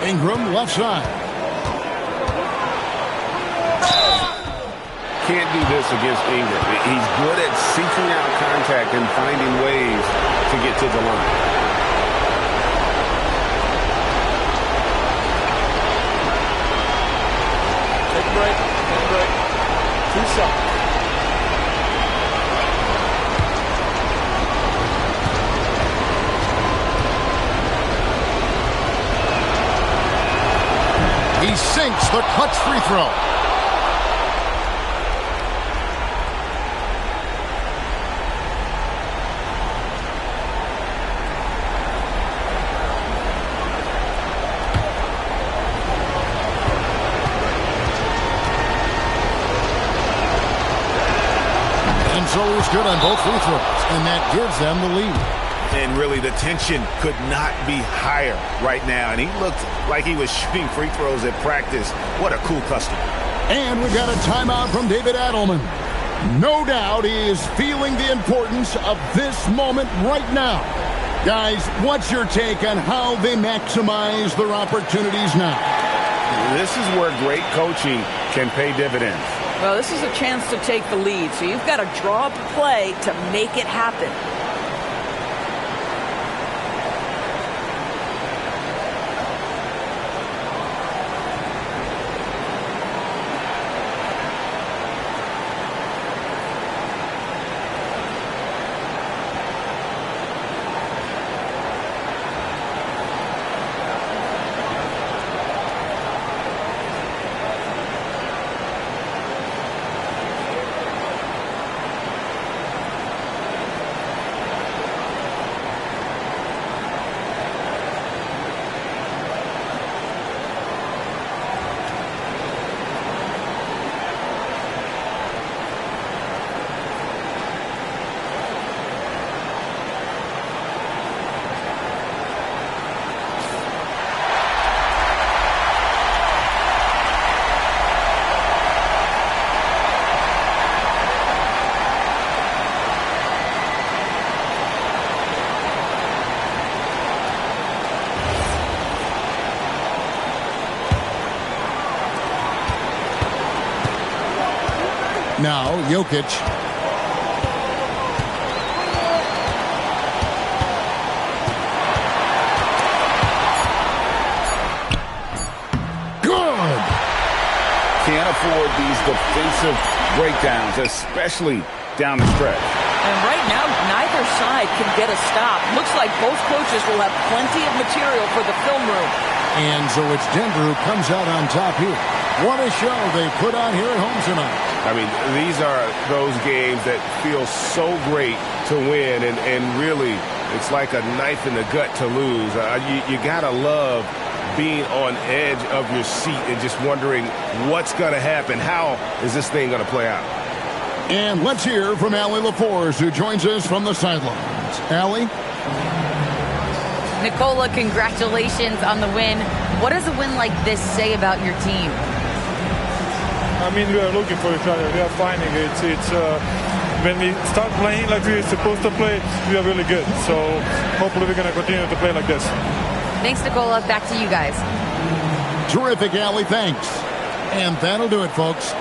Ingram, left side. Can't do this against Ingram. He's good at seeking out contact and finding ways to get to the line. Take a break. Take a break. 2 seconds. He sinks the clutch free throw. And so he's good on both free throws, and that gives them the lead. And really, the tension could not be higher right now. And he looked like he was shooting free throws at practice. What a cool customer. And we got a timeout from David Adelman. No doubt he is feeling the importance of this moment right now. Guys, what's your take on how they maximize their opportunities now? This is where great coaching can pay dividends. Well, this is a chance to take the lead, so you've got to draw up a play to make it happen. Now, Jokic. Good! Can't afford these defensive breakdowns, especially down the stretch. And right now, neither side can get a stop. Looks like both coaches will have plenty of material for the film room. And so it's Denver who comes out on top here. What a show they put on here at home tonight. I mean, these are those games that feel so great to win, and really, it's like a knife in the gut to lose. You got to love being on edge of your seat and just wondering what's going to happen. How is this thing going to play out? And let's hear from Allie LaForce, who joins us from the sidelines. Allie? Nicola, congratulations on the win. What does a win like this say about your team? I mean, we are looking for each other. We are finding it. It's when we start playing like we're supposed to play, we are really good. So hopefully we're going to continue to play like this. Thanks, Nicola. Back to you guys. Terrific, Allie. Thanks. And that'll do it, folks.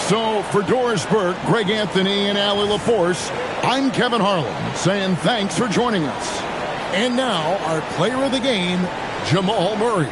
So for Doris Burke, Greg Anthony, and Allie LaForce, I'm Kevin Harlan saying thanks for joining us. And now our player of the game, Jamal Murray.